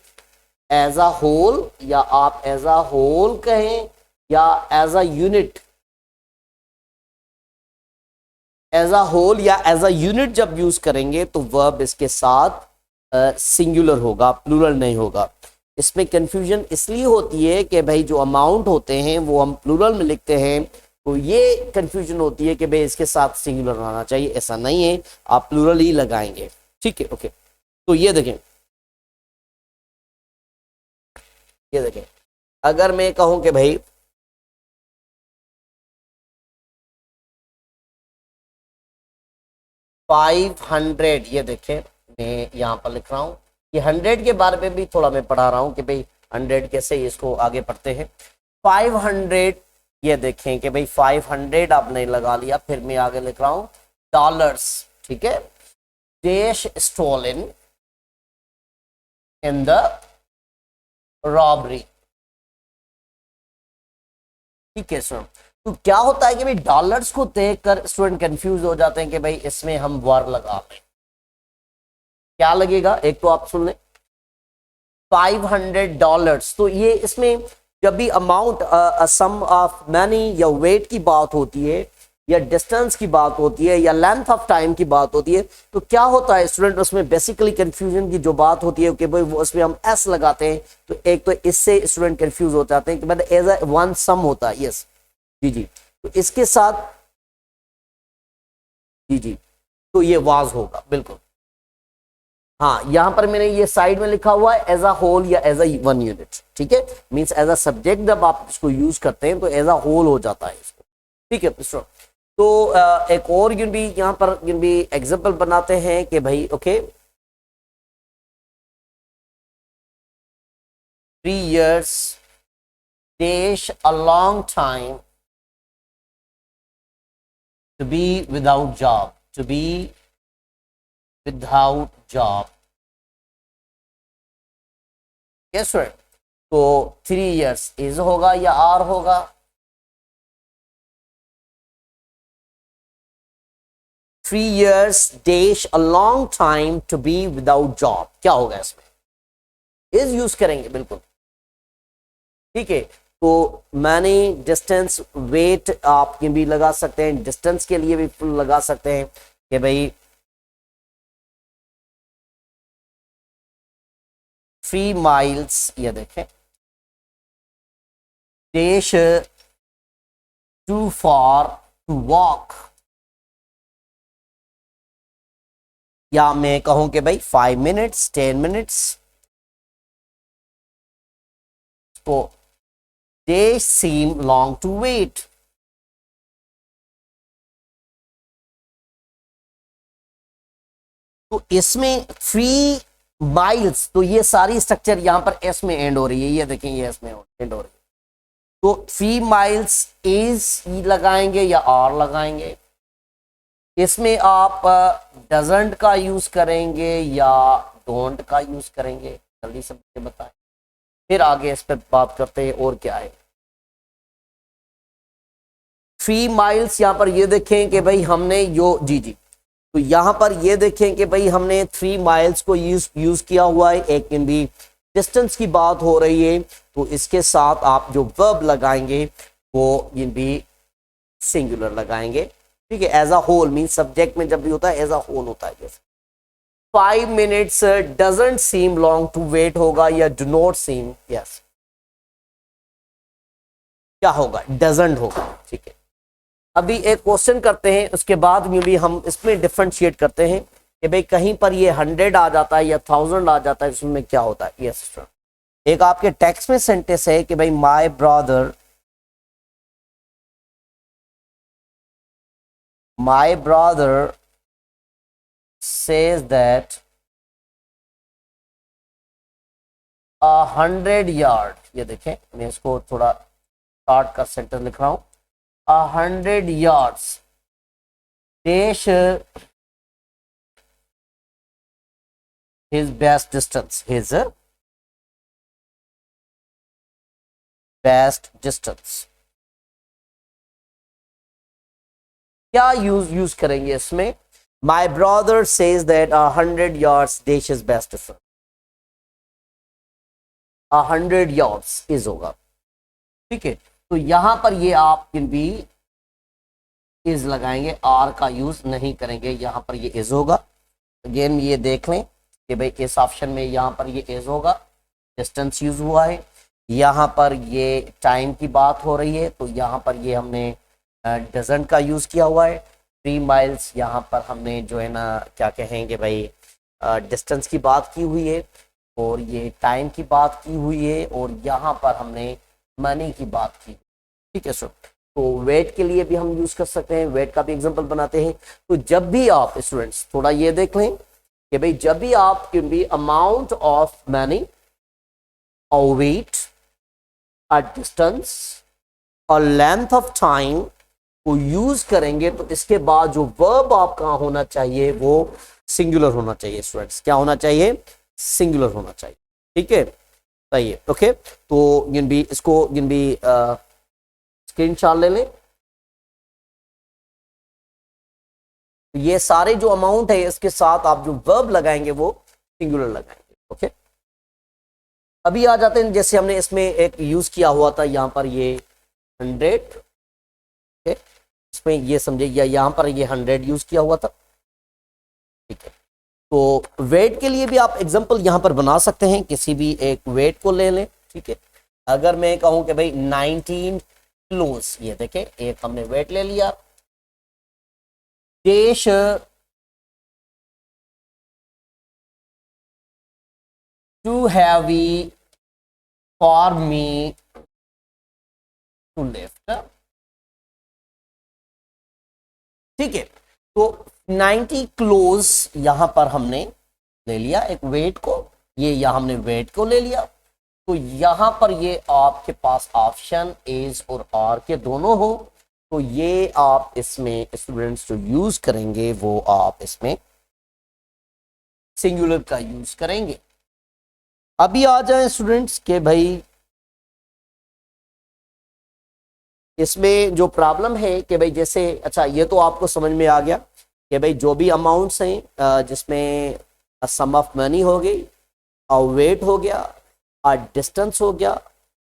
as a whole या आप एज अ होल कहें या as a unit, as a whole या एज अ यूनिट जब यूज करेंगे तो वर्ब इसके साथ सिंगुलर होगा, प्लूरल नहीं होगा। इसमें कंफ्यूजन इसलिए होती है कि भाई जो अमाउंट होते हैं वो हम प्लूरल में लिखते हैं, तो ये कंफ्यूजन होती है कि भाई इसके साथ सिंगुलर आना चाहिए। ऐसा नहीं है, आप प्लूरल ही लगाएंगे, ठीक है, ओके। तो ये देखें, ये देखें, अगर मैं कहूं कि भाई 500, ये देखें मैं यहाँ पर लिख रहा हूं, ये 100 के बारे में भी थोड़ा मैं पढ़ा रहा हूं कि भाई 100 कैसे, इसको आगे पढ़ते हैं। 500, ये देखें कि भाई 500 आपने लगा लिया, फिर मैं आगे लिख रहा हूं डॉलर्स, ठीक है। Dash stolen in the robbery, ठीक है सर। तो क्या होता है कि भाई डॉलर्स को देखकर स्टूडेंट कंफ्यूज हो जाते हैं कि भाई इसमें हम वर्ब लगा लें, क्या लगेगा, एक तो आप सुन लें $500। तो ये इसमें जब भी अमाउंट, सम ऑफ मनी या वेट की बात होती है, या डिस्टेंस की बात होती है, या लेंथ ऑफ टाइम की बात होती है, तो क्या होता है स्टूडेंट, उसमें बेसिकली कंफ्यूजन की जो बात होती है कि भाई वो उसमें हम एस लगाते हैं, तो एक तो इससे स्टूडेंट कंफ्यूज हो जाते हैं कि मतलब एज अ वन सम होता है। यस जी जी, तो इसके साथ जी जी, तो ये वाज होगा बिल्कुल। हाँ, यहां पर मैंने ये साइड में लिखा हुआ है एज अ होल या एज अ वन यूनिट, ठीक है। मींस एज अ सब्जेक्ट जब आप इसको यूज करते हैं तो एज अ होल हो जाता है इसको, ठीक है। तो एक और भी यहाँ पर भी एग्जांपल बनाते हैं कि भाई okay, 3 years dash a long time to be without job, to be without job, yes sir। तो 3 years is होगा या आर होगा, 3 years dash a long time to be without job, क्या होगा इसमें? इज यूज करेंगे बिल्कुल, ठीक है। तो मैंने डिस्टेंस वेट आप भी लगा सकते हैं, डिस्टेंस के लिए भी लगा सकते हैं कि भाई 3 miles, ये देखें, dash too far to walk, या मैं कहूं कि भाई 5 minutes 10 minutes, तो they seem long to wait, तो इसमें 3 miles, तो ये सारी स्ट्रक्चर यहां पर एस में एंड हो रही है, ये देखें ये एस में एंड हो रही है, तो 3 miles इज लगाएंगे या आर लगाएंगे? इसमें आप डजंट का यूज करेंगे या डोंट का यूज करेंगे? जल्दी से मुझे बताएं, फिर आगे इस पर बात करते हैं और क्या है। 3 miles यहां पर ये देखें कि भाई हमने जी, तो यहां पर ये देखें कि भाई हमने 3 miles को यूज किया हुआ है, एक इन भी डिस्टेंस की बात हो रही है, तो इसके साथ आप जो वर्ब लगाएंगे वो इन भी सिंगुलर लगाएंगे, ठीक है। As a whole mean subject में जब भी होता है एज अ होल होता है। जैसे 5 minutes doesn't seem long to wait होगा या डू नॉट सीम, यस, क्या होगा? डजंट होगा, ठीक है। अभी एक क्वेश्चन करते हैं, उसके बाद में भी हम इसमें डिफरेंशिएट करते हैं कि भाई कहीं पर ये 100 आ जाता है या 1000 आ जाता है, इसमें क्या होता है। यस, एक आपके टेक्स्ट में सेंटेंस है कि भाई my brother says that 100 yard, ये देखें मैं इसको थोड़ा शॉर्ट का सेंटेंस लिख रहा हूं, 100 yards dash his best distance, क्या यूज करेंगे इसमें? My brother says that 100 yards dash his best distance, 100 yards is होगा, ठीक है। तो यहां पर ये आप इन भी इज लगाएंगे, आर का यूज नहीं करेंगे, यहां पर ये इज होगा। अगेन ये देख लें कि भाई इस ऑप्शन में यहां पर ये इज होगा, डिस्टेंस यूज हुआ है, यहां पर ये टाइम की बात हो रही है, तो यहां पर ये हमने डजंट का यूज किया हुआ है। 3 miles यहाँ पर हमने जो है ना क्या कहेंगे भाई डिस्टेंस की बात की हुई है, और ये टाइम की बात की हुई है, और यहाँ पर हमने मनी की बात की, ठीक है सर। तो वेट के लिए भी हम यूज कर सकते हैं, वेट का भी एग्जांपल बनाते हैं। तो जब भी आप स्टूडेंट्स थोड़ा ये देख लें कि भाई जब भी आप अमाउंट ऑफ मनी और वेट, अ डिस्टेंस और लेंथ ऑफ टाइम को यूज करेंगे, तो इसके बाद जो वर्ब आपका होना चाहिए वो सिंगुलर होना चाहिए स्टूडेंट्स। क्या होना चाहिए? सिंगुलर होना चाहिए, ठीक है, सही है, ओके। तो इसको स्क्रीनशॉट ले लें। ये सारे जो अमाउंट है इसके साथ आप जो वर्ब लगाएंगे वो सिंगुलर लगाएंगे, ओके। अभी आ जाते हैं, जैसे हमने इसमें एक यूज किया हुआ था यहां पर ये 100, इसमें ये समझिए यहां पर ये 100 यूज किया हुआ था, ठीक है। तो वेट के लिए भी आप एग्जांपल यहां पर बना सकते हैं, किसी भी एक वेट को ले लें, ठीक है। अगर मैं कहूं कि भाई 19 किलोस, ये देखें एक हमने वेट ले लिया, this too heavy for me to lift, ठीक है। तो 90 किलोस यहां पर हमने ले लिया एक वेट को, ये यहां हमने वेट को ले लिया, तो यहां पर ये आपके पास ऑप्शन एज और आर के दोनों हो, तो ये आप इसमें स्टूडेंट्स जो यूज करेंगे वो आप इसमें सिंगुलर का यूज करेंगे। अभी आ जाए स्टूडेंट्स के भाई इसमें जो प्रॉब्लम है कि भाई जैसे, अच्छा ये तो आपको समझ में आ गया कि भाई जो भी अमाउंट्स हैं जिसमें सम ऑफ मनी हो गई, अ वेट हो गया, अ डिस्टेंस हो गया,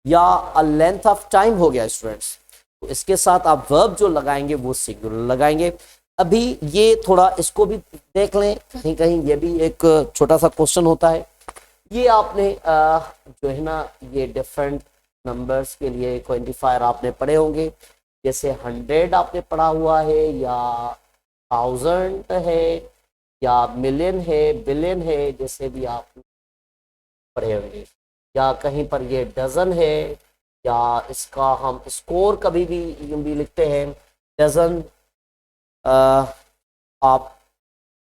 या अ लेंथ ऑफ टाइम हो गया स्टूडेंट्स, तो इसके साथ आप वर्ब जो लगाएंगे वो सिंगुलर लगाएंगे। अभी ये थोड़ा इसको भी देख लें, कहीं कहीं ये भी एक छोटा सा क्वेश्चन होता है। ये आपने जो है ना ये डिफरेंट नंबर्स के लिए क्वांटिफायर आपने पढ़े होंगे, जैसे 100 आपने पढ़ा हुआ है, या 1000 है, या मिलियन है, बिलियन है, जैसे भी आप पढ़े होंगे, या कहीं पर ये डजन है, या इसका हम स्कोर कभी भी यूं भी लिखते हैं डजन। आप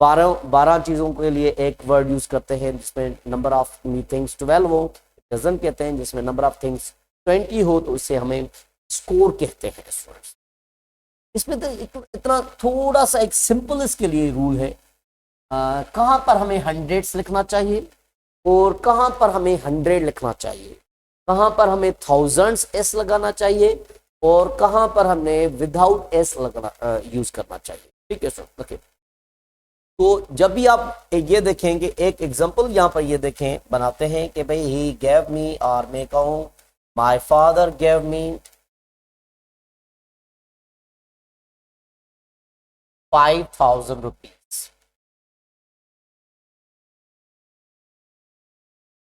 12 चीज़ों के लिए एक वर्ड यूज करते हैं जिसमें नंबर ऑफ थिंग्स 12 हो, डजन कहते हैं। जिसमें नंबर ऑफ थिंग्स 20 हो तो इसे हमें स्कोर कहते हैं स्टूडेंट्स। इसमें तो इतना थोड़ा सा एक सिंपल इसके लिए रूल है, कहाँ पर हमें हंड्रेड्स लिखना चाहिए और कहाँ पर हमें 100 लिखना चाहिए, कहाँ पर हमें थाउजेंड्स एस लगाना चाहिए और कहाँ पर हमने विदाउट एस लगाना यूज करना चाहिए। ठीक है सर, ओके। तो जब भी आप ये देखेंगे, एक एग्जांपल यहाँ पर ये देखें बनाते हैं कि भाई ही गेव मी, और मैं कहूँ my father gave me 5000 rupees.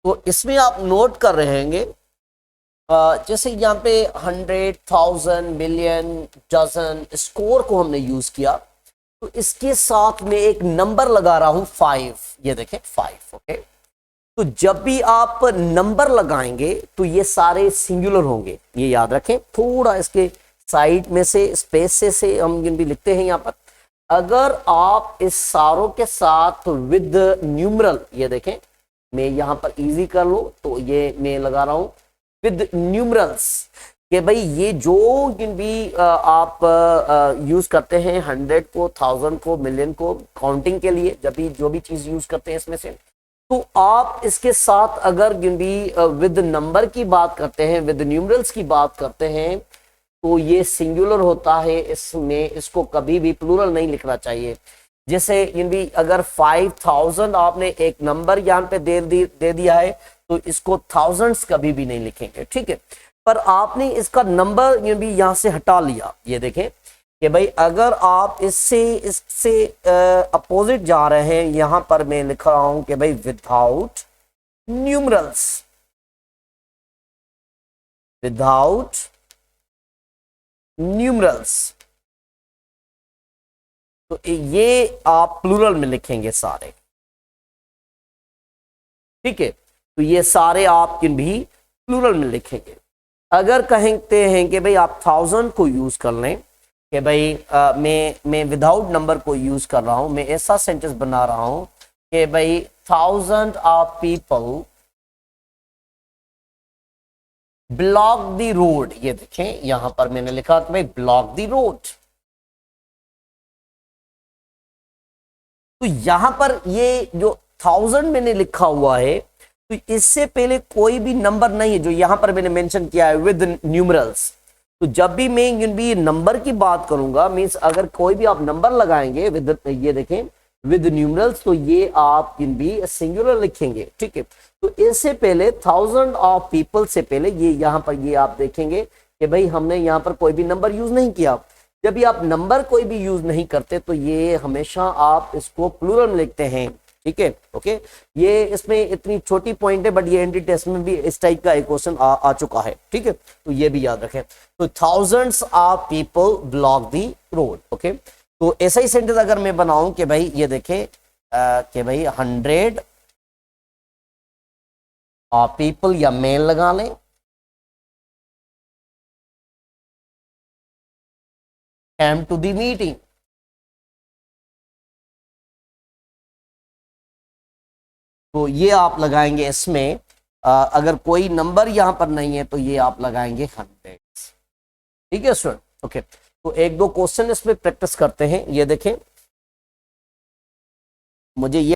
तो इसमें आप नोट कर रहे होंगे जैसे यहाँ पे 100, 1000, मिलियन, डजन, स्कोर को हमने यूज किया, तो इसके साथ में एक नंबर लगा रहा हूं 5। ये देखें 5, ओके। तो जब भी आप नंबर लगाएंगे तो ये सारे सिंगुलर होंगे, ये याद रखें। थोड़ा इसके साइड में से स्पेस से हम भी लिखते हैं यहाँ पर। अगर आप इस सारों के साथ विद न्यूमरल, ये देखें मैं यहाँ पर इजी कर लूं तो ये मैं लगा रहा हूं विद न्यूमरल्स, कि भाई ये जो भी आप यूज करते हैं 100 को, 1000 को, मिलियन को काउंटिंग के लिए, जब भी जो भी चीज यूज करते हैं इसमें से, तो आप इसके साथ अगर भी विद नंबर की बात करते हैं, विद न्यूमरल्स की बात करते हैं, तो ये सिंगुलर होता है। इसमें इसको कभी भी प्लूरल नहीं लिखना चाहिए। जैसे भी अगर 5000 आपने एक नंबर यहाँ पे दे दिया है तो इसको थाउजेंड्स कभी भी नहीं लिखेंगे, ठीक है। पर आपने इसका नंबर भी यहाँ से हटा लिया। ये देखें कि भाई अगर आप इससे अपोजिट जा रहे हैं, यहां पर मैं लिख रहा हूं कि भाई विदाउट न्यूमरल्स, विदाउट न्यूमरल्स, तो ये आप प्लूरल में लिखेंगे सारे, ठीक है। तो ये सारे आप भी प्लूरल में लिखेंगे। अगर कहते हैं कि भाई आप 1000 को यूज कर लें, कि भाई मैं विदाउट नंबर को यूज कर रहा हूं, मैं ऐसा सेंटेंस बना रहा हूं कि भाई 1000 of people block the road. ये देखें यहां पर मैंने लिखा कि भाई ब्लॉक द रोड। तो यहां पर ये जो 1000 मैंने लिखा हुआ है, तो इससे पहले कोई भी नंबर नहीं है जो यहां पर मैंने मेंशन किया है विद न्यूमरल्स। तो जब भी मैं भी नंबर की बात करूंगा, मींस अगर कोई भी आप नंबर लगाएंगे विद, ये देखें विद न्यूमरल्स, तो ये आप भी सिंगुलर लिखेंगे, ठीक है। तो इससे पहले 1000 ऑफ पीपल से पहले ये यहां पर ये आप देखेंगे कि भाई हमने यहां पर कोई भी नंबर यूज नहीं किया। जब भी आप नंबर कोई भी यूज नहीं करते तो ये हमेशा आप इसको प्लूरल में लिखते हैं, ठीक है, ओके। ये इसमें इतनी छोटी पॉइंट है, बट ये एंट्री टेस्ट में भी इस टाइप का एक क्वेश्चन आ चुका है, ठीक है। तो ये भी याद रखें। तो thousands of people block the road, okay. तो ऐसा ही सेंटेंस अगर मैं बनाऊं कि भाई ये देखें कि भाई 100 ऑफ पीपल, या मेल लगा लें, came to the meeting। तो ये आप लगाएंगे इसमें, अगर कोई नंबर यहां पर नहीं है तो ये आप लगाएंगे 100, ठीक है स्टूडेंट, ओके। तो एक दो क्वेश्चन इसमें प्रैक्टिस करते हैं। ये देखें, मुझे ये